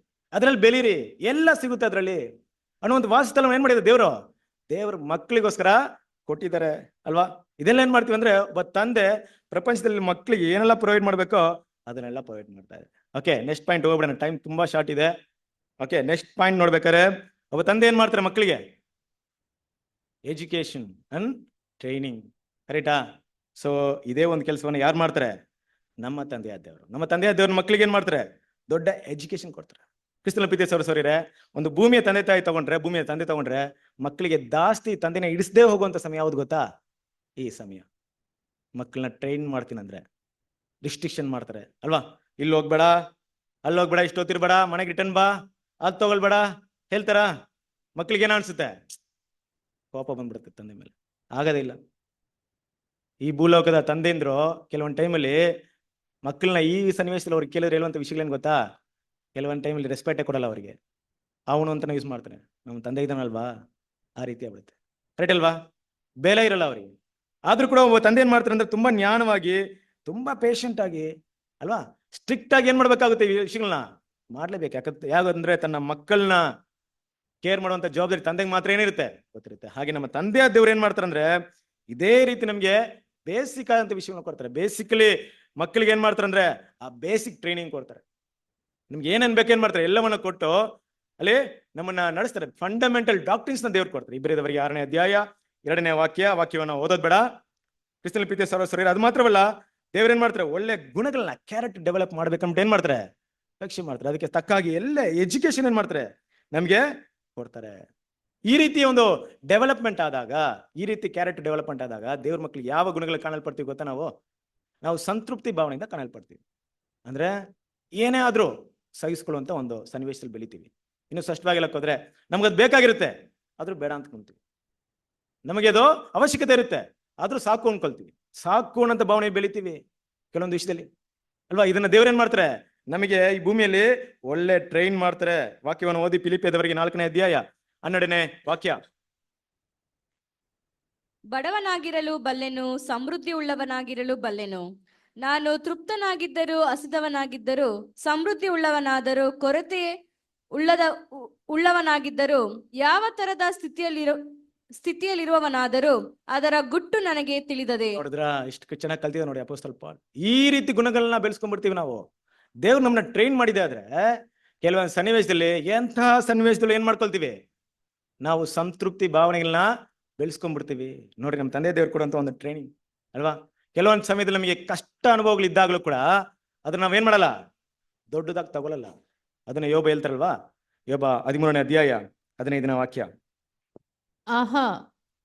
ಅದ್ರಲ್ಲಿ ಬೆಳೀರಿ, ಎಲ್ಲ ಸಿಗುತ್ತೆ ಅದ್ರಲ್ಲಿ ಅನ್ನುವಂಥ ವಾಸಸ್ಥಳ ಏನ್ ಮಾಡಿದೆ ದೇವ್ರ ಮಕ್ಕಳಿಗೋಸ್ಕರ ಕೊಟ್ಟಿದ್ದಾರೆ ಅಲ್ವಾ? ಇದೆಲ್ಲ ಏನ್ ಮಾಡ್ತೀವಿ ಅಂದ್ರೆ ಒಬ್ಬ ತಂದೆ ಪ್ರಪಂಚದಲ್ಲಿ ಮಕ್ಕಳಿಗೆ ಏನೆಲ್ಲ ಪ್ರೊವೈಡ್ ಮಾಡ್ಬೇಕೋ ಅದನ್ನೆಲ್ಲ ಪ್ರೊವೈಡ್ ಮಾಡ್ತಾ ಇದೆ. ಓಕೆ, ನೆಕ್ಸ್ಟ್ ಪಾಯಿಂಟ್ ಹೋಗ್ಬಿಡೋಣ, ಟೈಮ್ ತುಂಬಾ ಶಾರ್ಟ್ ಇದೆ. ಓಕೆ, ನೆಕ್ಸ್ಟ್ ಪಾಯಿಂಟ್ ನೋಡ್ಬೇಕಾರೆ ಒಬ್ಬ ತಂದೆ ಏನ್ ಮಾಡ್ತಾರೆ ಮಕ್ಕಳಿಗೆ? Education and training. ಕರೆಕ್ಟಾ? ಸೊ ಇದೇ ಒಂದು ಕೆಲಸವನ್ನು ಯಾರು ಮಾಡ್ತಾರೆ? ನಮ್ಮ ತಂದೆಯ ದೇವರು. ನಮ್ಮ ತಂದೆಯ ದೇವ್ರ ಮಕ್ಕಳಿಗೆ ಏನ್ ಮಾಡ್ತಾರೆ? ದೊಡ್ಡ ಎಜುಕೇಶನ್ ಕೊಡ್ತಾರೆ. ಕ್ರಿಸ್ತನ ಪ್ರೀತಿ ಸೌರಸ್ವರ್ಯರೇ, ಒಂದು ಭೂಮಿಯ ತಂದೆ ತಗೊಂಡ್ರೆ ಮಕ್ಕಳಿಗೆ ಜಾಸ್ತಿ ತಂದೆನ ಇಡಿಸದೇ ಹೋಗುವಂತ ಸಮಯ ಯಾವ್ದು ಗೊತ್ತಾ? ಈ ಸಮಯ. ಮಕ್ಕಳನ್ನ ಟ್ರೈನ್ ಮಾಡ್ತೀನಂದ್ರೆ ರಿಸ್ಟ್ರಿಕ್ಷನ್ ಮಾಡ್ತಾರೆ ಅಲ್ವಾ? ಇಲ್ಲಿ ಹೋಗ್ಬೇಡ, ಅಲ್ಲಿ ಹೋಗ್ಬೇಡ, ಇಷ್ಟೊತ್ತಿರ್ಬೇಡ, ಮನೆಗೆ ರಿಟರ್ನ್ ಬಾ, ಅದ್ ತಗೊಳ್ಬೇಡ ಹೇಳ್ತಾರ. ಮಕ್ಳಿಗೆ ಏನ ಅನ್ಸುತ್ತೆ? ಕೋಪ ಬಂದ್ಬಿಡುತ್ತೆ ತಂದೆ ಮೇಲೆ. ಆಗದೇ ಇಲ್ಲ. ಈ ಭೂಲೋಕದ ತಂದೆಂದ್ರು ಕೆಲವೊಂದು ಟೈಮಲ್ಲಿ ಮಕ್ಕಳನ್ನ ಈ ಸನ್ನಿವೇಶದಲ್ಲಿ ಅವ್ರಿಗೆ ಕೇಳಿದ್ರೆ ಹೇಳುವಂತ ವಿಷಯಗಳೇನು ಗೊತ್ತಾ? ಕೆಲವೊಂದು ಟೈಮಲ್ಲಿ ರೆಸ್ಪೆಕ್ಟೇ ಕೊಡಲ್ಲ ಅವರಿಗೆ. ಅವನು ಅಂತಾನೆ ಯೂಸ್ ಮಾಡ್ತಾನೆ. ನಮ್ಮ ತಂದೆ ಇದ್ದಾನಲ್ವಾ, ಆ ರೀತಿ ಆಗ್ಬಿಡುತ್ತೆ. ಕರೆಕ್ಟ್ ಅಲ್ವಾ? ಬೆಲೆ ಇರಲ್ಲ ಅವರಿಗೆ. ಆದ್ರೂ ಕೂಡ ಒಬ್ಬ ತಂದೆ ಏನ್ ಮಾಡ್ತಾರೆ ಅಂದ್ರೆ ತುಂಬಾ ಜ್ಞಾನವಾಗಿ, ತುಂಬಾ ಪೇಷಂಟ್ ಆಗಿ ಅಲ್ವಾ, ಸ್ಟ್ರಿಕ್ಟ್ ಆಗಿ ಏನ್ ಮಾಡ್ಬೇಕಾಗುತ್ತೆ, ಈ ವಿಷಯಗಳನ್ನ ಮಾಡ್ಲೇಬೇಕು. ಯಾಕಂದ್ರೆ ತನ್ನ ಮಕ್ಕಳನ್ನ ಕೇರ್ ಮಾಡುವಂತ ಜವಾಬ್ದಾರಿ ತಂದೆಗೆ ಮಾತ್ರ ಏನಿರುತ್ತೆ, ಗೊತ್ತಿರುತ್ತೆ. ಹಾಗೆ ನಮ್ಮ ತಂದೆಯ ದೇವ್ರು ಏನ್ ಮಾಡ್ತಾರೆ ಅಂದ್ರೆ ಇದೇ ರೀತಿ ನಮ್ಗೆ ಬೇಸಿಕ್ ಆದಂತ ವಿಷಯಗಳನ್ನ ಕೊಡ್ತಾರೆ. ಬೇಸಿಕಲಿ ಮಕ್ಕಳಿಗೆ ಏನ್ ಮಾಡ್ತಾರೆ ಅಂದ್ರೆ ಆ ಬೇಸಿಕ್ ಟ್ರೈನಿಂಗ್ ಕೊಡ್ತಾರೆ. ನಿಮ್ಗೆ ಏನೇನ್ ಬೇಕೇನ್ ಮಾಡ್ತಾರೆ ಎಲ್ಲವನ್ನ ಕೊಟ್ಟು ಅಲ್ಲಿ ನಮ್ಮನ್ನ ನಡೆಸ್ತಾರೆ. ಫಂಡಮೆಂಟಲ್ ಡಾಕ್ಟ್ರಿನ್ಸ್ ನ ದೇವ್ರು ಕೊಡ್ತಾರೆ. ಇಬ್ರಿಯದವರಿಗೆ 6ನೇ ಅಧ್ಯಾಯ 2ನೇ ವಾಕ್ಯವನ್ನ ಓದೋದ್ ಬೇಡ. ಕ್ರಿಸ್ತನ ಪ್ರೀತಿಯ ಸಹೋದರರೇ, ಅದು ಮಾತ್ರವಲ್ಲ, ದೇವ್ರು ಏನ್ ಮಾಡ್ತಾರೆ, ಒಳ್ಳೆ ಗುಣಗಳನ್ನ ಕ್ಯಾರೆಕ್ಟರ್ ಡೆವಲಪ್ ಮಾಡ್ಬೇಕಂತ ಏನ್ ಮಾಡ್ತಾರೆ, ಪರೀಕ್ಷೆ ಮಾಡ್ತಾರೆ. ಅದಕ್ಕೆ ತಕ್ಕಾಗಿ ಎಲ್ಲ ಎಜುಕೇಶನ್ ಏನ್ ಮಾಡ್ತಾರೆ ನಮ್ಗೆ ಕೊಡ್ತಾರೆ. ಈ ರೀತಿಯ ಒಂದು ಡೆವಲಪ್ಮೆಂಟ್ ಆದಾಗ, ಈ ರೀತಿ ಕ್ಯಾರೆಕ್ಟರ್ ಡೆವಲಪ್ಮೆಂಟ್ ಆದಾಗ ದೇವ್ರ ಮಕ್ಳಿಗೆ ಯಾವ ಗುಣಗಳು ಕಾಣಲ್ಪಡ್ತೀವಿ ಗೊತ್ತಾ? ನಾವು ಸಂತೃಪ್ತಿ ಭಾವನೆಯಿಂದ ಕಾಣಲ್ಪಡ್ತೀವಿ. ಅಂದ್ರೆ ಏನೇ ಆದ್ರೂ ಸಹಿಸ್ಕೊಳ್ಳುವಂತ ಒಂದು ಸನ್ನಿವೇಶದಲ್ಲಿ ಬೆಳಿತೀವಿ. ಇನ್ನು ಸ್ಪಷ್ಟವಾಗಿ ಹೇಳಕ್ಕೋದ್ರೆ ನಮ್ಗದು ಬೇಕಾಗಿರುತ್ತೆ, ಆದ್ರೂ ಬೇಡ ಅಂದ್ಕೊಂತೀವಿ. ನಮಗೆ ಅದು ಅವಶ್ಯಕತೆ ಇರುತ್ತೆ, ಆದ್ರೂ ಸಾಕು ಅನ್ಕೊಳ್ತೀವಿ. ಸಾಕು ಅನ್ನೋಂಥ ಭಾವನೆ ಬೆಳಿತೀವಿ ಕೆಲವೊಂದು ವಿಷಯದಲ್ಲಿ ಅಲ್ವಾ. ಇದನ್ನ ದೇವ್ರೇನ್ ಮಾಡ್ತಾರೆ, ನಮಗೆ ಈ ಭೂಮಿಯಲ್ಲಿ ಒಳ್ಳೆ ಟ್ರೈನ್ ಮಾಡ್ತಾರೆ. ವಾಕ್ಯವನ್ನು ಓದಿ, ಫಿಲಿಪ್ಪಿಯದವರಿಗೆ 4ನೇ ಅಧ್ಯಾಯ 12ನೇ ವಾಕ್ಯ. ಬಡವನಾಗಿರಲು ಬಲ್ಲೆನು, ಸಮೃದ್ಧಿ ಉಳ್ಳವನಾಗಿರಲು ಬಲ್ಲೆನು. ನಾನು ತೃಪ್ತನಾಗಿದ್ದರೂ ಹಸಿದವನಾಗಿದ್ದರೂ, ಸಮೃದ್ಧಿ ಉಳ್ಳವನಾದರೂ ಕೊರತೆ ಉಳ್ಳವನಾಗಿದ್ದರೂ, ಯಾವ ತರದ ಸ್ಥಿತಿಯಲ್ಲಿರುವವನಾದರೂ ಅದರ ಗುಟ್ಟು ನನಗೆ ತಿಳಿದದೆ. ನೋಡಿದ್ರ ಇಷ್ಟು ಚೆನ್ನಾಗಿ ಕಲ್ತಿದೆ ನೋಡಿ ಅಪೊಸ್ತಲ ಪಾಲ್. ಈ ರೀತಿ ಗುಣಗಳನ್ನ ಬೆಳೆಸ್ಕೊಂಡ್ಬಿಡ್ತೀವಿ ನಾವು. ದೇವ್ರು ನಮ್ಮನ್ನ ಟ್ರೈನ್ ಮಾಡಿದೆ. ಆದ್ರೆ ಕೆಲವೊಂದು ಸನ್ನಿವೇಶದಲ್ಲಿ, ಎಂತಹ ಸನ್ನಿವೇಶದಲ್ಲಿ ಏನ್ ಮಾಡ್ಕೊಳ್ತೀವಿ, ನಾವು ಸಂತೃಪ್ತಿ ಭಾವನೆಗಳನ್ನ ಬೆಳೆಸ್ಕೊಂಡ್ಬಿಡ್ತೀವಿ. ನೋಡ್ರಿ, ನಮ್ಮ ತಂದೆ ದೇವ್ರು ಕೊಡುವಂತ ಒಂದು ಟ್ರೈನಿಂಗ್ ಅಲ್ವಾ. ಕೆಲವೊಂದು ಸಮಯದಲ್ಲಿ ನಮಗೆ ಕಷ್ಟ ಅನುಭವಗಳಿದ್ದಾಗಲೂ ಕೂಡ ಅದನ್ನ ನಾವೇನ್ ಮಾಡಲ್ಲ, ದೊಡ್ಡದಾಗಿ ತಗೊಳ್ಳಲ್ಲ. ಅದನ್ನ ಯೋಬ ಹೇಳ್ತಾರಲ್ವಾ, ಯೋಬ 13ನೇ ಅಧ್ಯಾಯ 15ನೇ ವಾಕ್ಯ. ಆಹಾ,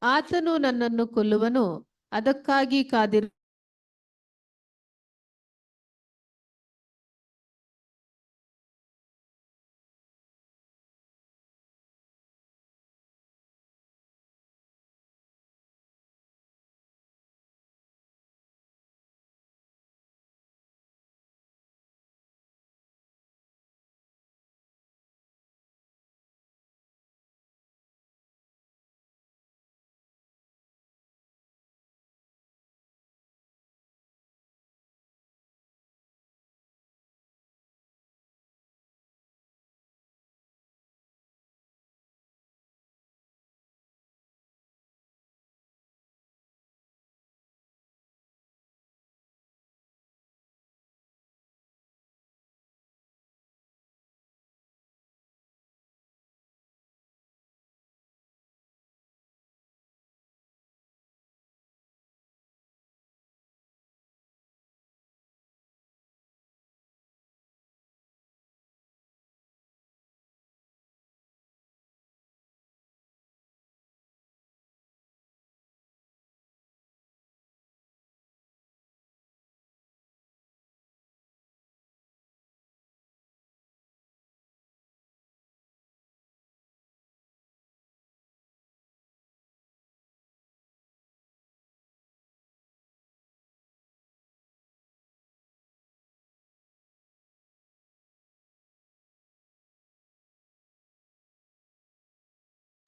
ಆತನು ನನ್ನನ್ನು ಕೊಲ್ಲುವನು, ಅದಕ್ಕಾಗಿ ಕಾದಿರು.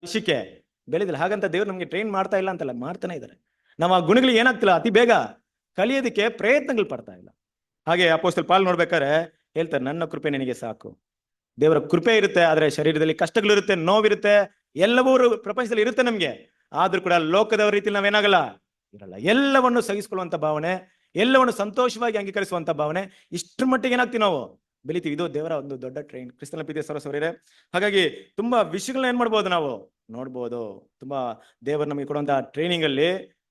ವಿಷಯಕ್ಕೆ ಬೆಳೆದಿಲ್ಲ. ಹಾಗಂತ ದೇವ್ರು ನಮ್ಗೆ ಟ್ರೈನ್ ಮಾಡ್ತಾ ಇಲ್ಲ ಅಂತಲ್ಲ, ಮಾಡ್ತಾನೆ ಇದ್ದಾರೆ. ನಾವು ಆ ಗುಣಗಳಿಗೆ ಏನಾಗ್ತಿಲ್ಲ, ಅತಿ ಬೇಗ ಕಲಿಯೋದಕ್ಕೆ ಪ್ರಯತ್ನಗಳು ಪಡ್ತಾ ಇಲ್ಲ. ಹಾಗೆ ಅಪೊಸ್ತಲ ಪಾಲ್ ನೋಡ್ಬೇಕಾದ್ರೆ ಹೇಳ್ತಾರೆ, ನನ್ನ ಕೃಪೆ ನಿನಗೆ ಸಾಕು. ದೇವರ ಕೃಪೆ ಇರುತ್ತೆ, ಆದ್ರೆ ಶರೀರದಲ್ಲಿ ಕಷ್ಟಗಳಿರುತ್ತೆ, ನೋವಿರುತ್ತೆ, ಎಲ್ಲವೂ ಪ್ರಪಂಚದಲ್ಲಿ ಇರುತ್ತೆ ನಮ್ಗೆ. ಆದ್ರೂ ಕೂಡ ಲೋಕದವರ ರೀತಿಯಲ್ಲಿ ನಾವೇನಾಗಲ್ಲ, ಇರಲ್ಲ. ಎಲ್ಲವನ್ನು ಸಹಿಸಿಕೊಳ್ಳುವಂತ ಭಾವನೆ, ಎಲ್ಲವನ್ನು ಸಂತೋಷವಾಗಿ ಅಂಗೀಕರಿಸುವಂತ ಭಾವನೆ, ಇಷ್ಟರ ಮಟ್ಟಿಗೆ ಏನಾಗ್ತೀವಿ ನಾವು, ಬೆಳಿತೀವಿ. ಇದು ದೇವರ ಒಂದು ದೊಡ್ಡ ಟ್ರೈನ್. ಕ್ರಿಸ್ತನ ಪ್ರೀತಿಯ ಸಹೋದರರೇ, ಹಾಗಾಗಿ ತುಂಬಾ ವಿಷಯಗಳನ್ನ ಏನ್ ಮಾಡ್ಬೋದು, ನಾವು ನೋಡ್ಬೋದು. ತುಂಬಾ ದೇವರು ನಮಗೆ ಕೊಡುವಂತ ಟ್ರೈನಿಂಗ್ ಅಲ್ಲಿ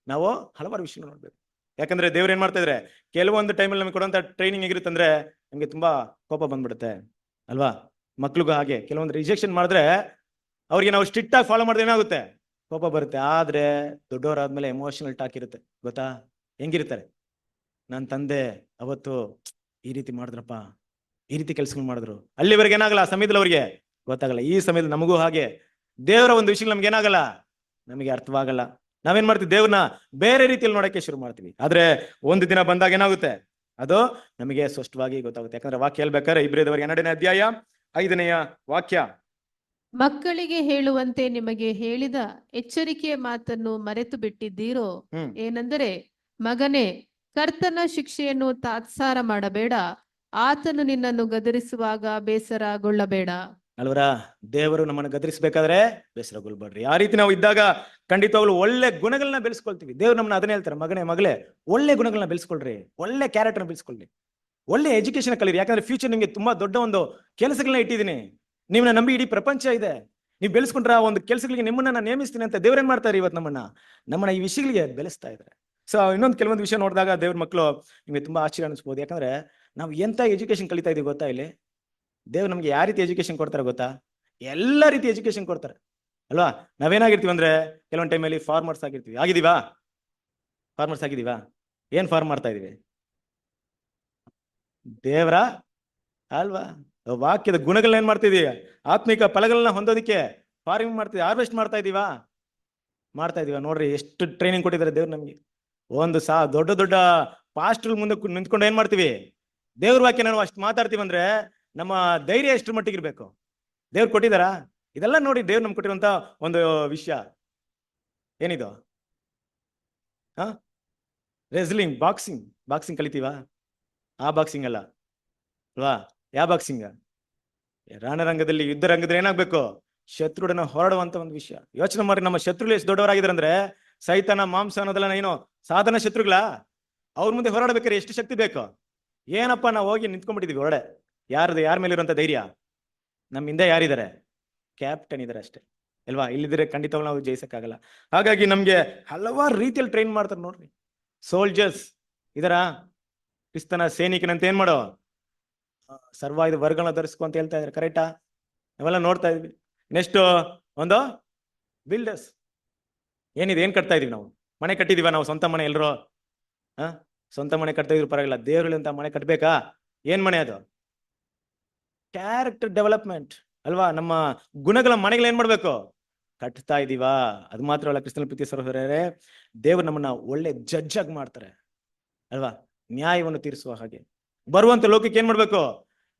ನಾವು ಹಲವಾರು ವಿಷಯಗಳು ನೋಡ್ಬೇಕು. ಯಾಕಂದ್ರೆ ದೇವ್ರು ಏನ್ ಮಾಡ್ತಾ ಇದ್ರೆ, ಕೆಲವೊಂದು ಟೈಮಲ್ಲಿ ನಮಗೆ ಕೊಡುವಂತ ಟ್ರೈನಿಂಗ್ ಹೇಗಿರುತ್ತೆ ಅಂದ್ರೆ, ನಮ್ಗೆ ತುಂಬಾ ಕೋಪ ಬಂದ್ಬಿಡುತ್ತೆ ಅಲ್ವಾ. ಮಕ್ಳಿಗೂ ಹಾಗೆ ಕೆಲವೊಂದು ರಿಜೆಕ್ಷನ್ ಮಾಡಿದ್ರೆ ಅವ್ರಿಗೆ ನಾವು ಸ್ಟ್ರಿಕ್ಟ್ ಆಗಿ ಫಾಲೋ ಮಾಡಿದ್ರೆ ಏನಾಗುತ್ತೆ, ಕೋಪ ಬರುತ್ತೆ. ಆದ್ರೆ ದೊಡ್ಡವರಾದ್ಮೇಲೆ ಎಮೋಷನಲ್ ಟಾಕ್ ಇರುತ್ತೆ ಗೊತ್ತಾ. ಹೆಂಗಿರ್ತಾರೆ, ನನ್ನ ತಂದೆ ಅವತ್ತು ಈ ರೀತಿ ಮಾಡಿದ್ರಪ್ಪ, ಈ ರೀತಿ ಕೆಲ್ಸಗಳು ಮಾಡಿದ್ರು. ಅಲ್ಲಿವರೆಗೆ ಏನಾಗಲ್ಲ, ಆ ಸಮಯದಲ್ಲಿ ಅವ್ರಿಗೆ ಗೊತ್ತಾಗಲ್ಲ. ಈ ಸಮಯದಲ್ಲಿ ನಮಗೂ ಹಾಗೆ ದೇವರ ಒಂದು ವಿಷಯ ನಮ್ಗೆ ಏನಾಗಲ್ಲ, ನಮಗೆ ಅರ್ಥವಾಗಲ್ಲ. ನಾವೇನ್ ಮಾಡ್ತೀವಿ, ದೇವ್ರನ್ನ ಬೇರೆ ರೀತಿಯಲ್ಲಿ ನೋಡಕ್ಕೆ ಶುರು ಮಾಡ್ತೀವಿ. ಆದ್ರೆ ಒಂದು ದಿನ ಬಂದಾಗ ಏನಾಗುತ್ತೆ, ಅದು ನಮಗೆ ಸ್ಪಷ್ಟವಾಗಿ ಗೊತ್ತಾಗುತ್ತೆ. ಯಾಕಂದ್ರೆ ವಾಕ್ಯ ಹೇಳ್ಬೇಕಾದ್ರೆ ಇಬ್ರಿಯದವರಿಗೆ 2ನೇ ಅಧ್ಯಾಯ 5ನೇ ವಾಕ್ಯ. ಮಕ್ಕಳಿಗೆ ಹೇಳುವಂತೆ ನಿಮಗೆ ಹೇಳಿದ ಎಚ್ಚರಿಕೆಯ ಮಾತನ್ನು ಮರೆತು ಬಿಟ್ಟಿದ್ದೀರೋ? ಏನೆಂದರೆ, ಮಗನೇ, ಕರ್ತನ ಶಿಕ್ಷೆಯನ್ನು ತಾತ್ಸಾರ ಮಾಡಬೇಡ, ಆತನು ನಿನ್ನನ್ನು ಗದರಿಸುವಾಗ ಬೇಸರಗೊಳ್ಳಬೇಡ. ಅಲ್ವರ ದೇವರು ನಮ್ಮನ್ನು ಗದರಿಸಬೇಕಾದ್ರೆ ಬೇಸರಗೊಳ್ಬೇಡ್ರಿ. ಆ ರೀತಿ ನಾವು ಇದ್ದಾಗ ಖಂಡಿತವಾಗ್ಲು ಒಳ್ಳೆ ಗುಣಗಳನ್ನ ಬೆಳೆಸ್ಕೊಳ್ತೀವಿ. ದೇವ್ರು ನಮ್ಮನ್ನ ಅದನ್ನ ಹೇಳ್ತಾರೆ, ಮಗನೇ ಮಗಳೇ ಒಳ್ಳೆ ಗುಣಗಳನ್ನ ಬೆಳೆಸ್ಕೊಳ್ರಿ, ಒಳ್ಳೆ ಕ್ಯಾರೆಕ್ಟರ್ನ ಬೆಳೆಸ್ಕೊಳ್ಳಿ, ಒಳ್ಳೆ ಎಜುಕೇಶನ್ ಕಲೀರಿ. ಯಾಕಂದ್ರೆ ಫ್ಯೂಚರ್ ನಿಮ್ಗೆ ತುಂಬಾ ದೊಡ್ಡ ಒಂದು ಕೆಲಸಗಳನ್ನ ಇಟ್ಟಿದ್ದೀನಿ, ನೀವನ್ನ ನಂಬಿ ಇಡೀ ಪ್ರಪಂಚ ಇದೆ. ನೀವು ಬೆಳೆಸ್ಕೊಂಡ್ರ ಆ ಒಂದು ಕೆಲಸಗಳಿಗೆ ನಿಮ್ಮನ್ನ ನಾನು ನೇಮಿಸ್ತೀನಿ ಅಂತ ದೇವ್ರು ಏನ್ ಮಾಡ್ತಾರೆ, ಇವತ್ತು ನಮ್ಮನ್ನ ಈ ವಿಷಯಗಳಿಗೆ ಬೆಳೆಸ್ತಾ ಇದ್ದಾರೆ. ಸೊ ಇನ್ನೊಂದು ಕೆಲವೊಂದು ವಿಷಯ ನೋಡಿದಾಗ ದೇವ್ರ ಮಕ್ಕಳು ನಿಮ್ಗೆ ತುಂಬಾ ಆಶ್ಚರ್ಯ ಅನಿಸ್ಬೋದು. ಯಾಕಂದ್ರೆ ನಾವು ಎಂತ ಎಜುಕೇಶನ್ ಕಲಿತಾ ಇದೀವಿ ಗೊತ್ತಾ? ಇಲ್ಲಿ ದೇವ್ರು ನಮ್ಗೆ ಯಾವ ರೀತಿ ಎಜುಕೇಶನ್ ಕೊಡ್ತಾರೆ ಗೊತ್ತಾ? ಎಲ್ಲ ರೀತಿ ಎಜುಕೇಶನ್ ಕೊಡ್ತಾರೆ ಅಲ್ವಾ? ನಾವೇನಾಗಿರ್ತೀವಿ ಅಂದ್ರೆ ಕೆಲವೊಂದು ಟೈಮಲ್ಲಿ ಫಾರ್ಮರ್ಸ್ ಆಗಿರ್ತೀವಿ. ಆಗಿದೀವಾ? ಫಾರ್ಮರ್ಸ್ ಆಗಿದೀವಾ? ಏನ್ ಫಾರ್ಮ್ ಮಾಡ್ತಾ ಇದೀವಿ? ದೇವ್ರ ಅಲ್ವಾ? ವಾಕ್ಯದ ಗುಣಗಳನ್ನ ಏನ್ ಮಾಡ್ತಿದೀವಿ? ಆತ್ಮಿಕ ಫಲಗಳನ್ನ ಹೊಂದೋದಿಕ್ಕೆ ಫಾರ್ಮಿಂಗ್ ಮಾಡ್ತಿದ್ವಿ, ಹಾರ್ವೆಸ್ಟ್ ಮಾಡ್ತಾ ಇದೀವಾ? ನೋಡ್ರಿ ಎಷ್ಟು ಟ್ರೈನಿಂಗ್ ಕೊಟ್ಟಿದ್ದಾರೆ ದೇವ್ರು ನಮ್ಗೆ. ಒಂದು ದೊಡ್ಡ ದೊಡ್ಡ ಪಾಸ್ಟರ್ ಮುಂದೆ ನಿಂತ್ಕೊಂಡು ಏನ್ ಮಾಡ್ತೀವಿ? ದೇವ್ರ ವಾಕ್ಯ ನಾವು ಅಷ್ಟು ಮಾತಾಡ್ತೀವಿ ಅಂದ್ರೆ ನಮ್ಮ ಧೈರ್ಯ ಎಷ್ಟು ಮಟ್ಟಿಗೆ ಇರ್ಬೇಕು? ದೇವ್ರು ಕೊಟ್ಟಿದಾರಾ? ಇದೆಲ್ಲ ನೋಡಿ ದೇವ್ರು ನಮ್ಗೆ ಕೊಟ್ಟಿರುವಂತ ಒಂದು ವಿಷಯ ಏನಿದು? ರೆಸ್ಲಿಂಗ್, ಬಾಕ್ಸಿಂಗ್ ಕಲಿತೀವಾ? ಆ ಬಾಕ್ಸಿಂಗ್ ಅಲ್ಲ ಅಲ್ವಾ? ಯಾವ ಬಾಕ್ಸಿಂಗ್? ರಣರಂಗದಲ್ಲಿ ಯುದ್ಧ ರಂಗದಲ್ಲಿ ಏನಾಗ್ಬೇಕು? ಶತ್ರುಡನ್ನ ಹೊರಡುವಂತ ಒಂದು ವಿಷಯ. ಯೋಚನೆ ಮಾಡಿ, ನಮ್ಮ ಶತ್ರುಗಳು ಎಷ್ಟು ದೊಡ್ಡವರಾಗಿದ್ದಾರೆ ಅಂದ್ರೆ, ಸೈತಾನ ಮಾಂಸ ಅನ್ನೋದೆಲ್ಲ ಏನು ಸಾಧನ ಶತ್ರುಗಳ? ಅವ್ರ ಮುಂದೆ ಹೋರಾಡ್ಬೇಕಾದ್ರೆ ಎಷ್ಟು ಶಕ್ತಿ ಬೇಕು? ಏನಪ್ಪಾ ನಾವು ಹೋಗಿ ನಿಂತ್ಕೊಂಡ್ಬಿಟ್ಟಿದೀವಿ ಹೊರಡೆ. ಯಾರ ಮೇಲೆ ಇರುವಂತ ಧೈರ್ಯ? ನಮ್ಮ ಹಿಂದೆ ಯಾರಿದ್ದಾರೆ? ಕ್ಯಾಪ್ಟನ್ ಇದಾರೆ ಅಷ್ಟೇ ಅಲ್ವಾ? ಇಲ್ಲಿದ್ರೆ ಖಂಡಿತವಾಗ್ಲೂ ನಾವು ಜಯಿಸಕ್ಕಾಗಲ್ಲ. ಹಾಗಾಗಿ ನಮ್ಗೆ ಹಲವಾರು ರೀತಿಯಲ್ಲಿ ಟ್ರೈನ್ ಮಾಡ್ತಾರೆ ನೋಡ್ರಿ. ಸೋಲ್ಜರ್ಸ್ ಇದರ ಕ್ರಿಸ್ತನ ಸೈನಿಕನಂತ ಏನ್ ಮಾಡೋ ಸರ್ವಾಯುಧ ವರ್ಗಗಳನ್ನ ಧರಿಸ್ಕೊ ಅಂತ ಹೇಳ್ತಾ ಇದಾರೆ. ಕರೆಕ್ಟಾ? ನಾವೆಲ್ಲ ನೋಡ್ತಾ ಇದ್ವಿ. ನೆಕ್ಸ್ಟ್ ಒಂದು ಬಿಲ್ಡರ್ಸ್. ಏನ್ ಕಟ್ತಾ ಇದೀವಿ ನಾವು? ಮನೆ ಕಟ್ಟಿದೀವ ನಾವು? ಸ್ವಂತ ಮನೆ ಎಲ್ರು ಸ್ವಂತ ಮನೆ ಕಟ್ತಾ ಇದ್ರು ಪರವಾಗಿಲ್ಲ, ದೇವ್ರುಗಳಂತ ಮನೆ ಕಟ್ಬೇಕಾ? ಏನ್ ಮನೆ ಅದು? ಕ್ಯಾರೆಕ್ಟರ್ ಡೆವಲಪ್ಮೆಂಟ್ ಅಲ್ವಾ? ನಮ್ಮ ಗುಣಗಳ ಮನೆಗಳು ಏನ್ ಮಾಡ್ಬೇಕು? ಕಟ್ತಾ ಇದೀವಾ? ಅದು ಮಾತ್ರ ಅಲ್ಲ, ಕ್ರಿಸ್ತನ ಪ್ರೀತಿ ಸಹೋದರರೇ, ದೇವ್ರು ನಮ್ಮನ್ನ ಒಳ್ಳೆ ಜಡ್ಜ್ ಆಗಿ ಮಾಡ್ತಾರೆ ಅಲ್ವಾ? ನ್ಯಾಯವನ್ನು ತೀರಿಸುವ ಹಾಗೆ ಬರುವಂತ ಲೋಕಕ್ಕೆ ಏನ್ ಮಾಡ್ಬೇಕು?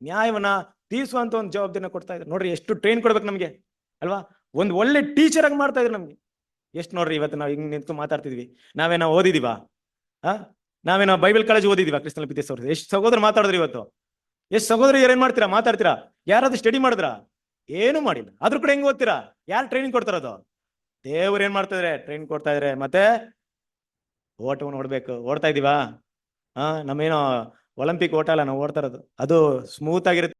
ನ್ಯಾಯವನ್ನ ತೀರಿಸುವಂತ ಒಂದು ಜವಾಬ್ದಾರಿನ ಕೊಡ್ತಾ ಇದ್ದಾರೆ. ನೋಡ್ರಿ ಎಷ್ಟು ಟ್ರೈನ್ ಕೊಡ್ಬೇಕು ನಮ್ಗೆ ಅಲ್ವಾ? ಒಂದು ಒಳ್ಳೆ ಟೀಚರ್ ಆಗಿ ಮಾಡ್ತಾ ಇದ್ರು ನಮ್ಗೆ. ಎಷ್ಟು ನೋಡ್ರಿ ಇವತ್ತು ನಾವು ಹಿಂಗ್ ನಿಂತು ಮಾತಾಡ್ತಿದ್ವಿ. ನಾವೇನೋ ಓದಿದೀವಾ? ನಾವೇನೋ ಬೈಬಲ್ ಕಾಲೇಜ್ ಓದಿದೀವಾ? ಕ್ರಿಸ್ತನ ಪ್ರೀತಿ ಸಹೋದರರೇ, ಎಷ್ಟು ಸಹೋದರ ಮಾತಾಡಿದ್ರಿ ಇವತ್ತು? ಎಷ್ಟು ಸಹೋದರಿ ಏನ್ ಮಾಡ್ತೀರಾ? ಮಾತಾಡ್ತೀರಾ? ಯಾರಾದ್ರೂ ಸ್ಟಡಿ ಮಾಡಿದ್ರಾ? ಏನು ಮಾಡಿಲ್ಲ. ಅದ್ರ ಕೂಡ ಹೆಂಗ್ ಓದ್ತೀರಾ? ಯಾರು ಟ್ರೈನಿಂಗ್ ಕೊಡ್ತಾರದು? ದೇವ್ರು ಏನ್ ಮಾಡ್ತಾ ಇದಾರೆ? ಟ್ರೈನಿಂಗ್ ಕೊಡ್ತಾ ಇದಾರೆ. ಮತ್ತೆ ಓಟವನ್ನು ಓಡ್ಬೇಕು. ಓಡ್ತಾ ಇದೀವಾ? ನಮ್ಮೇನೋ ಒಲಿಂಪಿಕ್ ಓಟ ಅಲ್ಲ ನಾವು ಓಡ್ತಾ ಇರೋದು, ಅದು ಸ್ಮೂತ್ ಆಗಿರುತ್ತೆ.